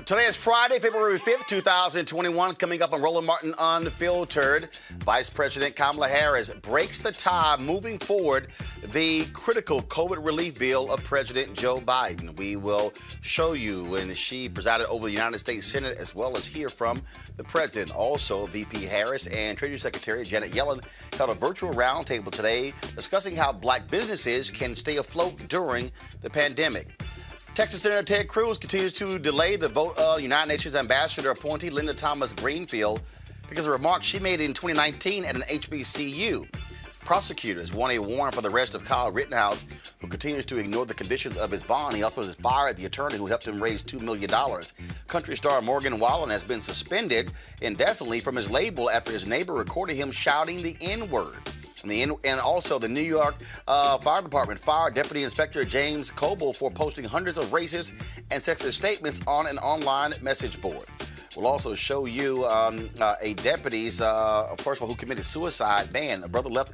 Today is Friday, February 5th, 2021. Coming up on Roland Martin Unfiltered, Vice President Kamala Harris breaks the tie moving forward the critical COVID relief bill of President Joe Biden. We will show you when she presided over the United States Senate, as well as hear from the president. Also, VP Harris and Treasury Secretary Janet Yellen held a virtual roundtable today discussing how black businesses can stay afloat during the pandemic. Texas Senator Ted Cruz continues to delay the vote of United Nations Ambassador appointee Linda Thomas-Greenfield because of remarks she made in 2019 at an HBCU. Prosecutors want a warrant for the arrest of Kyle Rittenhouse, who continues to ignore the conditions of his bond. He also has fired the attorney who helped him raise $2 million. Country Star Morgan Wallen has been suspended indefinitely from his label after his neighbor recorded him shouting the N-word. And also, the New York Fire Department fired Deputy Inspector James Kobel for posting hundreds of racist and sexist statements on an online message board. We'll also show you a deputy's, first of all, who committed suicide. Man, the brother left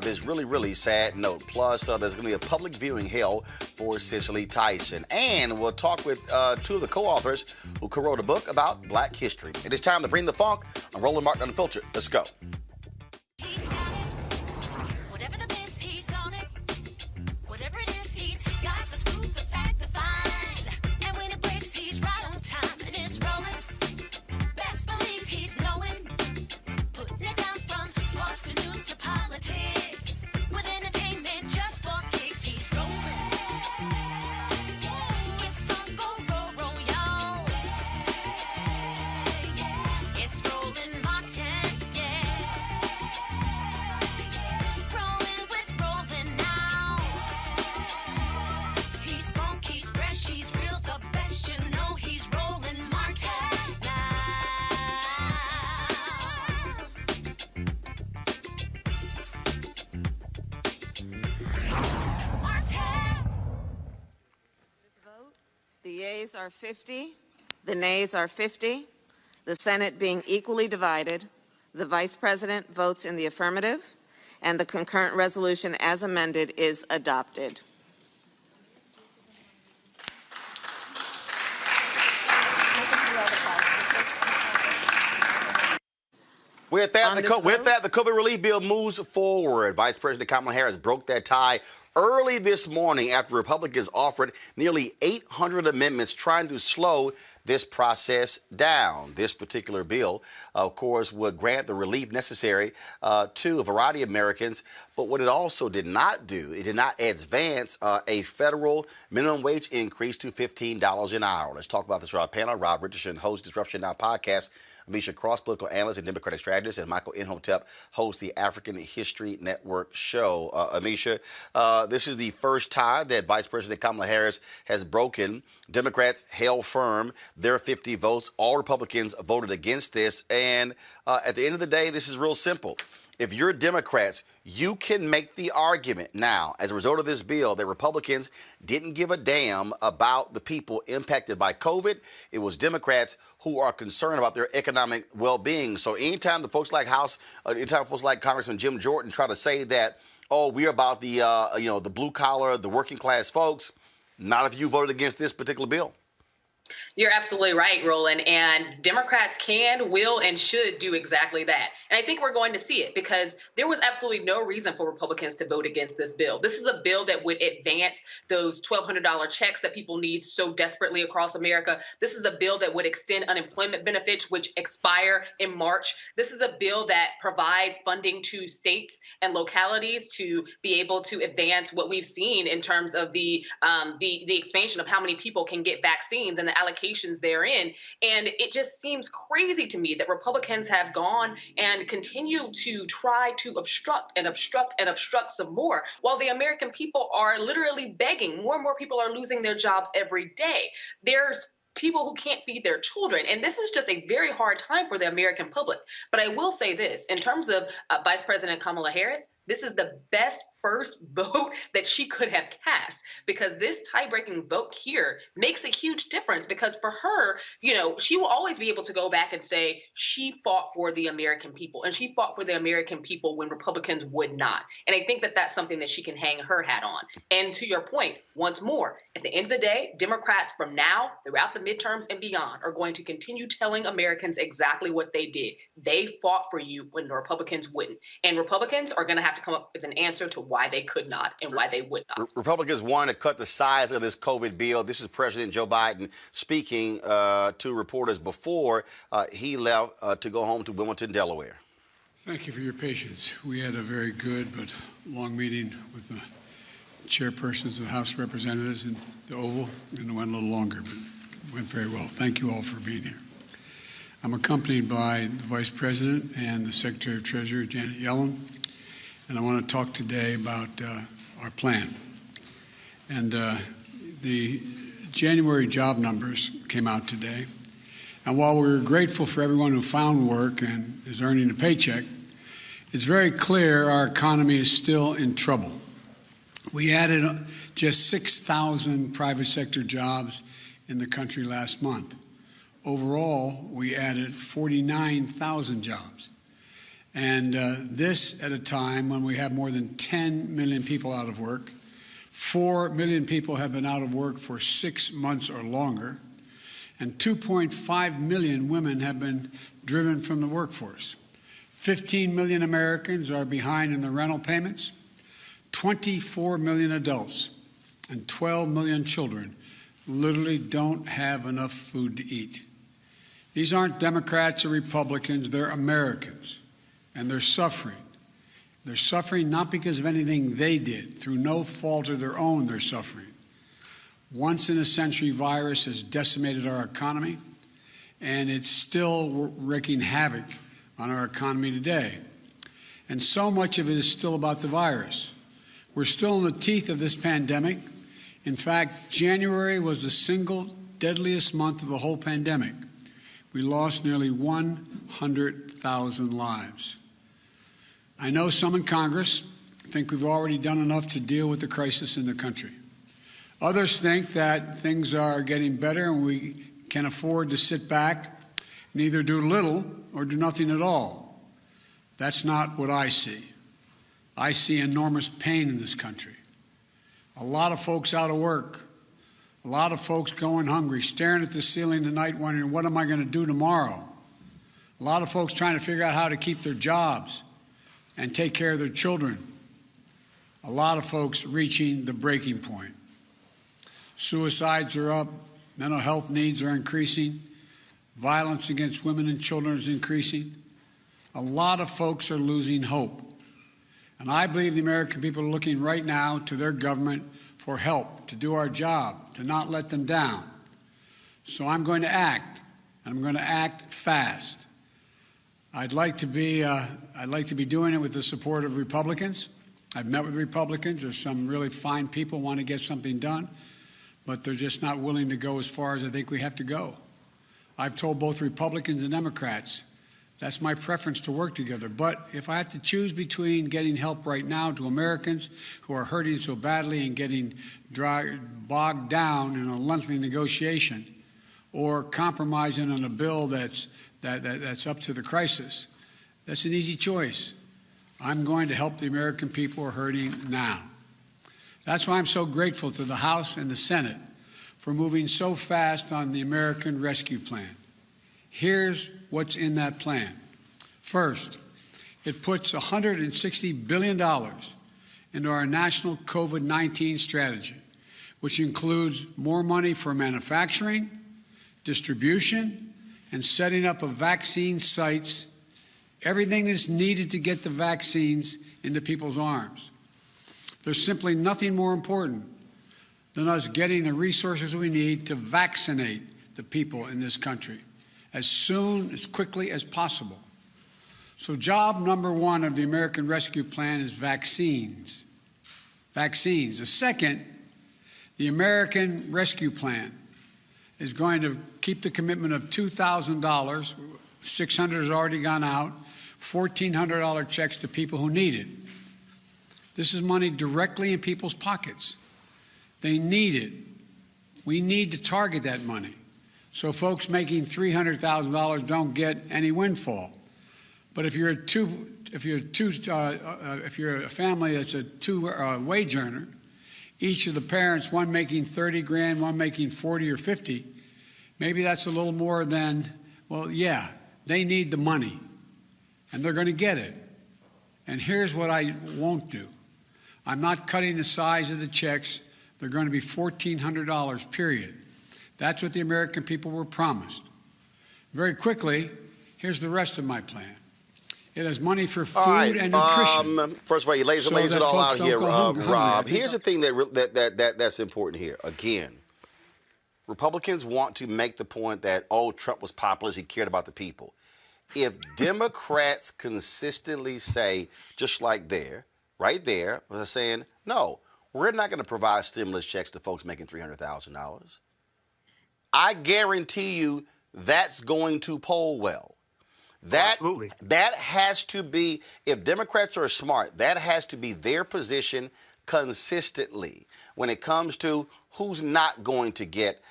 this really sad note. Plus, there's going to be a public viewing held for Cicely Tyson. And we'll talk with two of the co-authors who co-wrote a book about black history. It is time to bring the funk on Roland Martin Unfiltered. Let's go. The yeas are 50, the nays are 50, the Senate being equally divided. The Vice President votes in the affirmative, and the concurrent resolution as amended is adopted. With that, the COVID relief bill moves forward. Vice President Kamala Harris broke that tie early this morning after Republicans offered nearly 800 amendments trying to slow this process down. This particular bill, of course, would grant the relief necessary to a variety of Americans. But what it also did not do, it did not advance a federal minimum wage increase to $15 an hour. Let's talk about this with our panel. Rob Richardson hosts Disruption Now podcast. Amisha Cross, political analyst and Democratic strategist, and Michael Inhotep hosts the African History Network show. Amisha, this is the first tie that Vice President Kamala Harris has broken. Democrats held firm their 50 votes. All Republicans voted against this. And at the end of the day, this is real simple. If you're Democrats, you can make the argument now, as a result of this bill, that Republicans didn't give a damn about the people impacted by COVID. It was Democrats who are concerned about their economic well-being. So anytime the folks like folks like Congressman Jim Jordan try to say that, oh, we're about the the blue collar, the working class folks, not if you voted against this particular bill. You're absolutely right, Roland. And Democrats can, will, and should do exactly that. And I think we're going to see it because there was absolutely no reason for Republicans to vote against this bill. This is a bill that would advance those $1,200 checks that people need so desperately across America. This is a bill that would extend unemployment benefits, which expire in March. This is a bill that provides funding to states and localities to be able to advance what we've seen in terms of the expansion of how many people can get vaccines and the allocations therein. And it just seems crazy to me that Republicans have gone and continue to try to obstruct some more, while the American people are literally begging. More and more people are losing their jobs every day. There's people who can't feed their children. And this is just a very hard time for the American public. But I will say this, in terms of Vice President Kamala Harris, this is the best first vote that she could have cast, because this tie-breaking vote here makes a huge difference, because for her, she will always be able to go back and say she fought for the American people, and she fought for the American people when Republicans would not. And I think that that's something that she can hang her hat on. And to your point, once more, at the end of the day, Democrats from now throughout the midterms and beyond are going to continue telling Americans exactly what they did. They fought for you when the Republicans wouldn't. And Republicans are going to have to come up with an answer to why they could not and why they would not. Republicans want to cut the size of this COVID bill. This is President Joe Biden speaking to reporters before he left to go home to Wilmington, Delaware. Thank you for your patience. We had a very good but long meeting with the chairpersons of the House of Representatives in the Oval, and it went a little longer, but it went very well. Thank you all for being here. I'm accompanied by the Vice President and the Secretary of Treasury, Janet Yellen, and I want to talk today about our plan. And the January job numbers came out today, and while we're grateful for everyone who found work and is earning a paycheck, it's very clear our economy is still in trouble. We added just 6,000 private sector jobs in the country last month. Overall, we added 49,000 jobs. And this at a time when we have more than 10 million people out of work. 4 million people have been out of work for 6 months or longer. And 2.5 million women have been driven from the workforce. 15 million Americans are behind in the rental payments. 24 million adults and 12 million children literally don't have enough food to eat. These aren't Democrats or Republicans, they're Americans, and they're suffering. They're suffering not because of anything they did. Through no fault of their own, they're suffering. Once-in-a-century virus has decimated our economy, and it's still wreaking havoc on our economy today. And so much of it is still about the virus. We're still in the teeth of this pandemic. In fact, January was the single deadliest month of the whole pandemic. We lost nearly 100,000 lives. I know some in Congress think we've already done enough to deal with the crisis in the country. Others think that things are getting better and we can afford to sit back and either do little or do nothing at all. That's not what I see. I see enormous pain in this country. A lot of folks out of work, a lot of folks going hungry, staring at the ceiling tonight wondering, what am I going to do tomorrow? A lot of folks trying to figure out how to keep their jobs and take care of their children. A lot of folks reaching the breaking point. Suicides are up, mental health needs are increasing, violence against women and children is increasing. A lot of folks are losing hope. And I believe the American people are looking right now to their government for help, to do our job, to not let them down. So I'm going to act, and I'm going to act fast. I'd like to be doing it with the support of Republicans. I've met with Republicans. There's some really fine people who want to get something done, but they're just not willing to go as far as I think we have to go. I've told both Republicans and Democrats that's my preference, to work together. But if I have to choose between getting help right now to Americans who are hurting so badly and getting bogged down in a lengthy negotiation, or compromising on a bill that's up to the crisis, that's an easy choice. I'm going to help the American people who are hurting now. That's why I'm so grateful to the House and the Senate for moving so fast on the American Rescue Plan. Here's what's in that plan. First, it puts $160 billion into our national COVID-19 strategy, which includes more money for manufacturing, distribution, and setting up of vaccine sites, everything that's needed to get the vaccines into people's arms. There's simply nothing more important than us getting the resources we need to vaccinate the people in this country as soon, as quickly as possible. So job number one of the American Rescue Plan is vaccines. Vaccines. The second, the American Rescue Plan is going to keep the commitment of $2,000, $600 has already gone out, $1,400 checks to people who need it. This is money directly in people's pockets. They need it. We need to target that money, so folks making $300,000 don't get any windfall. But if you're a family that's a two-wage earner, each of the parents, one making 30 grand, one making 40 or 50, Maybe that's a little more than, well, yeah, they need the money, and they're going to get it. And here's what I won't do. I'm not cutting the size of the checks. They're going to be $1,400, period. That's what the American people were promised. Very quickly, here's the rest of my plan. It has money for food and nutrition. First of all, he lays it all out here, Rob. Here's the thing that's important here. Again, Republicans want to make the point that, Trump was populist, he cared about the people. If Democrats consistently say, just like right there, they're saying, no, we're not going to provide stimulus checks to folks making $300,000. I guarantee you that's going to poll well. That has to be, if Democrats are smart, that has to be their position consistently when it comes to who's not going to get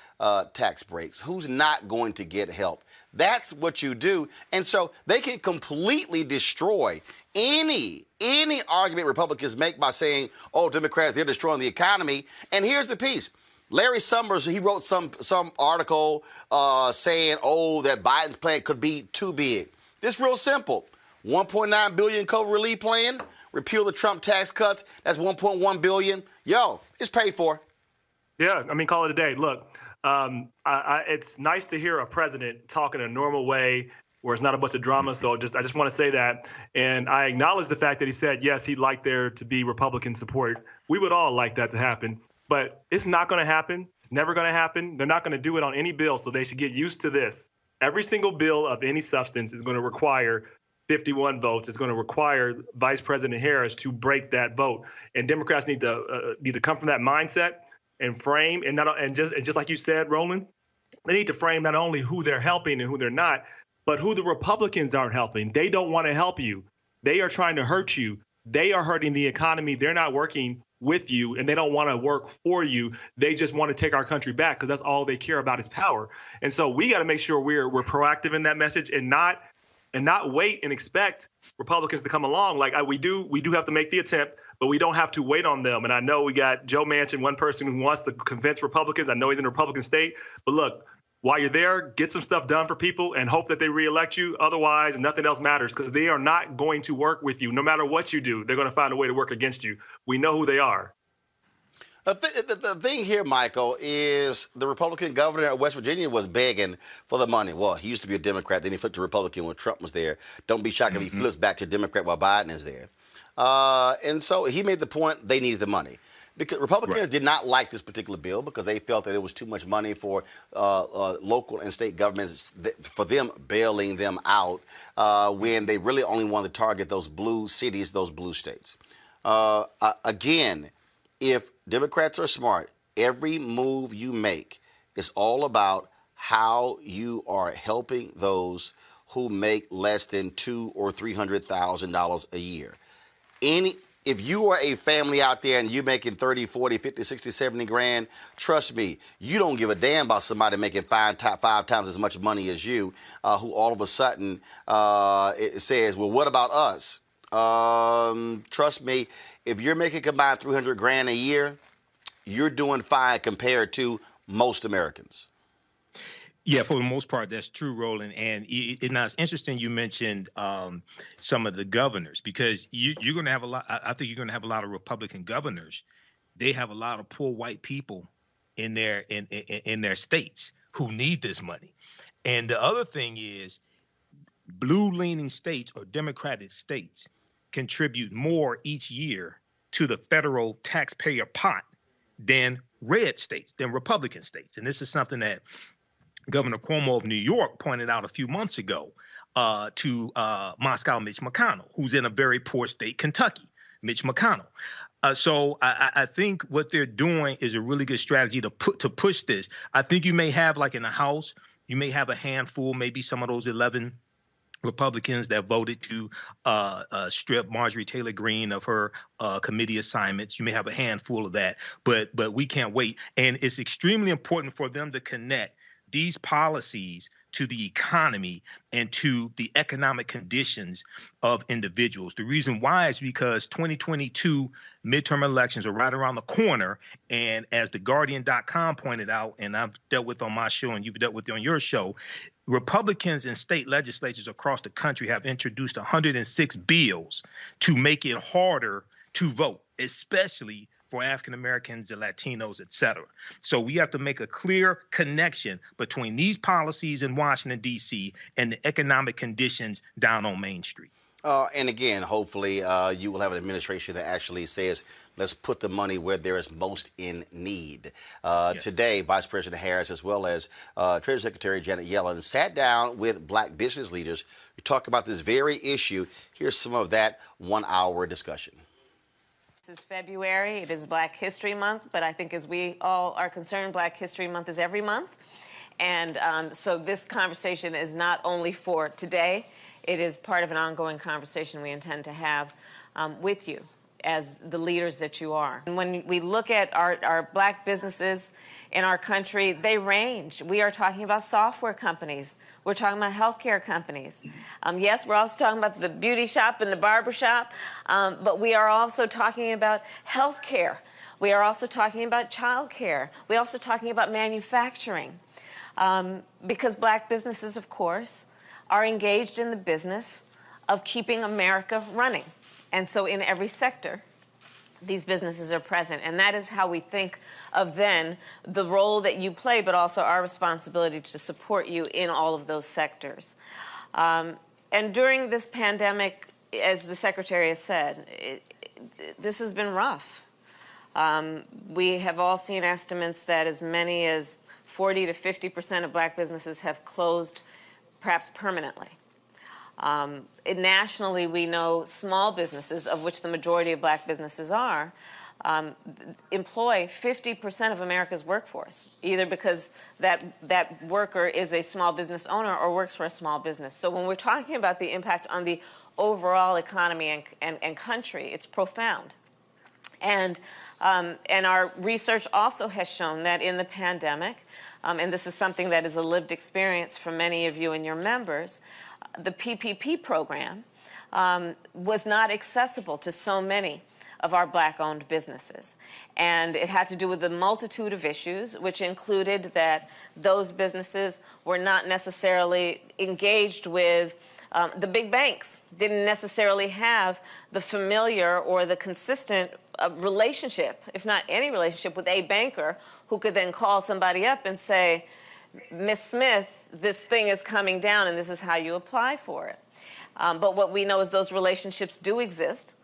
tax breaks, who's not going to get help. That's what you do. And so they can completely destroy any argument Republicans make by saying, Democrats, they're destroying the economy. And here's the piece. Larry Summers, he wrote some article saying, that Biden's plan could be too big. It's real simple. $1.9 billion COVID relief plan, repeal the Trump tax cuts, that's $1.1 billion. It's paid for. Yeah, call it a day. Look, it's nice to hear a president talk in a normal way where it's not a bunch of drama. So I just want to say that. And I acknowledge the fact that he said, yes, he'd like there to be Republican support. We would all like that to happen. But it's not going to happen. It's never going to happen. They're not going to do it on any bill, so they should get used to this. Every single bill of any substance is going to require 51 votes. It's going to require Vice President Harris to break that vote. And Democrats need to come from that mindset and frame, and just like you said, Roland, they need to frame not only who they're helping and who they're not, but who the Republicans aren't helping. They don't want to help you. They are trying to hurt you. They are hurting the economy. They're not working with you, and they don't want to work for you. They just want to take our country back because that's all they care about is power. And so we got to make sure we're proactive in that message and not wait and expect Republicans to come along. Like we do have to make the attempt, but we don't have to wait on them. And I know we got Joe Manchin, one person who wants to convince Republicans. I know he's in a Republican state, but look, while you're there, get some stuff done for people and hope that they reelect you. Otherwise, nothing else matters because they are not going to work with you. No matter what you do, they're going to find a way to work against you. We know who they are. The thing here, Michael, is the Republican governor of West Virginia was begging for the money. Well, he used to be a Democrat, then he flipped to Republican when Trump was there. Don't be shocked if he flips back to Democrat while Biden is there. And so he made the point they needed the money. Because Republicans did not like this particular bill because they felt that it was too much money for local and state governments, for them bailing them out when they really only wanted to target those blue cities, those blue states. Again, if Democrats are smart, every move you make is all about how you are helping those who make less than $200,000 or $300,000 a year. If you are a family out there and you're making 30, 40, 50, 60, 70 grand, trust me, you don't give a damn about somebody making five times as much money as you, who all of a sudden it says, well, what about us? Trust me, if you're making combined 300 grand a year, you're doing fine compared to most Americans. Yeah, for the most part, that's true, Roland. And it's interesting you mentioned some of the governors because you're going to have a lot. I think you're going to have a lot of Republican governors. They have a lot of poor white people in their states who need this money. And the other thing is blue-leaning states or Democratic states contribute more each year to the federal taxpayer pot than red states, than Republican states. And this is something that Governor Cuomo of New York pointed out a few months ago to Moscow Mitch McConnell, who's in a very poor state, Kentucky, Mitch McConnell. So I think what they're doing is a really good strategy to push this. I think you may have, like in the House, you may have a handful, maybe some of those 11 Republicans that voted to strip Marjorie Taylor Greene of her committee assignments. You may have a handful of that, but we can't wait. And it's extremely important for them to connect these policies to the economy and to the economic conditions of individuals. The reason why is because 2022 midterm elections are right around the corner. And as theguardian.com pointed out, and I've dealt with on my show and you've dealt with on your show, Republicans in state legislatures across the country have introduced 106 bills to make it harder to vote, especially for African Americans and Latinos, et cetera. So we have to make a clear connection between these policies in Washington, D.C. and the economic conditions down on Main Street. And again, hopefully you will have an administration that actually says, let's put the money where there is most in need. Today, Vice President Harris, as well as Treasury Secretary Janet Yellen, sat down with black business leaders to talk about this very issue. Here's some of that 1 hour discussion. This is February. It is Black History Month, but I think as we all are concerned, Black History Month is every month. And so this conversation is not only for today, it is part of an ongoing conversation we intend to have with you as the leaders that you are. And when we look at our black businesses in our country, they range. We are talking about software companies. We're talking about healthcare companies. Yes, we're also talking about the beauty shop and the barber shop, but we are also talking about healthcare. We are also talking about childcare. We're also talking about manufacturing. Because black businesses, of course, are engaged in the business of keeping America running. And so in every sector, these businesses are present. And that is how we think of then the role that you play, but also our responsibility to support you in all of those sectors. And during this pandemic, as the Secretary has said, this has been rough. We have all seen estimates that as many as 40 to 50% of black businesses have closed, perhaps permanently. Nationally, we know small businesses, of which the majority of black businesses are, employ 50% of America's workforce, either because that worker is a small business owner or works for a small business. So when we're talking about the impact on the overall economy and country, it's profound. And our research also has shown that in the pandemic, and this is something that is a lived experience for many of you and your members, the PPP program was not accessible to so many of our black-owned businesses. And it had to do with a multitude of issues, which included that those businesses were not necessarily engaged with the big banks, didn't necessarily have the familiar or the consistent relationship, if not any relationship, with a banker who could then call somebody up and say, Miss Smith, this thing is coming down and this is how you apply for it. But what we know is those relationships do exist.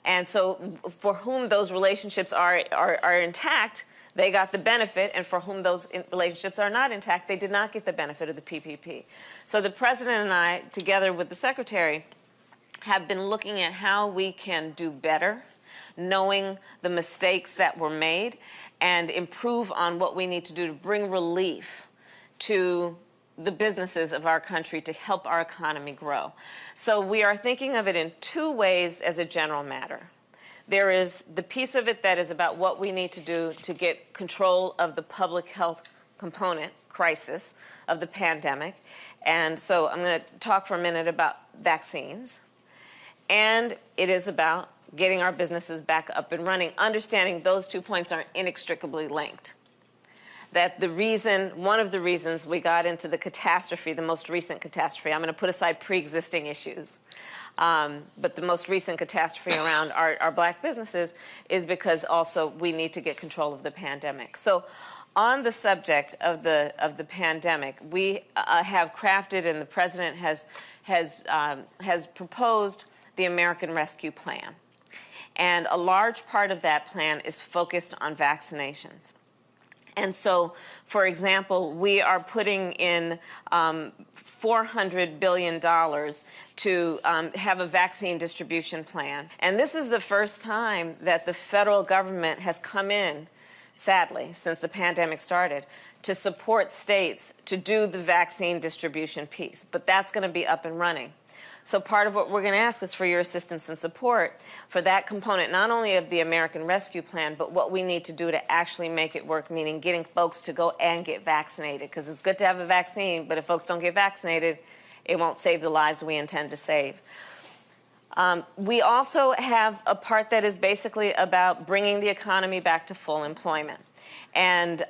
And so for whom those relationships are intact, they got the benefit, and for whom those relationships are not intact, they did not get the benefit of the PPP. So the President and I, together with the Secretary, have been looking at how we can do better, knowing the mistakes that were made, and improve on what we need to do to bring relief to the businesses of our country to help our economy grow. So we are thinking of it in two ways as a general matter. There is the piece of it that is about what we need to do to get control of the public health component crisis of the pandemic. And so I'm going to talk for a minute about vaccines. And it is about getting our businesses back up and running, understanding those 2 points are inextricably linked. That one of the reasons we got into the catastrophe, the most recent catastrophe, I'm going to put aside pre-existing issues, but the most recent catastrophe around our black businesses is because also we need to get control of the pandemic. So on the subject of the pandemic, we have crafted, and the President has proposed the American Rescue Plan. And a large part of that plan is focused on vaccinations. And so, for example, we are putting in $400 billion to have a vaccine distribution plan. And this is the first time that the federal government has come in, sadly, since the pandemic started, to support states to do the vaccine distribution piece. But that's going to be up and running. So part of what we're going to ask is for your assistance and support for that component, not only of the American Rescue Plan, but what we need to do to actually make it work, meaning getting folks to go and get vaccinated. Because it's good to have a vaccine, but if folks don't get vaccinated, it won't save the lives we intend to save. We also have a part that is basically about bringing the economy back to full employment. And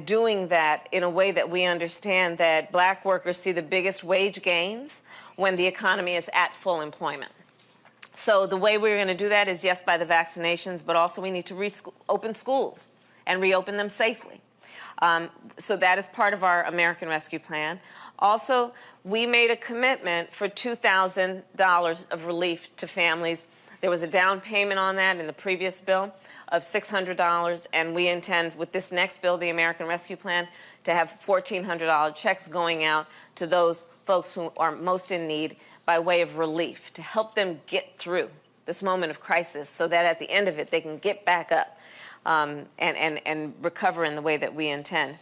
doing that in a way that we understand that black workers see the biggest wage gains when the economy is at full employment. So the way we're going to do that is, yes, by the vaccinations, but also we need to open schools and reopen them safely. So that is part of our American Rescue Plan. Also, we made a commitment for $2,000 of relief to families. There was a down payment on that in the previous bill of $600, and we intend, with this next bill, the American Rescue Plan, to have $1,400 checks going out to those folks who are most in need by way of relief, to help them get through this moment of crisis so that at the end of it they can get back up and recover in the way that we intend.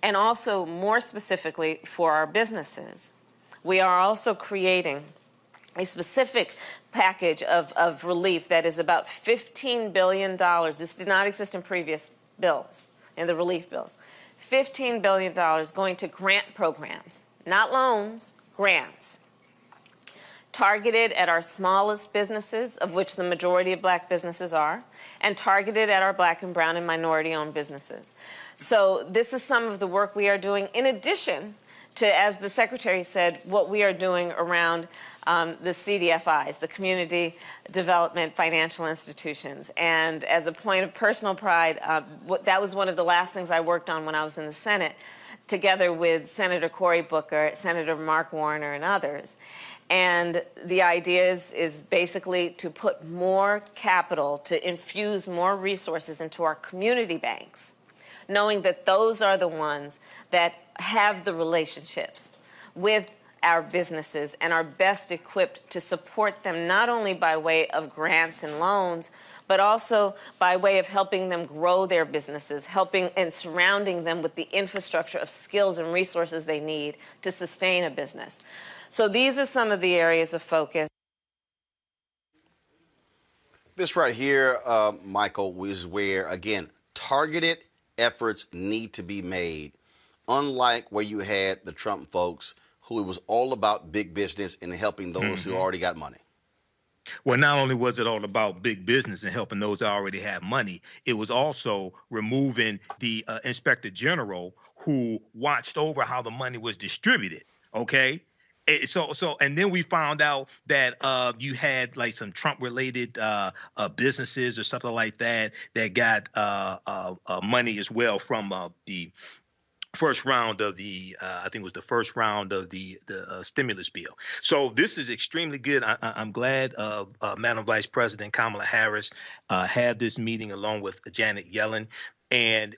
And also, more specifically for our businesses, we are also creating a specific package of relief that is about $15 billion. This did not exist in previous bills, in the relief bills. $15 billion going to grant programs, not loans, grants, targeted at our smallest businesses, of which the majority of black businesses are, and targeted at our black and brown and minority-owned businesses. So this is some of the work we are doing, in addition to, as the Secretary said, what we are doing around the CDFIs, the Community Development Financial Institutions. And as a point of personal pride, that was one of the last things I worked on when I was in the Senate, together with Senator Cory Booker, Senator Mark Warner, and others. And the idea is basically to put more capital, to infuse more resources into our community banks, knowing that those are the ones that have the relationships with our businesses and are best equipped to support them, not only by way of grants and loans, but also by way of helping them grow their businesses, helping and surrounding them with the infrastructure of skills and resources they need to sustain a business. So these are some of the areas of focus. This right here, Michael, is where, again, targeted efforts need to be made, unlike where you had the Trump folks who it was all about big business and helping those who already got money. Well, not only was it all about big business and helping those that already have money, it was also removing the inspector general who watched over how the money was distributed. Okay. So, and then we found out that you had like some Trump-related businesses or something like that got money as well from the first round of the, I think it was the first round of the stimulus bill. So this is extremely good. I'm glad Madam Vice President Kamala Harris had this meeting along with Janet Yellen, and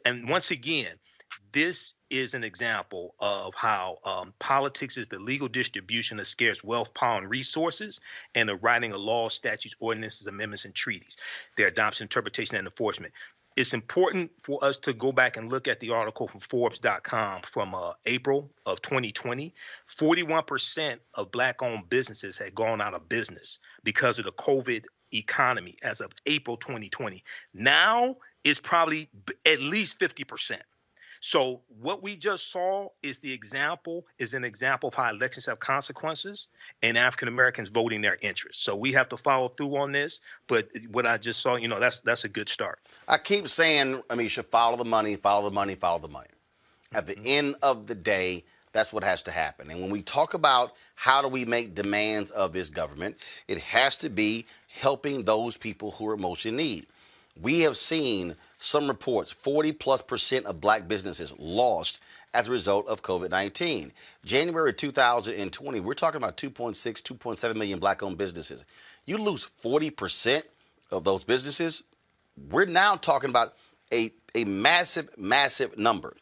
once again, this is an example of how politics is the legal distribution of scarce wealth, power, and resources, and the writing of laws, statutes, ordinances, amendments, and treaties, their adoption, interpretation, and enforcement. It's important for us to go back and look at the article from Forbes.com from April of 2020. 41% of Black-owned businesses had gone out of business because of the COVID economy as of April 2020. Now it's probably at least 50%. So what we just saw is an example of how elections have consequences and African Americans voting their interests. So we have to follow through on this. But what I just saw, that's a good start. I keep saying, you should follow the money, follow the money, follow the money. At the end of the day, that's what has to happen. And when we talk about how do we make demands of this government, it has to be helping those people who are most in need. We have seen some reports, 40+% of black businesses lost as a result of COVID-19. January 2020, we're talking about 2.6, 2.7 million black-owned businesses. You lose 40% of those businesses, we're now talking about a massive, massive number.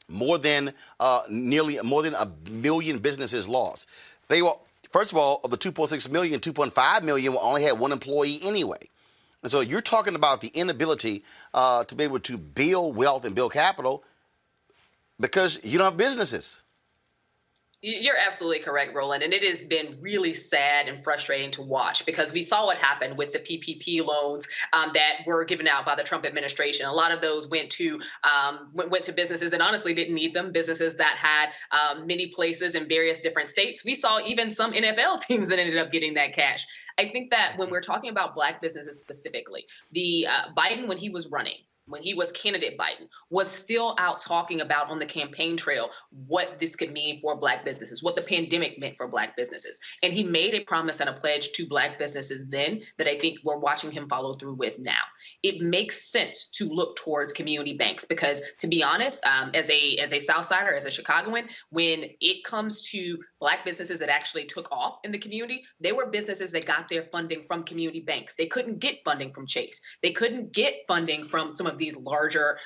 More than a million businesses lost. They were, first of all, of the 2.6 million, 2.5 million only had one employee anyway. And so you're talking about the inability to be able to build wealth and build capital because you don't have businesses. You're absolutely correct, Roland. And it has been really sad and frustrating to watch because we saw what happened with the PPP loans that were given out by the Trump administration. A lot of those went to businesses that honestly didn't need them, businesses that had many places in various different states. We saw even some NFL teams that ended up getting that cash. I think that when we're talking about Black businesses specifically, the Biden, when he was running, when he was candidate Biden, was still out talking about on the campaign trail what this could mean for Black businesses, what the pandemic meant for Black businesses. And he made a promise and a pledge to Black businesses then that I think we're watching him follow through with now. It makes sense to look towards community banks because, to be honest, as a Southsider, as a Chicagoan, when it comes to Black businesses that actually took off in the community, they were businesses that got their funding from community banks. They couldn't get funding from Chase. They couldn't get funding from some of these larger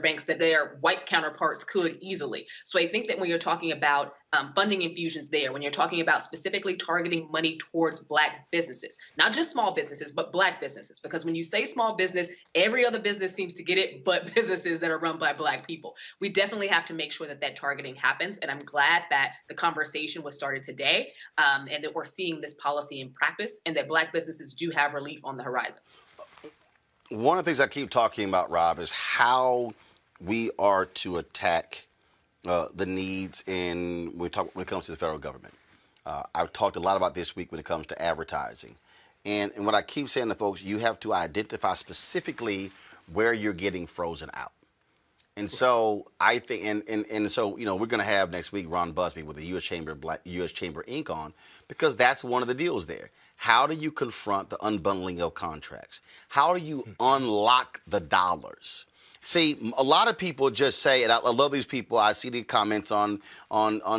banks that their white counterparts could easily. So I think that when you're talking about funding infusions there, when you're talking about specifically targeting money towards Black businesses, not just small businesses, but Black businesses, because when you say small business, every other business seems to get it, but businesses that are run by Black people. We definitely have to make sure that that targeting happens. And I'm glad that the conversation was started today and that we're seeing this policy in practice and that Black businesses do have relief on the horizon. One of the things I keep talking about, Rob, is how we are to attack the needs when it comes to the federal government. I've talked a lot about this week when it comes to advertising. And what I keep saying to folks, you have to identify specifically where you're getting frozen out. And so I think, and so, you know, we're going to have next week Ron Busby with the U.S. Chamber Inc. on, because that's one of the deals there. How do you confront the unbundling of contracts? How do you unlock the dollars? See, a lot of people just say, and I love these people. I see the comments on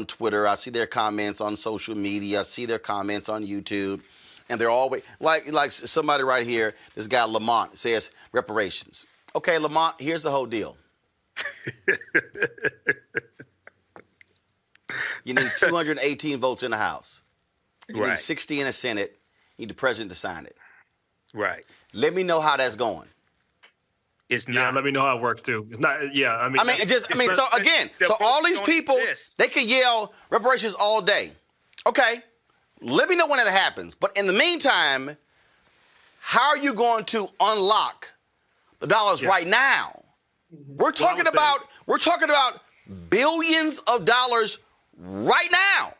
Twitter. I see their comments on social media. I see their comments on YouTube. And they're always, like somebody right here, this guy Lamont says, reparations. Okay, Lamont, here's the whole deal. You need 218 votes in the House. You need 60 in the Senate. You need the president to sign it. Right. Let me know how that's going. It's not. Yeah, let me know how it works too. It's not. Yeah, I mean. So again, so all these people, they can yell reparations all day. Okay, let me know when that happens. But in the meantime, how are you going to unlock the dollars right now? We're talking about billions of dollars right now.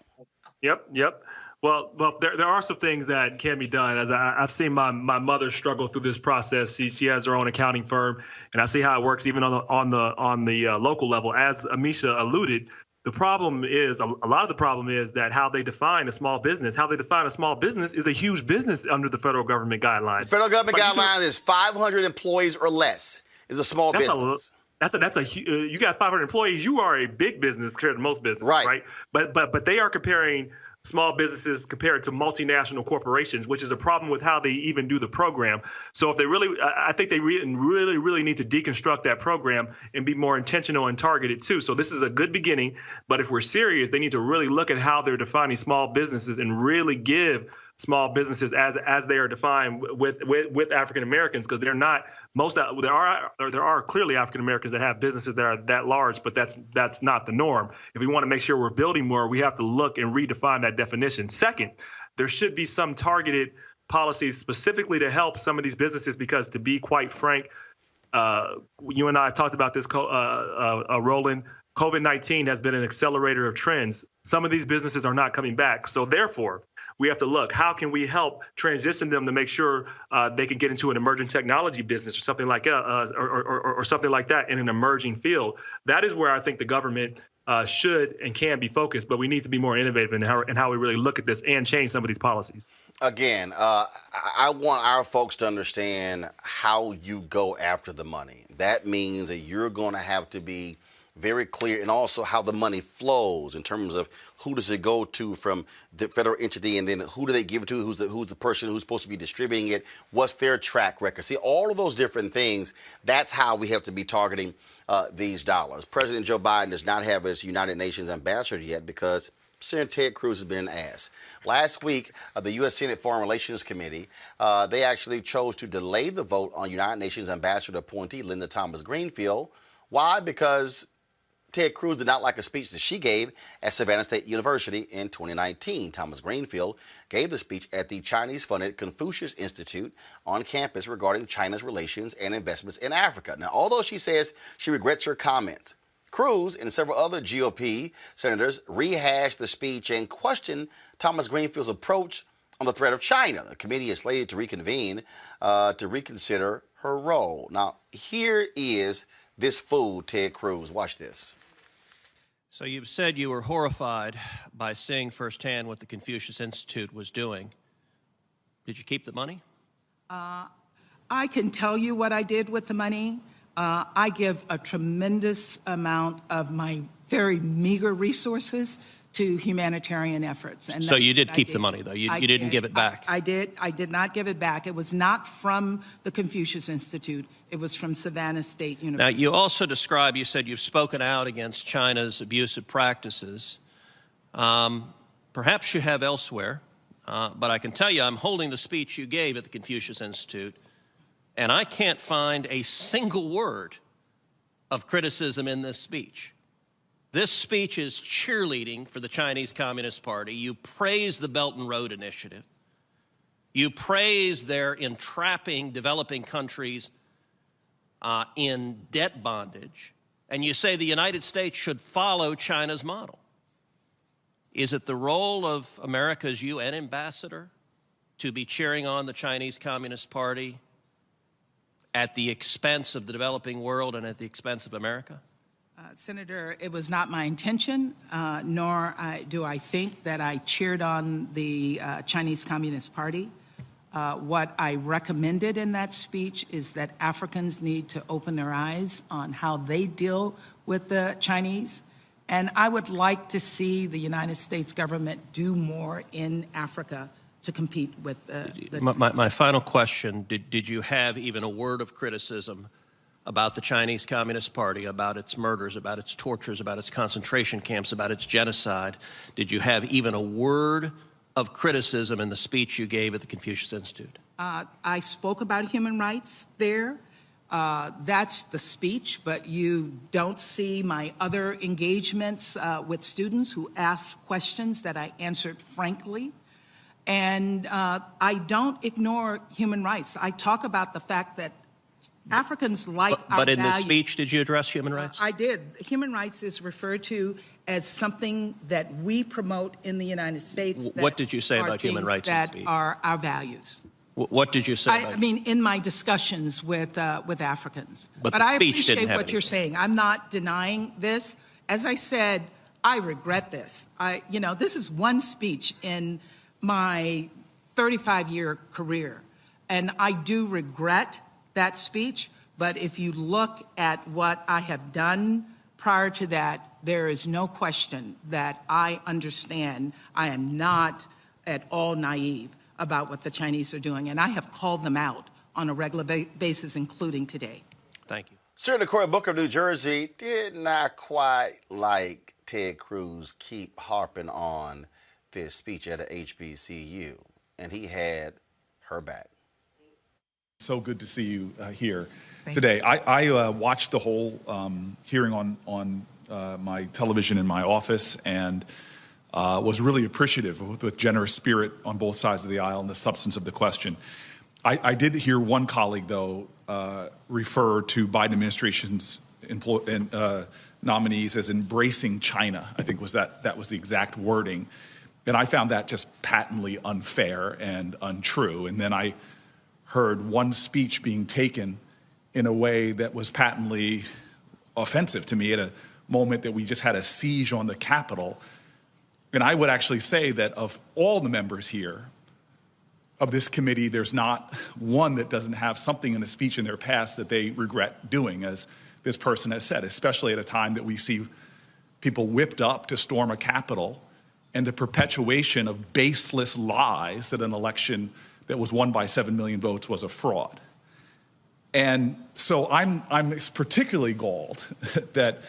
Yep. Well, there are some things that can be done. As I've seen my mother struggle through this process. She has her own accounting firm, and I see how it works even on the local level. As Amisha alluded, the problem is a lot of the problem is that how they define a small business. How they define a small business is a huge business under the federal government guidelines. The federal government guidelines is 500 employees or less is a small business. You got 500 employees. You are a big business compared to most businesses, right? But they are comparing small businesses compared to multinational corporations, which is a problem with how they even do the program. So if they really, I think they really need to deconstruct that program and be more intentional and targeted too. So this is a good beginning, but if we're serious, they need to really look at how they're defining small businesses and really give small businesses as they are defined with African Americans, because they're not there are clearly African Americans that have businesses that are that large, but that's not the norm. If we want to make sure we're building more, we have to look and redefine that definition. Second, there should be some targeted policies specifically to help some of these businesses, because to be quite frank, you and I have talked about this, Roland. COVID-19 has been an accelerator of trends. Some of these businesses are not coming back. So therefore, we have to look, how can we help transition them to make sure they can get into an emerging technology business or something like or something like that in an emerging field. That is where I think the government should and can be focused, but we need to be more innovative in how we really look at this and change some of these policies. Again, I want our folks to understand how you go after the money. That means that you're going to have to be very clear, and also how the money flows in terms of who does it go to from the federal entity, and then who do they give it to, who's the person who's supposed to be distributing it, what's their track record. See, all of those different things, that's how we have to be targeting these dollars. President Joe Biden does not have his United Nations ambassador yet because Senator Ted Cruz has been an ass. Last week, the U.S. Senate Foreign Relations Committee, they actually chose to delay the vote on United Nations ambassador appointee Linda Thomas-Greenfield. Why? Because Ted Cruz did not like a speech that she gave at Savannah State University in 2019. Thomas-Greenfield gave the speech at the Chinese-funded Confucius Institute on campus regarding China's relations and investments in Africa. Now, although she says she regrets her comments, Cruz and several other GOP senators rehashed the speech and questioned Thomas-Greenfield's approach on the threat of China. The committee is slated to reconvene to reconsider her role. Now, here is this fool, Ted Cruz. Watch this. So you said you were horrified by seeing firsthand what the Confucius Institute was doing. Did you keep the money? I can tell you what I did with the money. I give a tremendous amount of my very meager resources to humanitarian efforts. And so you did keep the money, though? You didn't give it back? I did. I did not give it back. It was not from the Confucius Institute. It was from Savannah State University. Now, you also described, you said you've spoken out against China's abusive practices. Perhaps you have elsewhere, but I can tell you I'm holding the speech you gave at the Confucius Institute, and I can't find a single word of criticism in this speech. This speech is cheerleading for the Chinese Communist Party. You praise the Belt and Road Initiative. You praise their entrapping developing countries in debt bondage. And you say the United States should follow China's model. Is it the role of America's UN ambassador to be cheering on the Chinese Communist Party at the expense of the developing world and at the expense of America? Senator, it was not my intention, nor do I think that I cheered on the Chinese Communist Party. What I recommended in that speech is that Africans need to open their eyes on how they deal with the Chinese. And I would like to see the United States government do more in Africa to compete with My final question, did you have even a word of criticism about the Chinese Communist Party, about its murders, about its tortures, about its concentration camps, about its genocide? Did you have even a word of criticism in the speech you gave at the Confucius Institute? I spoke about human rights there. That's the speech, but you don't see my other engagements with students who ask questions that I answered frankly. And I don't ignore human rights. I talk about the fact that Africans like our values. But in the speech, did you address human rights? I did. Human rights is referred to as something that we promote in the United States. What did you say about human rights in the speech? That are our values. What did you say? I mean, in my discussions with Africans. But I appreciate what you're saying. I'm not denying this. As I said, I regret this. This is one speech in my 35-year career, and I do regret that speech, but if you look at what I have done prior to that, there is no question that I understand. I am not at all naive about what the Chinese are doing, and I have called them out on a regular basis, including today. Thank you. Senator Cory Booker of New Jersey did not quite like Ted Cruz keep harping on this speech at a HBCU, and he had her back. So good to see you here today. I watched the whole hearing on my television in my office and was really appreciative with generous spirit on both sides of the aisle and the substance of the question. I did hear one colleague, though, refer to Biden administration's nominees as embracing China. I think that was the exact wording. And I found that just patently unfair and untrue. And then I heard one speech being taken in a way that was patently offensive to me at a moment that we just had a siege on the Capitol. And I would actually say that of all the members here of this committee, there's not one that doesn't have something in a speech in their past that they regret doing, as this person has said, especially at a time that we see people whipped up to storm a Capitol and the perpetuation of baseless lies that an election that was won by 7 million votes was a fraud. And so I'm particularly galled that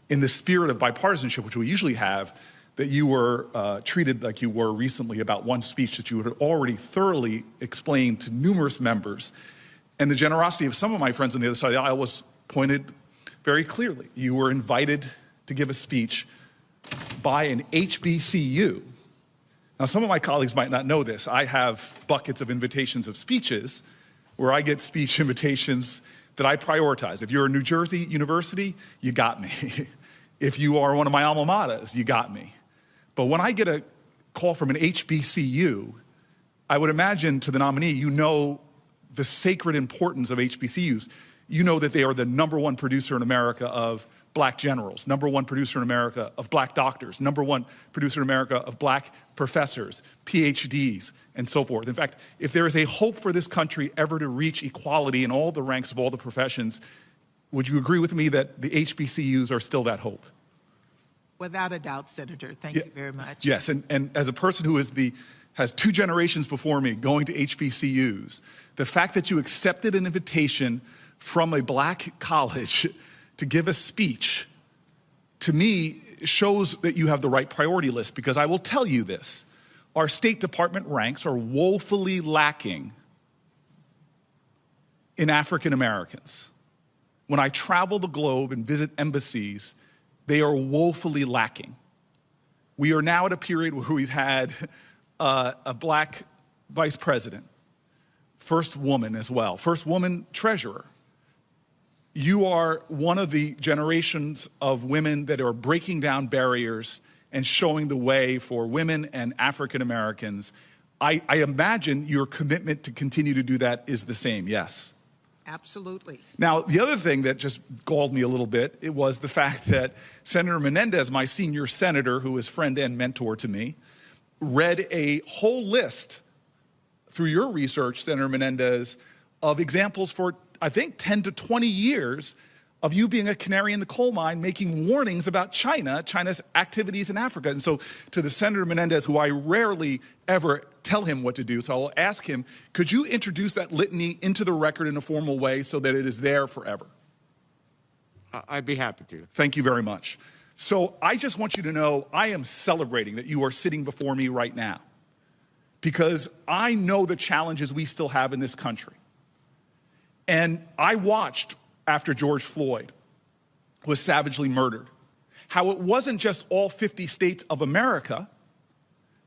in the spirit of bipartisanship, which we usually have, that you were treated like you were recently about one speech that you had already thoroughly explained to numerous members. And the generosity of some of my friends on the other side of the aisle was pointed very clearly. You were invited to give a speech by an HBCU. Now, some of my colleagues might not know this. I have buckets of invitations of speeches where I get speech invitations that I prioritize. If you're a New Jersey university, you got me. If you are one of my alma maters, you got me. But when I get a call from an HBCU, I would imagine to the nominee, you know the sacred importance of HBCUs. You know that they are the #1 producer in America of black generals, #1 producer in America of black doctors, #1 producer in America of black professors, PhDs, and so forth. In fact, if there is a hope for this country ever to reach equality in all the ranks of all the professions, would you agree with me that the HBCUs are still that hope? Without a doubt, Senator. Thank you very much. Yes, and as a person who has 2 generations before me going to HBCUs, the fact that you accepted an invitation from a black college to give a speech, to me, shows that you have the right priority list, because I will tell you this. Our State Department ranks are woefully lacking in African Americans. When I travel the globe and visit embassies, they are woefully lacking. We are now at a period where we've had a black vice president, first woman as well, first woman treasurer. You are one of the generations of women that are breaking down barriers and showing the way for women and African Americans. I imagine your commitment to continue to do that is the same, yes? Absolutely. Now, the other thing that just galled me a little bit, it was the fact that Senator Menendez, my senior senator, who is friend and mentor to me, read a whole list through your research, Senator Menendez, of examples for, I think, 10 to 20 years of you being a canary in the coal mine, making warnings about China's activities in Africa. And so to the Senator Menendez, who I rarely ever tell him what to do, so I'll ask him, could you introduce that litany into the record in a formal way so that it is there forever? I'd be happy to. Thank you very much. So I just want you to know I am celebrating that you are sitting before me right now, because I know the challenges we still have in this country. And I watched after George Floyd was savagely murdered, how it wasn't just all 50 states of America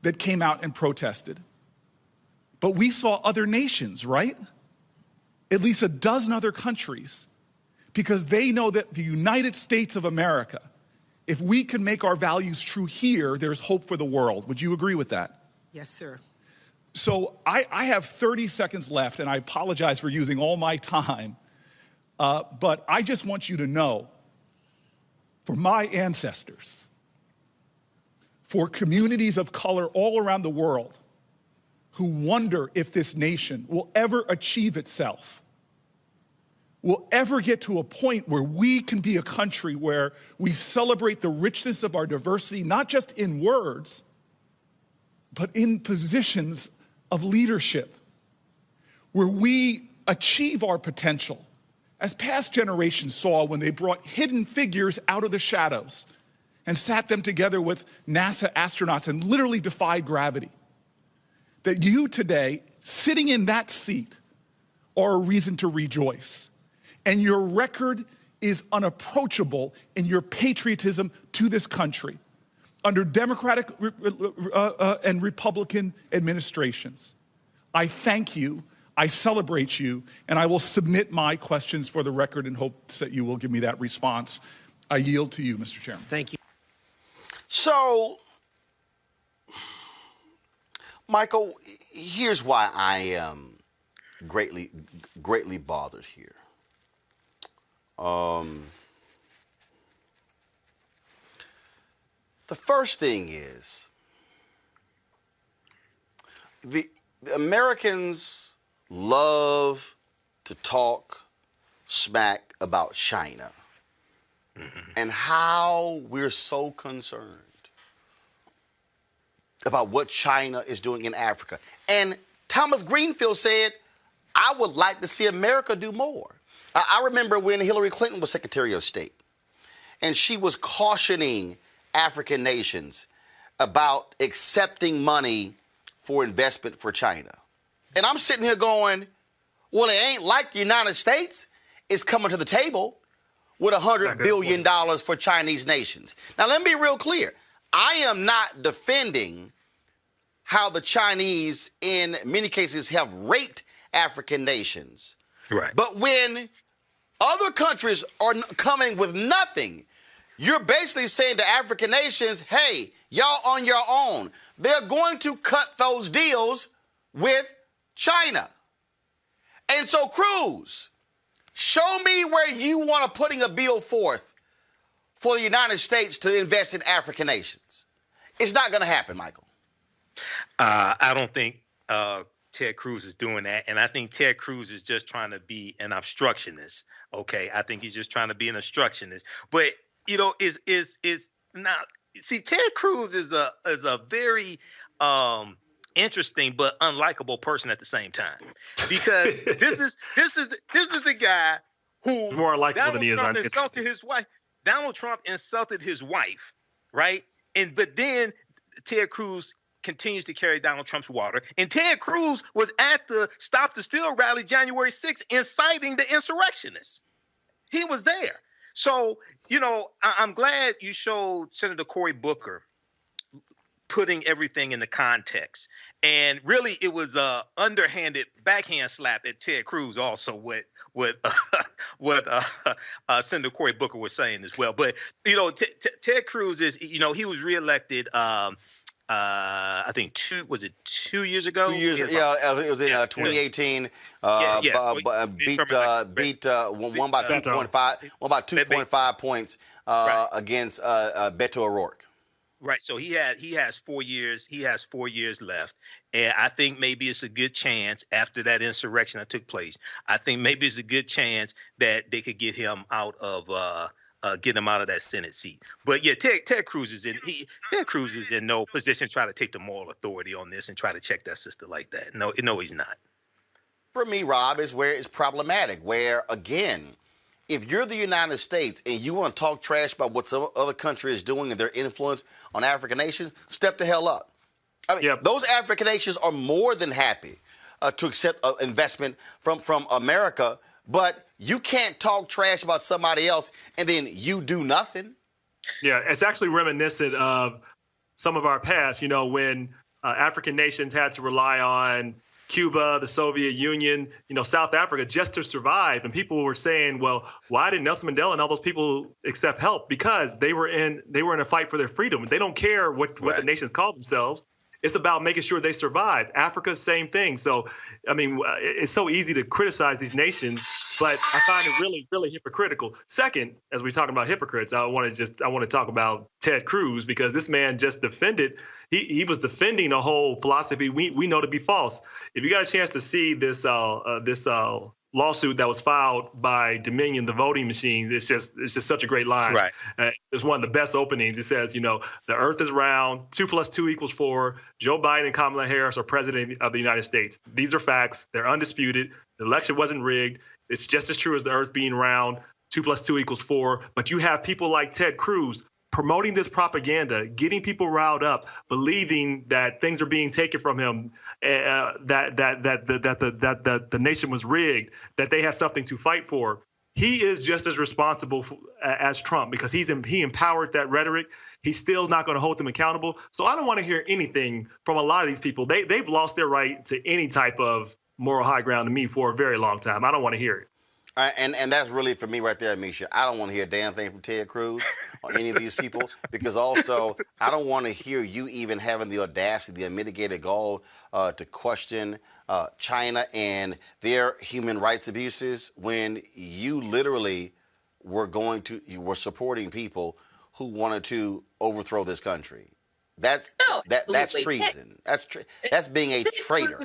that came out and protested, but we saw other nations, right? At least a dozen other countries, because they know that the United States of America, if we can make our values true here, there's hope for the world. Would you agree with that? Yes, sir. So I have 30 seconds left, and I apologize for using all my time, but I just want you to know, for my ancestors, for communities of color all around the world who wonder if this nation will ever achieve itself, will ever get to a point where we can be a country where we celebrate the richness of our diversity, not just in words, but in positions of leadership, where we achieve our potential, as past generations saw when they brought hidden figures out of the shadows and sat them together with NASA astronauts and literally defied gravity. That you today, sitting in that seat, are a reason to rejoice. And your record is unapproachable in your patriotism to this country under Democratic and Republican administrations. I thank you, I celebrate you, and I will submit my questions for the record in hopes that you will give me that response. I yield to you, Mr. Chairman. Thank you. So, Michael, here's why I am greatly bothered here. The first thing is the Americans love to talk smack about China and how we're so concerned about what China is doing in Africa. And Thomas-Greenfield said, I would like to see America do more. I remember when Hillary Clinton was Secretary of State, and she was cautioning African nations about accepting money for investment for China. And I'm sitting here going, well, it ain't like the United States is coming to the table with $100 billion for Chinese nations. Now, let me be real clear. I am not defending how the Chinese, in many cases, have raped African nations. Right. But when other countries are coming with nothing, you're basically saying to African nations, hey, y'all on your own. They're going to cut those deals with China. And so, Cruz, show me where you want to putting a bill forth for the United States to invest in African nations. It's not going to happen, Michael. I don't think Ted Cruz is doing that, and I think Ted Cruz is just trying to be an obstructionist. Okay, I think he's just trying to be an obstructionist. But is not. See, Ted Cruz is a very interesting but unlikable person at the same time, because this is the guy who more likable than he is. Insulted his wife. Donald Trump insulted his wife, right? But then Ted Cruz continues to carry Donald Trump's water. And Ted Cruz was at the Stop the Steal rally January 6th inciting the insurrectionists. He was there. So, I'm glad you showed Senator Cory Booker putting everything into context. And really, it was a underhanded backhand slap at Ted Cruz also what Senator Cory Booker was saying as well. But, Ted Cruz is, he was reelected I think 2 years ago. 2 years, it was in 2018. Beat won by 2.5 points against Beto O'Rourke. Right. So he has 4 years. He has 4 years left, and I think maybe it's a good chance after that insurrection that took place. I think maybe it's a good chance that they could get him out of that Senate seat. But yeah, Ted Cruz is in no position to try to take the moral authority on this and try to check that sister like that. No, he's not. For me, Rob, is where it's problematic. Where again, if you're the United States and you want to talk trash about what some other country is doing and their influence on African nations, step the hell up. I mean, those African nations are more than happy to accept investment from America. But you can't talk trash about somebody else and then you do nothing. Yeah, it's actually reminiscent of some of our past, when African nations had to rely on Cuba, the Soviet Union, South Africa just to survive. And people were saying, well, why didn't Nelson Mandela and all those people accept help? Because they were in a fight for their freedom. They don't care what the nations call themselves. It's about making sure they survive. Africa, same thing. So, I mean, it's so easy to criticize these nations, but I find it really, really hypocritical. Second, as we're talking about hypocrites, I want to talk about Ted Cruz, because this man just defended. He was defending a whole philosophy we know to be false. If you got a chance to see this lawsuit that was filed by Dominion, the voting machines, it's just such a great line. Right. It's one of the best openings. It says, the earth is round, 2 + 2 = 4. Joe Biden and Kamala Harris are president of the United States. These are facts. They're undisputed. The election wasn't rigged. It's just as true as the earth being round, 2 + 2 = 4. But you have people like Ted Cruz promoting this propaganda, getting people riled up, believing that things are being taken from him, that the nation was rigged, that they have something to fight for. He is just as responsible as Trump, because he empowered that rhetoric. He's still not going to hold them accountable. So I don't want to hear anything from a lot of these people. They've lost their right to any type of moral high ground to me for a very long time. I don't want to hear it. And that's really, for me right there, Misha, I don't want to hear a damn thing from Ted Cruz or any of these people, because also I don't want to hear you even having the audacity, the unmitigated gall to question China and their human rights abuses when you literally you were supporting people who wanted to overthrow this country. That's treason. That's being a traitor.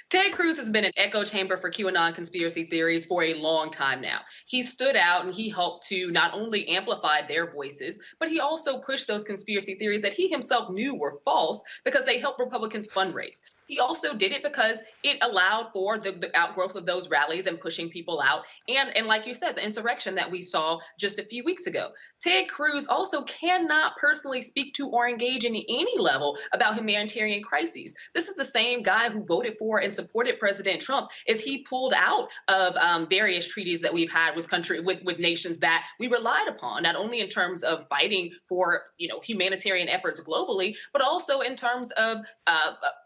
Ted Cruz has been an echo chamber for QAnon conspiracy theories for a long time now. He stood out and he helped to not only amplify their voices, but he also pushed those conspiracy theories that he himself knew were false because they helped Republicans fundraise. He also did it because it allowed for the outgrowth of those rallies and pushing people out. And like you said, the insurrection that we saw just a few weeks ago. Ted Cruz also cannot personally speak to or engage in any level about humanitarian crises. This is the same guy who voted for and supported supported President Trump is he pulled out of various treaties that we've had with nations that we relied upon, not only in terms of fighting for humanitarian efforts globally, but also in terms of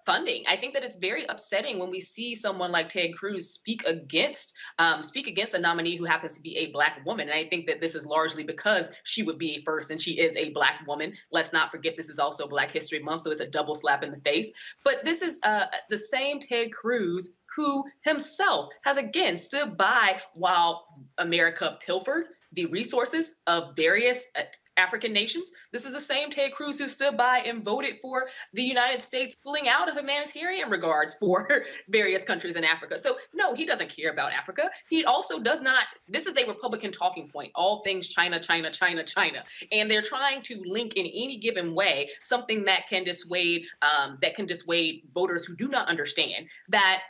funding. I think that it's very upsetting when we see someone like Ted Cruz speak against a nominee who happens to be a Black woman. And I think that this is largely because she would be first and she is a Black woman. Let's not forget this is also Black History Month, so it's a double slap in the face. But this is the same Ted Cruz who himself has again stood by while America pilfered the resources of various African nations. This is the same Ted Cruz who stood by and voted for the United States pulling out of humanitarian regards for various countries in Africa. So no, he doesn't care about Africa. He also does not. This is a Republican talking point. All things China, China, China, China. And they're trying to link in any given way something that can dissuade voters who do not understand that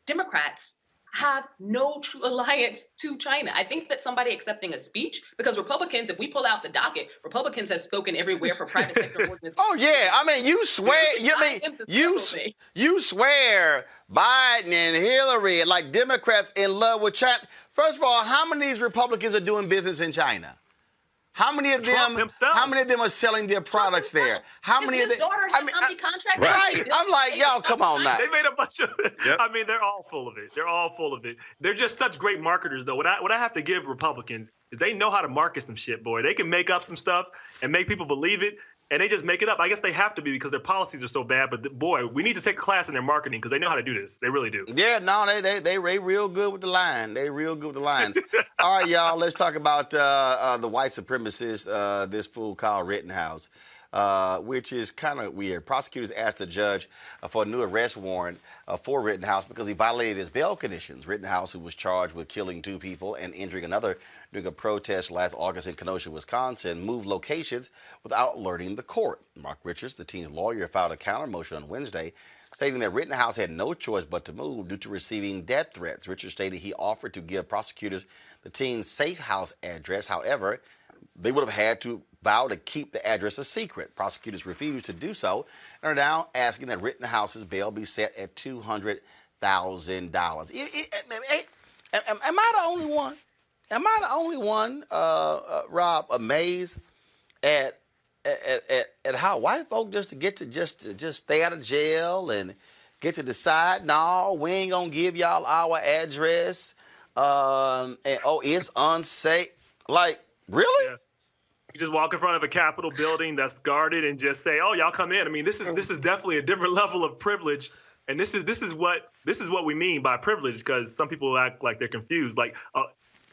Democrats have no true alliance to China. I think that somebody accepting a speech, because Republicans, if we pull out the docket, Republicans have spoken everywhere for private sector organizations. Oh yeah, I mean, you swear, you swear Biden and Hillary and like Democrats in love with China. First of all, how many of these Republicans are doing business in China? How many of them? How many of them are selling their products there? How many of them? His daughter has contracts. Right. I'm like, y'all, come on now. They made a bunch of. Yep. I mean, they're all full of it. They're all full of it. They're just such great marketers, though. What I have to give Republicans is they know how to market some shit, boy. They can make up some stuff and make people believe it. And they just make it up. I guess they have to be because their policies are so bad. But boy, we need to take a class in their marketing because they know how to do this. They really do. Yeah, no, they real good with the line. They real good with the line. All right, y'all, let's talk about the white supremacist, this fool Kyle Rittenhouse, which is kind of weird. Prosecutors asked the judge for a new arrest warrant for Rittenhouse because he violated his bail conditions. Rittenhouse, who was charged with killing 2 people and injuring another during a protest last August in Kenosha, Wisconsin, moved locations without alerting the court. Mark Richards, the teen's lawyer, filed a counter motion on Wednesday, stating that Rittenhouse had no choice but to move due to receiving death threats. Richards stated he offered to give prosecutors the teen's safe house address. However, they would have had to vow to keep the address a secret. Prosecutors refused to do so and are now asking that Rittenhouse's bail be set at $200,000. Am I the only one? Am I the only one, Rob, amazed at how white folk just get to just stay out of jail and get to decide, no, we ain't gonna give y'all our address, and it's unsafe. Like, really? Yeah. You just walk in front of a Capitol building that's guarded and just say, "Oh, y'all come in." I mean, this is definitely a different level of privilege, and this is what we mean by privilege, because some people act like they're confused. Like,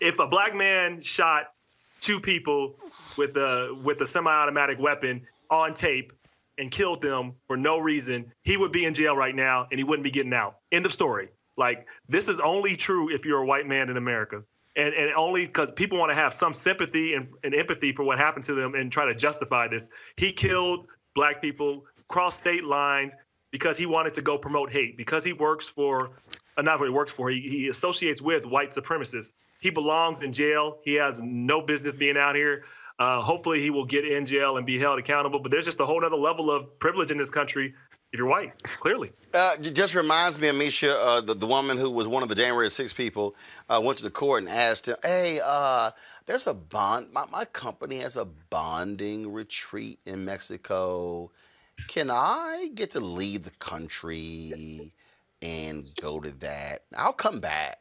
if a black man shot 2 people with a semi-automatic weapon on tape and killed them for no reason, he would be in jail right now and he wouldn't be getting out. End of story. Like, this is only true if you're a white man in America. And only because people want to have some sympathy and empathy for what happened to them and try to justify this. He killed black people, crossed state lines because he wanted to go promote hate, because he works for, not what he works for, he associates with white supremacists. He belongs in jail. He has no business being out here. Hopefully he will get in jail and be held accountable. But there's just a whole other level of privilege in this country if you're white, clearly. Just reminds me of Misha, the woman who was one of the January 6 people, went to the court and asked him, hey, there's a bond. My company has a bonding retreat in Mexico. Can I get to leave the country and go to that? I'll come back.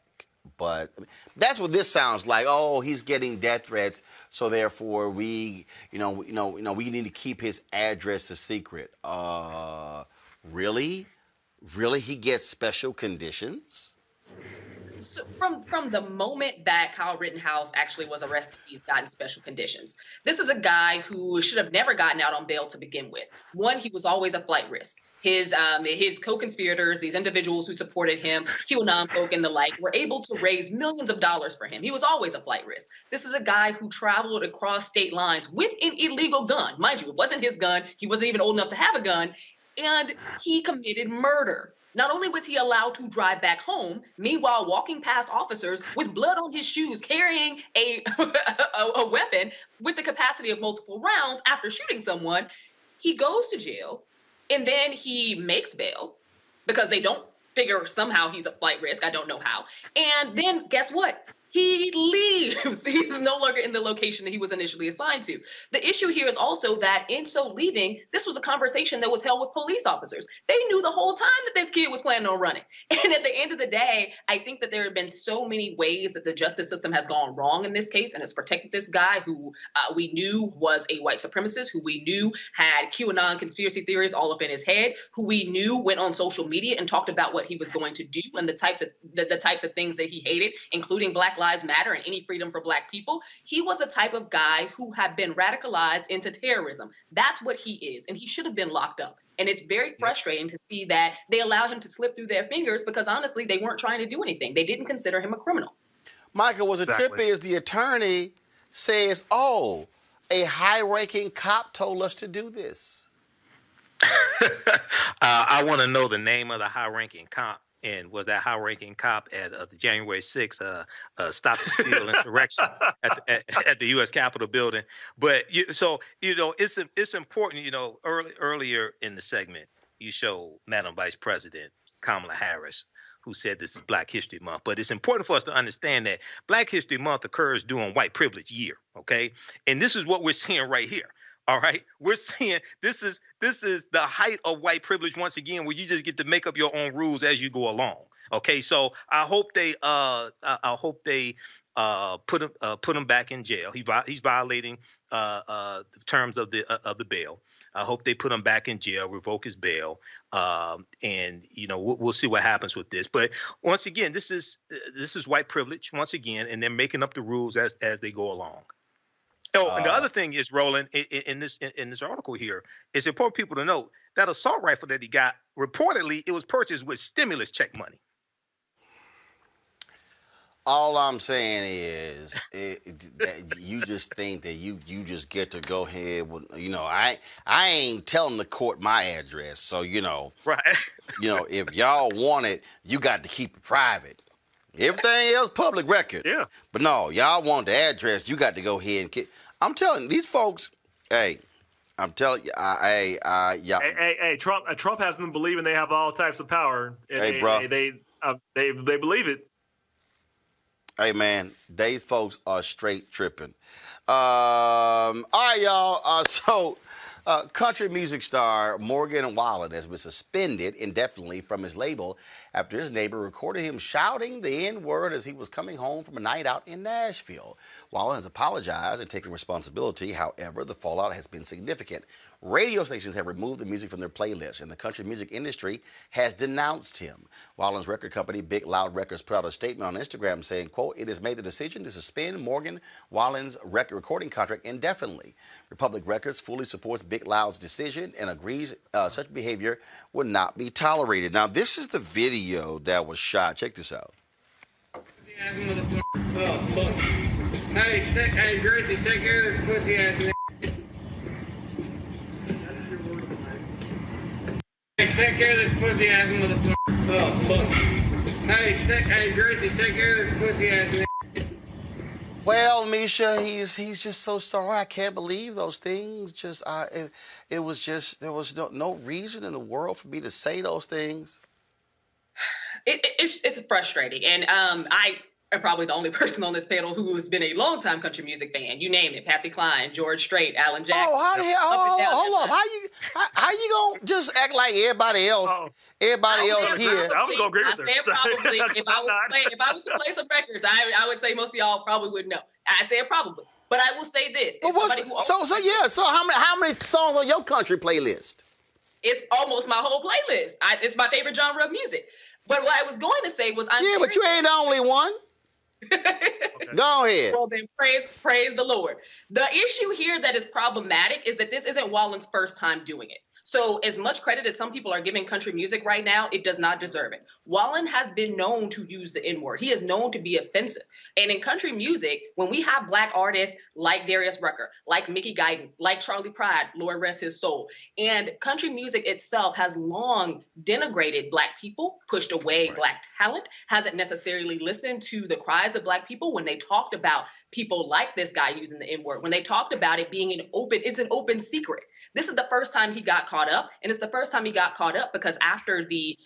But that's what this sounds like. Oh, he's getting death threats, so therefore we need to keep his address a secret. Really? Really, he gets special conditions? So from the moment that Kyle Rittenhouse actually was arrested, he's gotten special conditions. This is a guy who should have never gotten out on bail to begin with. One, he was always a flight risk. His co-conspirators, these individuals who supported him, QAnon folk and the like, were able to raise millions of dollars for him. He was always a flight risk. This is a guy who traveled across state lines with an illegal gun. Mind you, it wasn't his gun. He wasn't even old enough to have a gun. And he committed murder. Not only was he allowed to drive back home, meanwhile walking past officers with blood on his shoes, carrying a weapon with the capacity of multiple rounds after shooting someone, he goes to jail, and then he makes bail because they don't figure somehow he's a flight risk. I don't know how. And then guess what? He leaves. He's no longer in the location that he was initially assigned to. The issue here is also that in so leaving, this was a conversation that was held with police officers. They knew the whole time that this kid was planning on running. And at the end of the day, I think that there have been so many ways that the justice system has gone wrong in this case and has protected this guy who we knew was a white supremacist, who we knew had QAnon conspiracy theories all up in his head, who we knew went on social media and talked about what he was going to do and the types of things that he hated, including Black Lives Matter and any freedom for Black people. He was the type of guy who had been radicalized into terrorism. That's what he is, and he should have been locked up. And it's very frustrating to see that they allow him to slip through their fingers because, honestly, they weren't trying to do anything. They didn't consider him a criminal. Michael, was it trippy as the attorney says, oh, a high-ranking cop told us to do this? I want to know the name of the high-ranking cop. And was that high-ranking cop at the January 6th stop the steal insurrection at the U.S. Capitol building? But it's important. Earlier in the segment, you show Madam Vice President Kamala Harris, who said this is Black History Month. But it's important for us to understand that Black History Month occurs during White Privilege Year. Okay, and this is what we're seeing right here. All right, we're seeing this is the height of white privilege once again, where you just get to make up your own rules as you go along. Okay, so I hope they put him back in jail. He's violating the terms of the bail. I hope they put him back in jail, revoke his bail, and we'll see what happens with this. But once again, this is white privilege once again, and they're making up the rules as they go along. Oh, and the other thing is, Roland, in this article here, it's important for people to know that assault rifle that he got, reportedly, it was purchased with stimulus check money. All I'm saying is that you just think that you just get to go ahead with, I ain't telling the court my address. So, Right. If y'all want it, you got to keep it private. Everything else public record. Yeah. But no, y'all want the address, you got to go ahead and I'm telling these folks, I'm telling you, y'all. Hey, Trump has them believing they have all types of power. And bro. They believe it. Hey, man, these folks are straight tripping. All right, y'all. So country music star Morgan Wallen has been suspended indefinitely from his label after his neighbor recorded him shouting the N-word as he was coming home from a night out in Nashville. Wallen has apologized and taken responsibility. However, the fallout has been significant. Radio stations have removed the music from their playlists, and the country music industry has denounced him. Wallen's record company, Big Loud Records, put out a statement on Instagram saying, quote, "It has made the decision to suspend Morgan Wallen's record recording contract indefinitely. Republic Records fully supports Big Loud's decision and agrees such behavior would not be tolerated." Now, this is the video that was shot. Check this out. Oh, fuck. Hey, Gracie, take care of this pussy ass nigga. Take care of this pussy ass motherfucker. Oh, fuck. Hey, Gracie, take care of this pussy ass nigga. Well, Misha, he's just so sorry. I can't believe those things. There was no reason in the world for me to say those things. It's frustrating, and I am probably the only person on this panel who has been a longtime country music fan. You name it: Patsy Cline, George Strait, Alan Jackson. Oh, how the hell? Hold up! How you gonna just act like everybody else? Everybody else here. I was gonna agree with her. I said probably. If I was to play some records, I would say most of y'all probably would know. I said probably, but I will say this: So how many songs on your country playlist? It's almost my whole playlist. It's my favorite genre of music. But what I was going to say was, but you ain't the only one. Go ahead. Well, then praise the Lord. The issue here that is problematic is that this isn't Wallen's first time doing it. So as much credit as some people are giving country music right now, it does not deserve it. Wallen has been known to use the N-word. He is known to be offensive. And in country music, when we have Black artists like Darius Rucker, like Mickey Guyton, like Charlie Pride, Lord rest his soul, and country music itself has long denigrated Black people, pushed away Black talent, hasn't necessarily listened to the cries of Black people when they talked about people like this guy using the N-word, when they talked about it being it's an open secret. This is the first time he got caught up, and it's the first time he got caught up because after the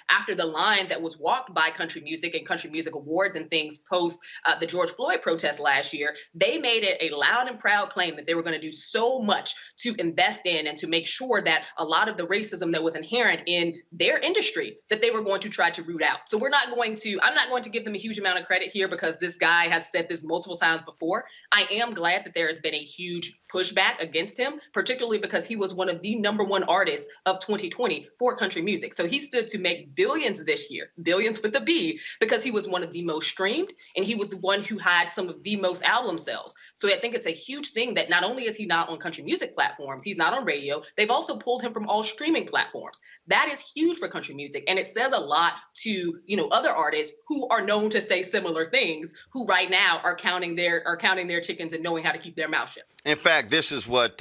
line that was walked by country music and country music awards and things post the George Floyd protest last year, they made it a loud and proud claim that they were going to do so much to invest in and to make sure that a lot of the racism that was inherent in their industry that they were going to try to root out. So I'm not going to give them a huge amount of credit here because this guy has said this multiple times before. I am glad that there has been a huge pushback against him, particularly because he was one of the #1 artists of 2020 for country music. So he stood to make billions this year, billions with a B, because he was one of the most streamed and he was the one who had some of the most album sales. So I think it's a huge thing that not only is he not on country music platforms, he's not on radio, they've also pulled him from all streaming platforms. That is huge for country music. And it says a lot to, other artists who are known to say similar things, who right now are counting their chickens and knowing how to keep their mouth shut. In fact, this is what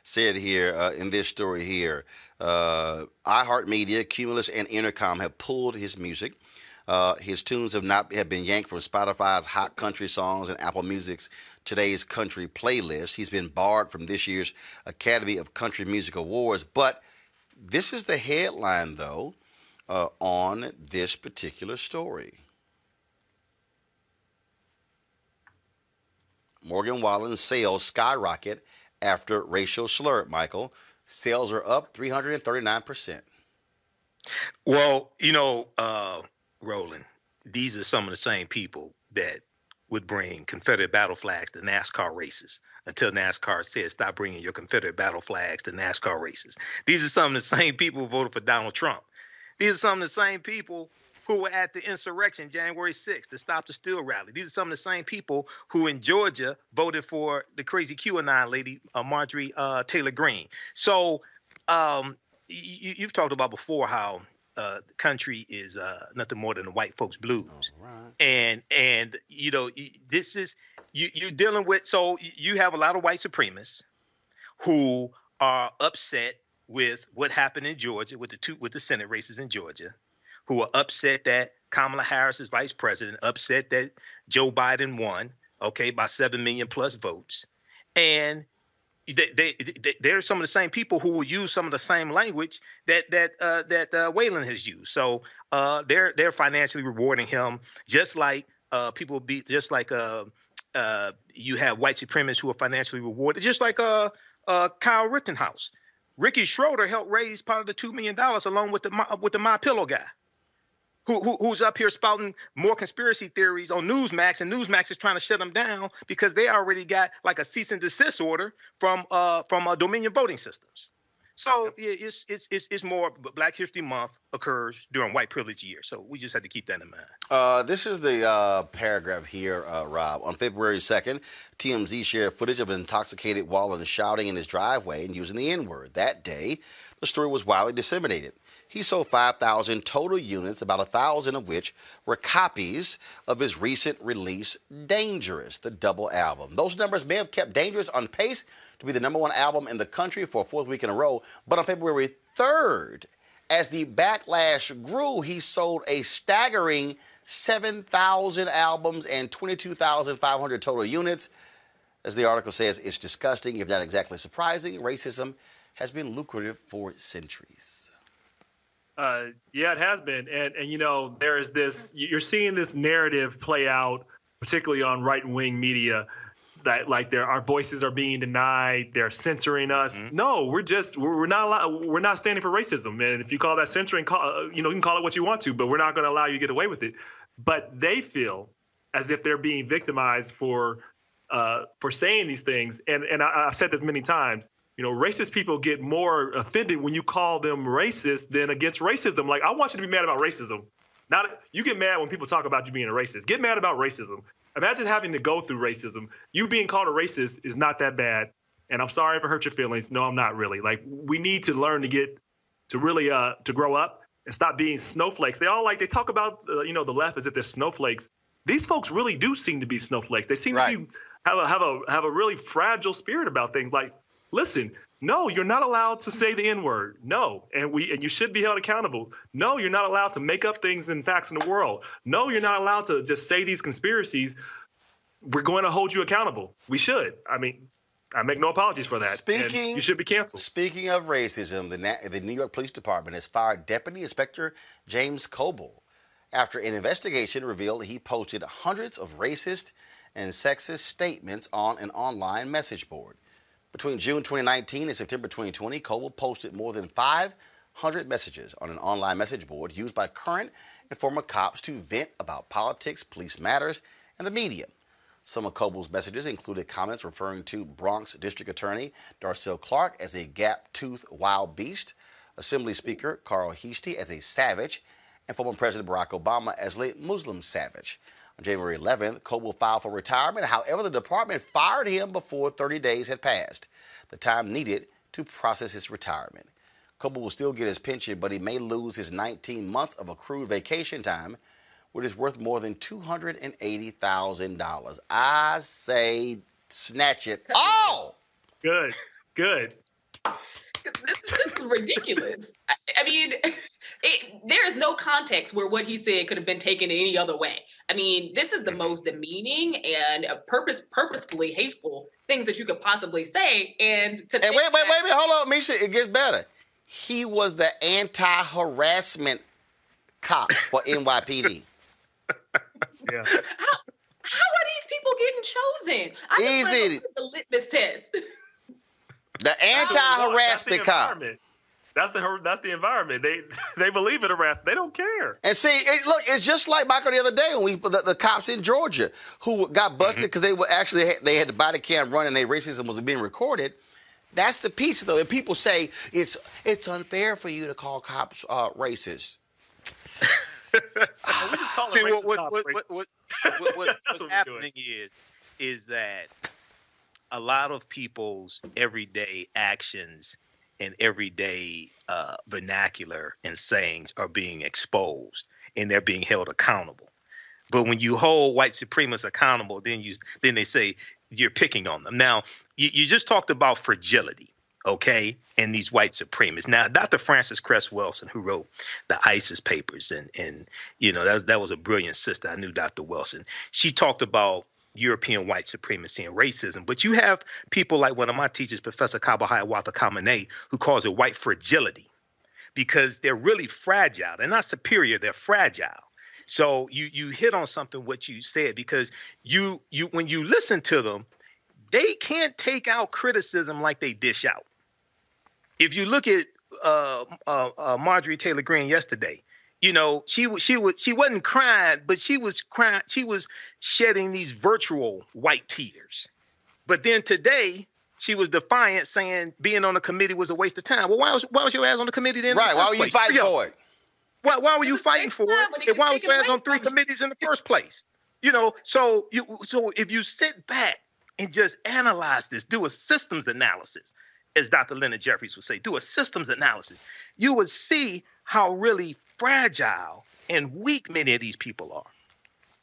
said here in this story here. iHeartMedia, Cumulus, and Intercom have pulled his music. His tunes have been yanked from Spotify's Hot Country Songs and Apple Music's Today's Country playlist. He's been barred from this year's Academy of Country Music Awards. But this is the headline, though, on this particular story. Morgan Wallen's sales skyrocket after racial slur, Michael. Sales are up 339%. Well, Roland, these are some of the same people that would bring Confederate battle flags to NASCAR races until NASCAR said stop bringing your Confederate battle flags to NASCAR races. These are some of the same people who voted for Donald Trump. These are some of the same people who were at the insurrection January 6th, the Stop the Steal rally. These are some of the same people who in Georgia voted for the crazy QAnon lady, Marjorie Taylor Greene. So you've talked about before how country is nothing more than the white folks blues. Right. And this is you're dealing with, so you have a lot of white supremacists who are upset with what happened in Georgia with the Senate races in Georgia, who are upset that Kamala Harris is vice president, upset that Joe Biden won, by 7 million plus votes. And they're some of the same people who will use some of the same language that Wayland has used. So they're financially rewarding him, just like you have white supremacists who are financially rewarded, just like Kyle Rittenhouse. Ricky Schroeder helped raise part of the $2 million along with the MyPillow guy, who's up here spouting more conspiracy theories on Newsmax, and Newsmax is trying to shut them down because they already got like a cease and desist order from Dominion Voting Systems. So it's more. Black History Month occurs during white privilege year, so we just had to keep that in mind. This is the paragraph here, Rob. On February 2nd, TMZ shared footage of an intoxicated Wallen shouting in his driveway and using the N-word. That day, the story was widely disseminated. He sold 5,000 total units, about 1,000 of which were copies of his recent release, Dangerous, the double album. Those numbers may have kept Dangerous on pace to be the #1 album in the country for a 4th week in a row. But on February 3rd, as the backlash grew, he sold a staggering 7,000 albums and 22,500 total units. As the article says, it's disgusting, if not exactly surprising. Racism has been lucrative for centuries. Yeah, it has been. And there is this, you're seeing this narrative play out, particularly on right-wing media, that our voices are being denied, they're censoring us. Mm-hmm. No, we're not standing for racism. And if you call that censoring, you can call it what you want to, but we're not going to allow you to get away with it. But they feel as if they're being victimized for saying these things. And I've said this many times. Racist people get more offended when you call them racist than against racism. Like, I want you to be mad about racism. You get mad when people talk about you being a racist. Get mad about racism. Imagine having to go through racism. You being called a racist is not that bad. And I'm sorry if it hurt your feelings. No, I'm not really. Like, we need to learn to really grow up and stop being snowflakes. They talk about, the left as if they're snowflakes. These folks really do seem to be snowflakes. They seem to have a really fragile spirit about things. Like, listen, no, you're not allowed to say the N-word. No, and you should be held accountable. No, you're not allowed to make up things and facts in the world. No, you're not allowed to just say these conspiracies. We're going to hold you accountable. We should. I mean, I make no apologies for that. You should be canceled. Speaking of racism, the New York Police Department has fired Deputy Inspector James Kobel after an investigation revealed he posted hundreds of racist and sexist statements on an online message board. Between June 2019 and September 2020, Kobel posted more than 500 messages on an online message board used by current and former cops to vent about politics, police matters, and the media. Some of Kobel's messages included comments referring to Bronx District Attorney Darcel Clark as a gap-toothed wild beast, Assembly Speaker Carl Heastie as a savage, and former President Barack Obama as a Muslim savage. On January 11th, Kobel filed for retirement. However, the department fired him before 30 days had passed, the time needed to process his retirement. Kobel will still get his pension, but he may lose his 19 months of accrued vacation time, which is worth more than $280,000. I say snatch it all. Good. This is ridiculous. I mean, there is no context where what he said could have been taken any other way. I mean, this is the most demeaning and purposefully hateful things that you could possibly say. And wait, hold on, Misha, it gets better. He was the anti-harassment cop for NYPD. Yeah. How are these people getting chosen? Easy. The litmus test. The anti-harassment cop. That's the environment. They believe in harassment. They don't care. And see, look, it's just like Michael the other day when the cops in Georgia who got busted because they had the body cam running and their racism was being recorded. That's the piece, though. And people say it's unfair for you to call cops racist. See, what's happening is that a lot of people's everyday actions and everyday vernacular and sayings are being exposed and they're being held accountable. But when you hold white supremacists accountable, then they say you're picking on them. Now, you just talked about fragility, okay, and these white supremacists. Now, Dr. Frances Cress Welsing, who wrote the ISIS papers, and that was a brilliant sister. I knew Dr. Welsing. She talked about European white supremacy and racism. But you have people like one of my teachers, Professor Kabahaya Kamene, who calls it white fragility because they're really fragile. They're not superior. They're fragile. So you hit on something what you said, because you when you listen to them, they can't take out criticism like they dish out. If you look at Marjorie Taylor Greene yesterday, she wasn't crying, but she was crying. She was shedding these virtual white tears. But then today she was defiant, saying being on the committee was a waste of time. Well, why was your ass on the committee then? Right. Why were you fighting for it? Why were you fighting for it? And why was your ass on 3 committees in the first place? So if you sit back and just analyze this, do a systems analysis, as Dr. Leonard Jeffries would say, do a systems analysis, you would see how really fragile and weak many of these people are.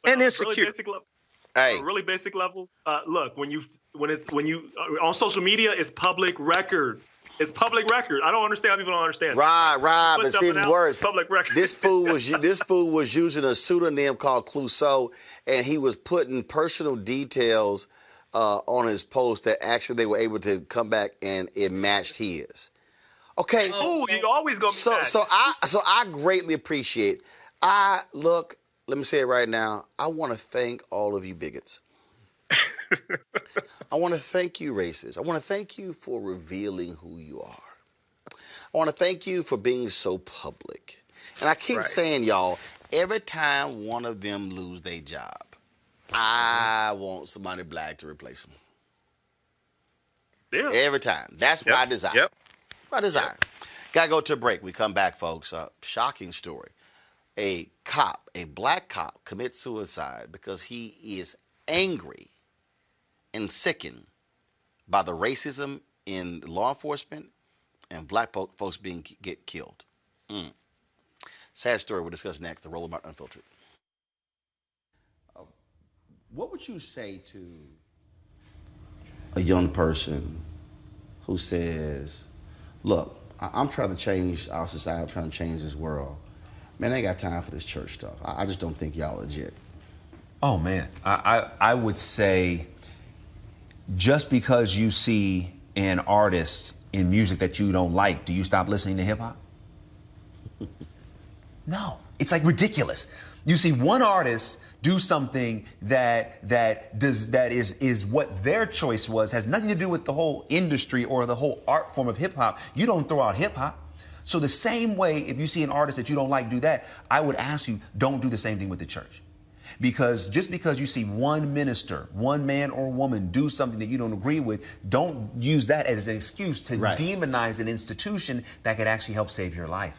And insecure. Really basic level. Look, when you on social media, it's public record. It's public record. I don't understand how people don't understand. Right. But see, worse. Public record. This fool was using a pseudonym called Clouseau, and he was putting personal details on his post that actually they were able to come back and it matched his. Okay. Oh, you always gonna be matched. So I greatly appreciate. Let me say it right now. I want to thank all of you bigots. I want to thank you, racists. I want to thank you for revealing who you are. I want to thank you for being so public. And I keep saying, y'all, every time one of them lose their job, I want somebody black to replace them. Yeah. Every time. That's what I desire. Yep. What I desire. Got to go to a break. We come back, folks. Shocking story. A black cop, commits suicide because he is angry and sickened by the racism in law enforcement and black folks get killed. Sad story. We'll discuss next. The Roland Unfiltered. What would you say to a young person who says, look, I'm trying to change our society, I'm trying to change this world. Man, I ain't got time for this church stuff. I just don't think y'all legit. Oh, man. I would say just because you see an artist in music that you don't like, do you stop listening to hip hop? No, it's like ridiculous. You see one artist do something that is what their choice was, has nothing to do with the whole industry or the whole art form of hip hop. You don't throw out hip hop. So the same way, if you see an artist that you don't like do that, I would ask you, don't do the same thing with the church. Because just because you see one minister, one man or woman do something that you don't agree with, don't use that as an excuse to demonize an institution that could actually help save your life.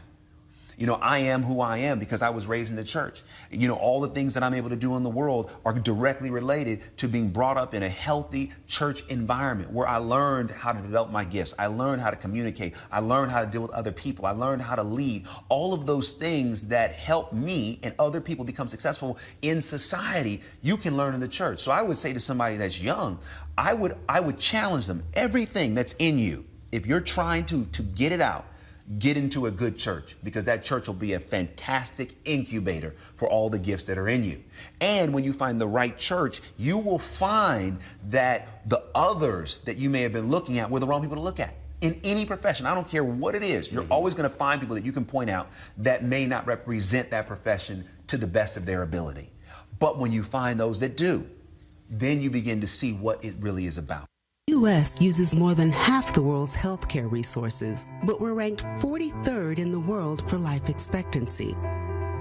You know, I am who I am because I was raised in the church. You know, all the things that I'm able to do in the world are directly related to being brought up in a healthy church environment where I learned how to develop my gifts. I learned how to communicate. I learned how to deal with other people. I learned how to lead. All of those things that help me and other people become successful in society, you can learn in the church. So I would say to somebody that's young, I would challenge them. Everything that's in you, if you're trying to get it out, get into a good church, because that church will be a fantastic incubator for all the gifts that are in you. And when you find the right church, you will find that the others that you may have been looking at were the wrong people to look at. In any profession, I don't care what it is, you're always going to find people that you can point out that may not represent that profession to the best of their ability. But when you find those that do, then you begin to see what it really is about. The U.S. uses more than half the world's healthcare resources, but we're ranked 43rd in the world for life expectancy.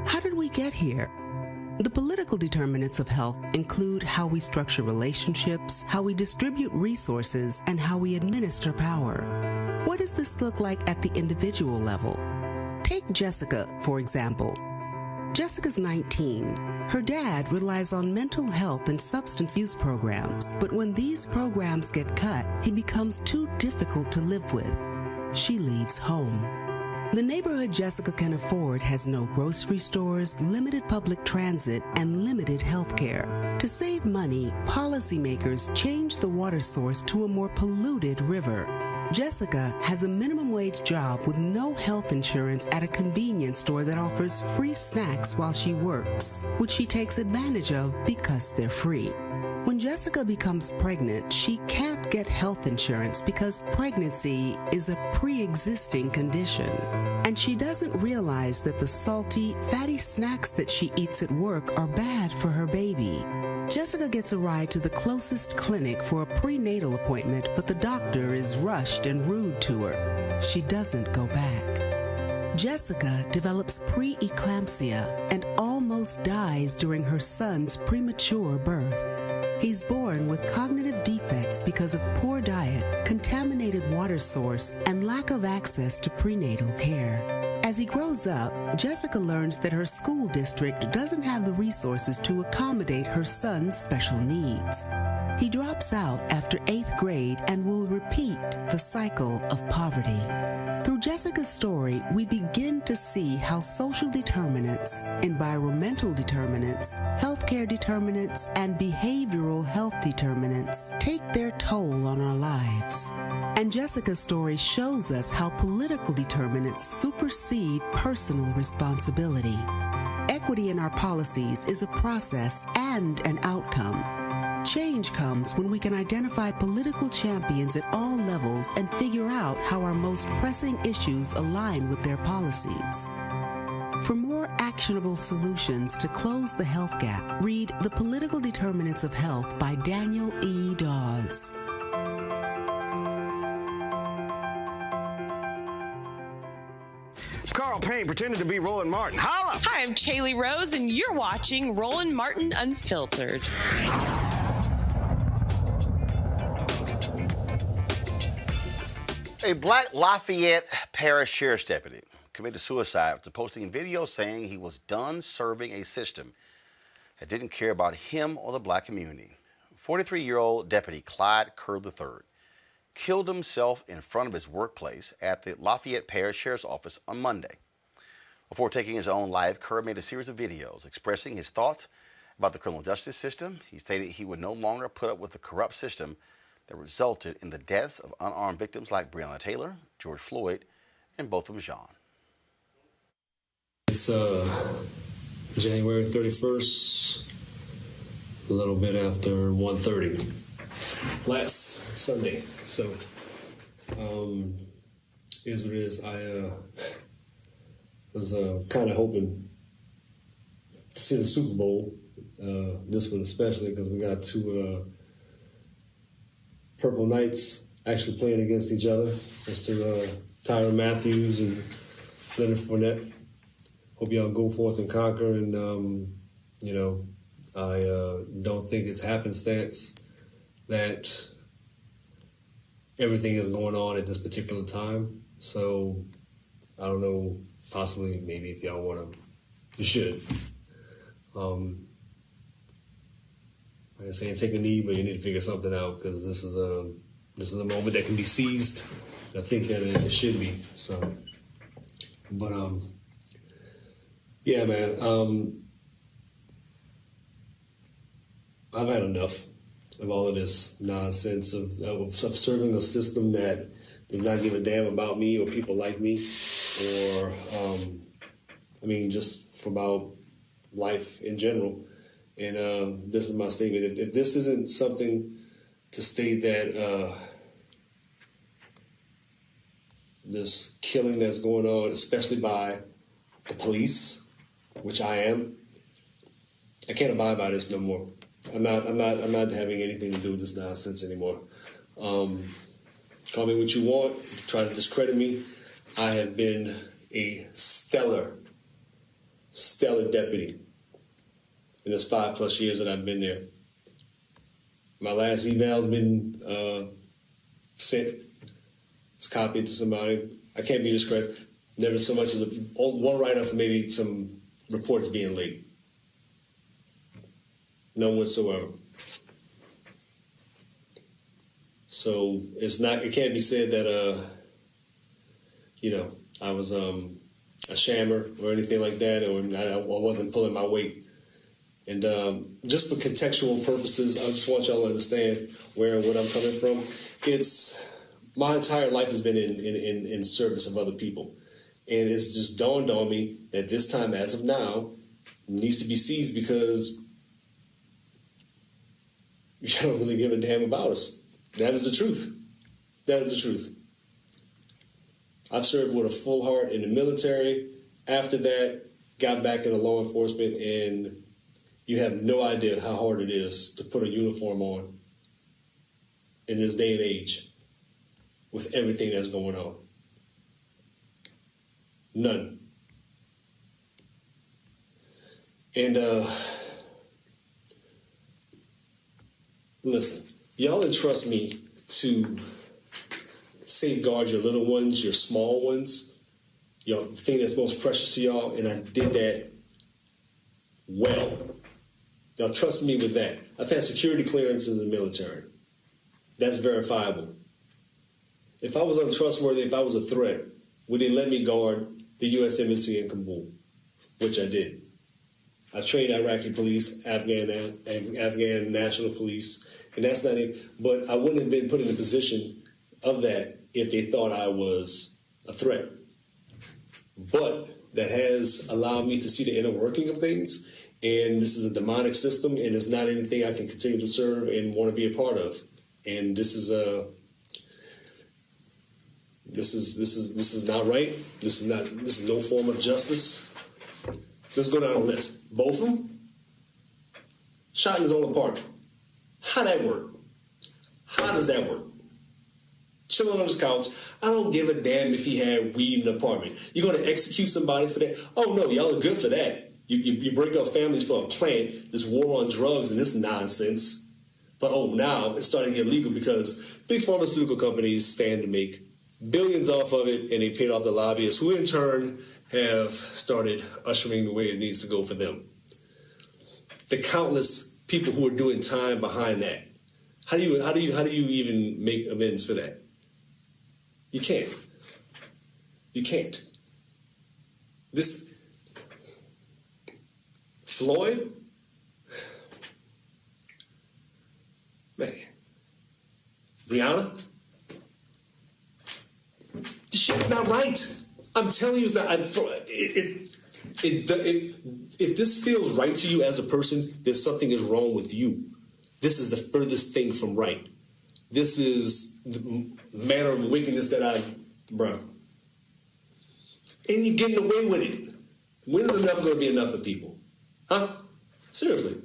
How did we get here? The political determinants of health include how we structure relationships, how we distribute resources, and how we administer power. What does this look like at the individual level? Take Jessica, for example. Jessica's 19. Her dad relies on mental health and substance use programs, but when these programs get cut, he becomes too difficult to live with. She leaves home. The neighborhood Jessica can afford has no grocery stores, limited public transit, and limited health care. To save money, policymakers change the water source to a more polluted river. Jessica has a minimum wage job with no health insurance at a convenience store that offers free snacks while she works, which she takes advantage of because they're free. When Jessica becomes pregnant, she can't get health insurance because pregnancy is a pre-existing condition. And she doesn't realize that the salty, fatty snacks that she eats at work are bad for her baby. Jessica gets a ride to the closest clinic for a prenatal appointment, but the doctor is rushed and rude to her. She doesn't go back. Jessica develops pre-eclampsia and almost dies during her son's premature birth. He's born with cognitive defects because of poor diet, contaminated water source, and lack of access to prenatal care. As he grows up, Jessica learns that her school district doesn't have the resources to accommodate her son's special needs. He drops out after 8th grade and will repeat the cycle of poverty. Through Jessica's story, we begin to see how social determinants, environmental determinants, healthcare determinants, and behavioral health determinants take their toll on our lives. And Jessica's story shows us how political determinants supersede personal responsibility. Equity in our policies is a process and an outcome. Change comes when we can identify political champions at all levels and figure out how our most pressing issues align with their policies. For more actionable solutions to close the health gap, read The Political Determinants of Health by Daniel E. Dawes. Carl Payne pretended to be Roland Martin. Holla! Hi, I'm Chaley Rose, and you're watching Roland Martin Unfiltered. A black Lafayette Parish Sheriff's deputy committed suicide after posting videos saying he was done serving a system that didn't care about him or the black community. 43-year-old Deputy Clyde Kerr III killed himself in front of his workplace at the Lafayette Parish Sheriff's Office on Monday. Before taking his own life, Kerr made a series of videos expressing his thoughts about the criminal justice system. He stated he would no longer put up with the corrupt system that resulted in the deaths of unarmed victims like Breonna Taylor, George Floyd, and Botham Jean. It's January 31st, a little bit after 1:30. Last Sunday. So, here's what it is. I was kind of hoping to see the Super Bowl, this one especially, because we got two Purple Knights actually playing against each other. Mr. Tyrann Mathieu and Leonard Fournette. Hope y'all go forth and conquer. And, you know, I don't think it's happenstance that everything is going on at this particular time. So, I don't know, possibly, maybe if y'all want to, you should. Like I say, take a knee, but you need to figure something out, because this is a moment that can be seized. I think that it should be. So, but yeah, man. I've had enough of all of this nonsense of serving a system that does not give a damn about me or people like me, or I mean, just about life in general. And this is my statement. If this isn't something to state that this killing that's going on, especially by the police, which I am, I can't abide by this no more. I'm not having anything to do with this nonsense anymore. Call me what you want, try to discredit me. I have been a stellar deputy in this 5+ years that I've been there. My last email's been sent. It's copied to somebody. I can't be discredited. Never so much as one write-up for maybe some reports being late. None whatsoever. So it can't be said that you know, I was a shammer or anything like that, or I wasn't pulling my weight. And just for contextual purposes, I just want y'all to understand where and what I'm coming from. It's my entire life has been in service of other people. And it's just dawned on me that this time, as of now, needs to be seized, because you don't really give a damn about us. That is the truth. That is the truth. I've served with a full heart in the military. After that, got back into law enforcement, and you have no idea how hard it is to put a uniform on in this day and age with everything that's going on. None. And listen, y'all entrust me to safeguard your little ones, your small ones, the thing that's most precious to y'all, and I did that well. Y'all trust me with that. I've had security clearance in the military. That's verifiable. If I was untrustworthy, if I was a threat, would they let me guard the U.S. Embassy in Kabul? Which I did. I trained Iraqi police, Afghan national police, and that's not it. But I wouldn't have been put in a position of that if they thought I was a threat. But that has allowed me to see the inner working of things. And this is a demonic system, and it's not anything I can continue to serve and want to be a part of. And this is not right. This is no form of justice. Let's go down the list. Both of them shot in his own apartment. How that work? How does that work? Chilling on his couch. I don't give a damn if he had weed in the apartment. You're going to execute somebody for that? Oh no, y'all are good for that. You break up families for a plant, this war on drugs and this nonsense. But now it's starting to get legal because big pharmaceutical companies stand to make billions off of it, and they paid off the lobbyists, who in turn have started ushering the way it needs to go for them. The countless people who are doing time behind that. How do you even make amends for that? You can't. You can't. This Floyd, man, Brianna, this shit's not right. I'm telling you, it's not. If this feels right to you as a person, then something is wrong with you. This is the furthest thing from right. this is the manner of wickedness that bruh. And you're getting away with it. When is enough going to be enough for people? Huh? Seriously.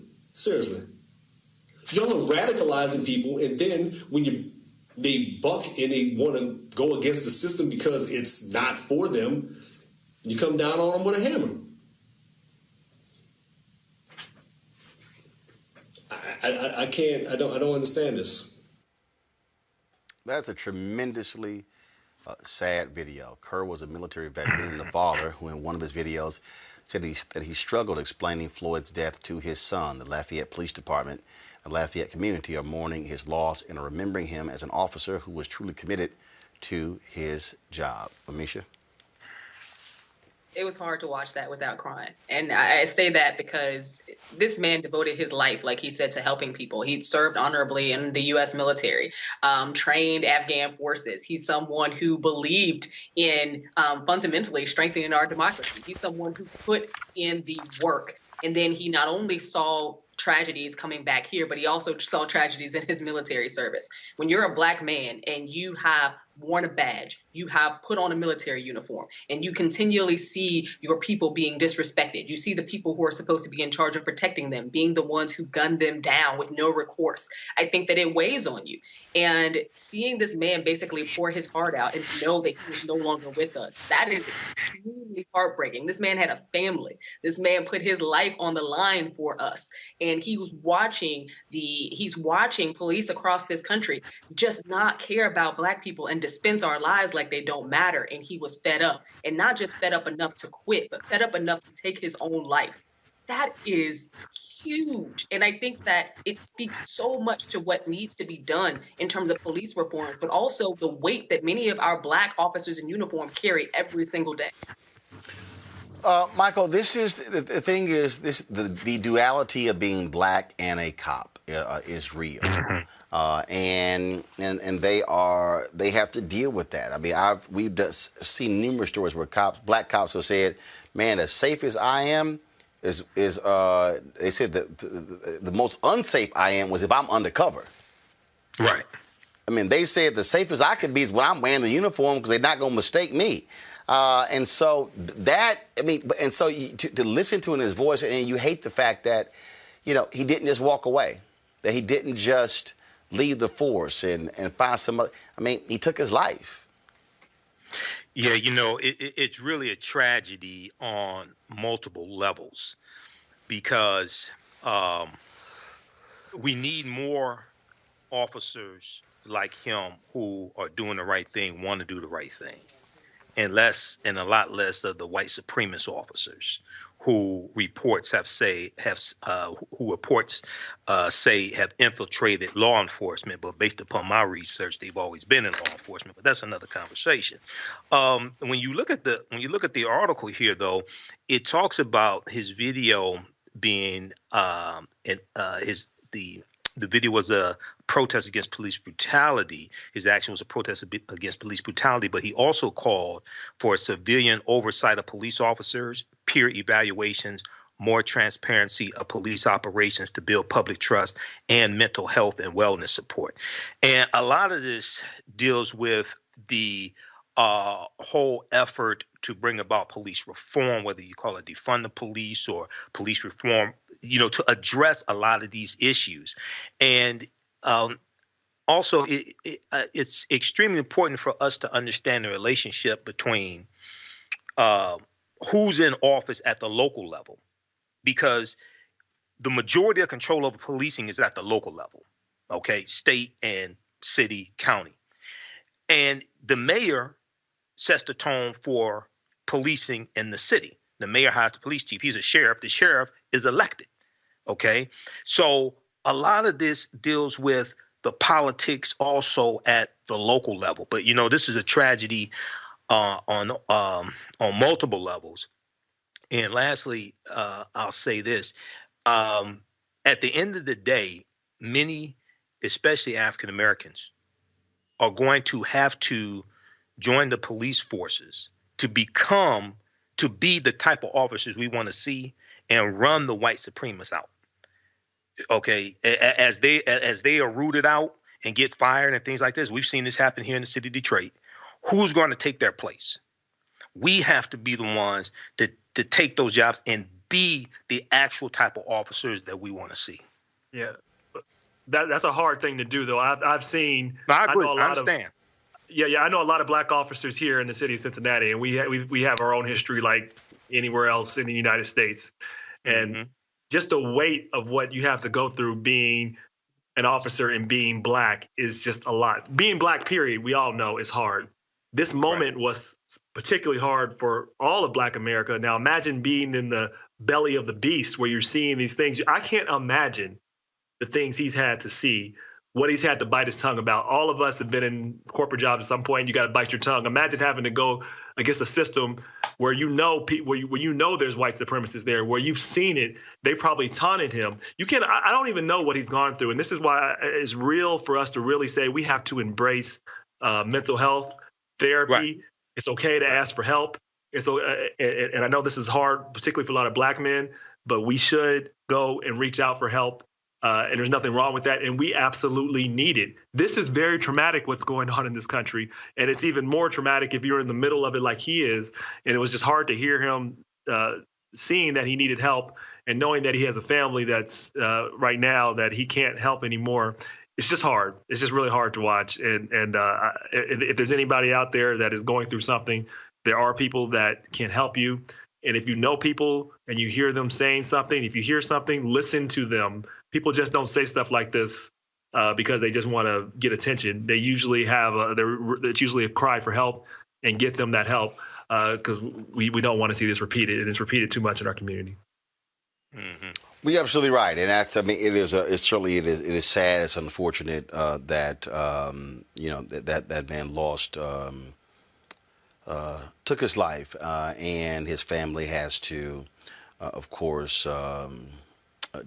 Y'all are radicalizing people, and then when they buck and they want to go against the system because it's not for them, you come down on them with a hammer. I can't. I don't understand this. That's a tremendously sad video. Kerr was a military veteran and the father who, in one of his videos, said that he struggled explaining Floyd's death to his son. The Lafayette Police Department and Lafayette community are mourning his loss and are remembering him as an officer who was truly committed to his job. Amisha? It was hard to watch that without crying. And I say that because this man devoted his life, like he said, to helping people. He served honorably in the U.S. military, trained Afghan forces. He's someone who believed in fundamentally strengthening our democracy. He's someone who put in the work. And then he not only saw tragedies coming back here, but he also saw tragedies in his military service. When you're a Black man and you have worn a badge, you have put on a military uniform, and you continually see your people being disrespected. You see the people who are supposed to be in charge of protecting them being the ones who gunned them down with no recourse. I think that it weighs on you. And seeing this man basically pour his heart out and to know that he is no longer with us, that is extremely heartbreaking. This man had a family. This man put his life on the line for us. And he's watching police across this country just not care about Black people and dispense our lives like they don't matter. And he was fed up, and not just fed up enough to quit, but fed up enough to take his own life. That is huge. And I think that it speaks so much to what needs to be done in terms of police reforms, but also the weight that many of our Black officers in uniform carry every single day. Michael, this is the thing is the duality of being Black and a cop is real, and they have to deal with that. I mean, we've seen numerous stories where Black cops have said, "Man, as safe as I am is they said that the most unsafe I am was if I'm undercover." Right. I mean, they said the safest I could be is when I'm wearing the uniform because they're not going to mistake me. And so to listen to in his voice, and you hate the fact that, he didn't just walk away, that he didn't just leave the force and find some other. I mean, he took his life. Yeah, it's really a tragedy on multiple levels because we need more officers like him who are doing the right thing, want to do the right thing. And a lot less of the white supremacist officers who reports say have infiltrated law enforcement. But based upon my research, they've always been in law enforcement. But that's another conversation. When you look at the article here, though, it talks about his video being the video was a protest against police brutality. His action was a protest against police brutality, but he also called for civilian oversight of police officers, peer evaluations, more transparency of police operations to build public trust, and mental health and wellness support. And a lot of this deals with the whole effort to bring about police reform, whether you call it defund the police or police reform, to address a lot of these issues. And also, it's extremely important for us to understand the relationship between who's in office at the local level, because the majority of control over policing is at the local level, okay, state and city, county. And the mayor sets the tone for policing in the city. The mayor hires the police chief. He's a sheriff. The sheriff is elected. Okay. So a lot of this deals with the politics also at the local level. But, this is a tragedy on multiple levels. And lastly, I'll say this. At the end of the day, many, especially African Americans, are going to have to join the police forces to be the type of officers we want to see and run the white supremacists out. Okay, as they are rooted out and get fired and things like this. We've seen this happen here in the city of Detroit. Who's going to take their place? We have to be the ones to take those jobs and be the actual type of officers that we want to see. Yeah, that's a hard thing to do, though. I've seen. No, I agree. know a I lot understand. I know a lot of black officers here in the city of Cincinnati, and we have our own history like anywhere else in the United States, and just the weight of what you have to go through being an officer and being black is just a lot. Being black, period, we all know is hard. This moment was particularly hard for all of Black America. Now, imagine being in the belly of the beast where you're seeing these things. I can't imagine the things he's had to see, what he's had to bite his tongue about. All of us have been in corporate jobs at some point. You got to bite your tongue. Imagine having to go against a system where where there's white supremacists there, where you've seen it. They probably taunted him. I don't even know what he's gone through. And this is why it's real for us to really say we have to embrace mental health therapy. Right. It's okay to ask for help. And so, and I know this is hard, particularly for a lot of black men, but we should go and reach out for help. And there's nothing wrong with that. And we absolutely need it. This is very traumatic, what's going on in this country. And it's even more traumatic if you're in the middle of it like he is. And it was just hard to hear him seeing that he needed help and knowing that he has a family that's right now that he can't help anymore. It's just hard. It's just really hard to watch. And if there's anybody out there that is going through something, there are people that can help you. And if you know people and you hear them saying something, if you hear something, listen to them. People just don't say stuff like this because they just want to get attention. They usually it's usually a cry for help, and get them that help because we don't want to see this repeated. And it's repeated too much in our community. Mm-hmm. You're absolutely right, and that's. I mean, it is sad. It's unfortunate that that man lost, took his life, and his family has to, of course,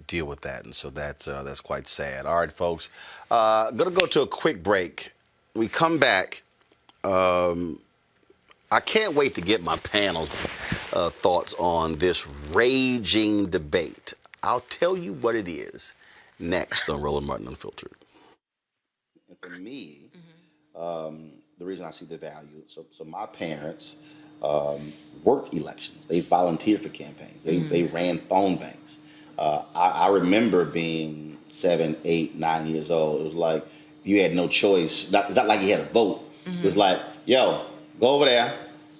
deal with that, and so that's quite sad. All right, folks, gonna go to a quick break. We come back. I can't wait to get my panel's thoughts on this raging debate. I'll tell you what it is next on Roland Martin Unfiltered. And for me, the reason I see the value, so my parents worked elections. They volunteered for campaigns. They ran phone banks. I remember being 7, 8, 9 years old. It was like you had no choice. It's not like you had a vote. It was like, yo, go over there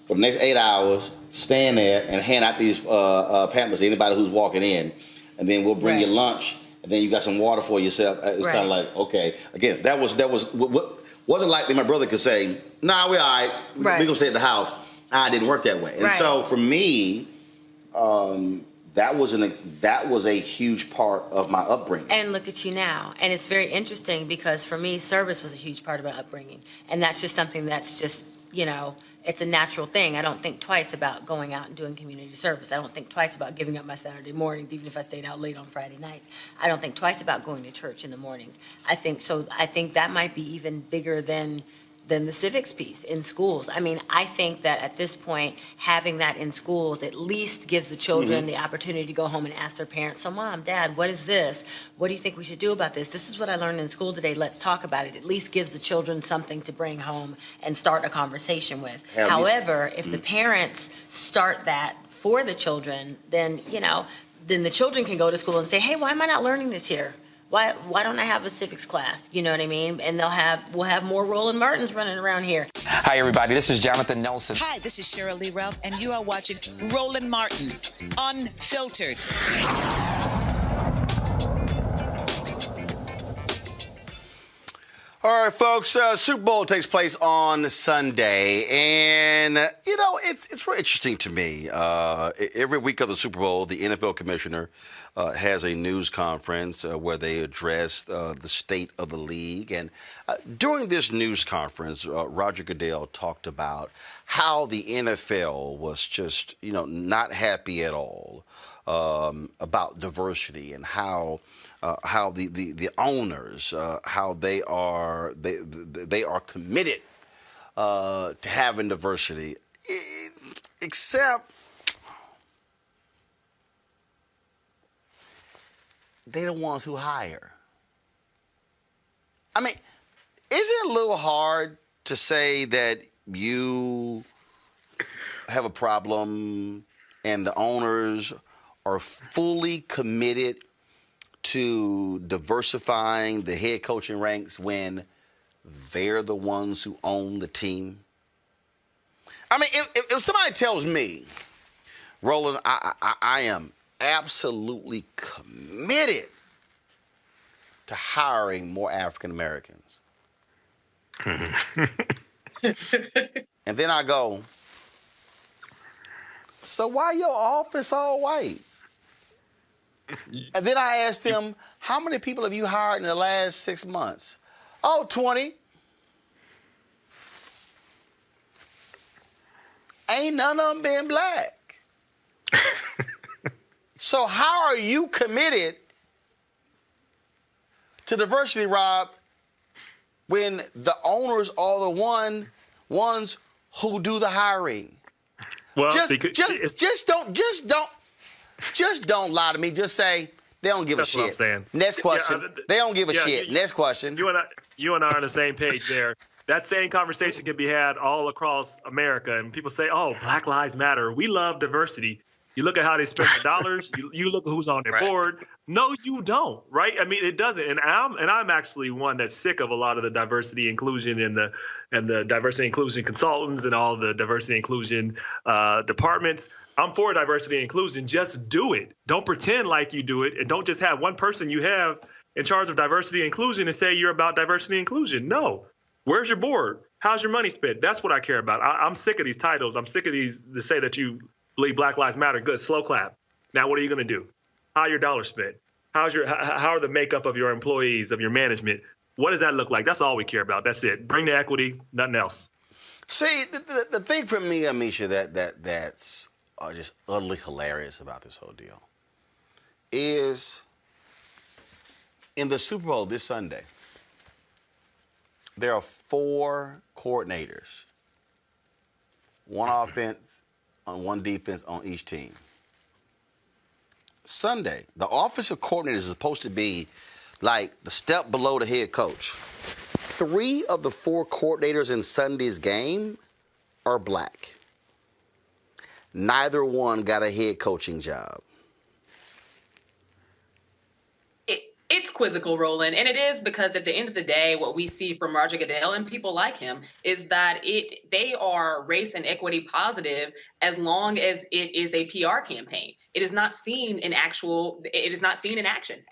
for the next 8 hours, stand there and hand out these pamphlets to anybody who's walking in. And then we'll bring you lunch, and then you got some water for yourself. It's kind of like, okay. Again, that was wasn't like my brother could say, nah, we're all right. We're going to stay at the house. It didn't work that way. And so for me, that was a huge part of my upbringing. And look at you now. And it's very interesting because for me, service was a huge part of my upbringing. And that's just something that's just, it's a natural thing. I don't think twice about going out and doing community service. I don't think twice about giving up my Saturday mornings, even if I stayed out late on Friday nights. I don't think twice about going to church in the mornings. I think that might be even bigger than the civics piece in schools. I mean, I think that at this point, having that in schools at least gives the children the opportunity to go home and ask their parents, so Mom, Dad, what is this? What do you think we should do about this? This is what I learned in school today. Let's talk about it. At least gives the children something to bring home and start a conversation with. However, if the parents start that for the children, then the children can go to school and say, hey, why am I not learning this here? Why don't I have a civics class? You know what I mean? And we'll have more Roland Martins running around here. Hi, everybody. This is Jonathan Nelson. Hi, this is Cheryl Lee Ralph, and you are watching Roland Martin Unfiltered. All right, folks, Super Bowl takes place on Sunday, and, it's really interesting to me. Every week of the Super Bowl, the NFL commissioner has a news conference where they address the state of the league. And during this news conference, Roger Goodell talked about how the NFL was just, not happy at all about diversity and how the owners, how they are committed to having diversity, except they're the ones who hire. I mean, it a little hard to say that you have a problem and the owners are fully committed to diversifying the head coaching ranks when they're the ones who own the team? I mean, if somebody tells me, Roland, I am absolutely committed to hiring more African Americans. And then I go, so why your office all white? And then I asked them, how many people have you hired in the last 6 months? Oh, 20. Ain't none of them been black. So how are you committed to diversity, Rob, when the owners are the ones who do the hiring? Well, just don't lie to me. Just say they don't give a shit. What I'm saying. Next question. They don't give a shit. Next question. You and I are on the same page there. That same conversation can be had all across America, and people say, "Oh, Black Lives Matter. We love diversity." You look at how they spend the dollars. You look at who's on their board. No, you don't, right? I mean, it doesn't. And I'm actually one that's sick of a lot of the diversity inclusion and the diversity inclusion consultants and all the diversity inclusion departments. I'm for diversity inclusion. Just do it. Don't pretend like you do it, and don't just have one person you have in charge of diversity inclusion and say you're about diversity inclusion. No. Where's your board? How's your money spent? That's what I care about. I'm sick of these titles. I'm sick of these to say that you believe Black Lives Matter. Good, slow clap. Now, what are you going to do? How are your dollars spent? How are the makeup of your employees, of your management? What does that look like? That's all we care about. That's it. Bring the equity, nothing else. See, the thing for me, Amisha, that's just utterly hilarious about this whole deal is in the Super Bowl this Sunday, there are 4 coordinators, one offense on one defense on each team. Sunday, the offensive coordinator is supposed to be like the step below the head coach. 3 of the 4 coordinators in Sunday's game are black. Neither one got a head coaching job. It's quizzical, Roland, and it is because at the end of the day, what we see from Roger Goodell and people like him is that they are race and equity positive as long as it is a PR campaign. It is not seen in action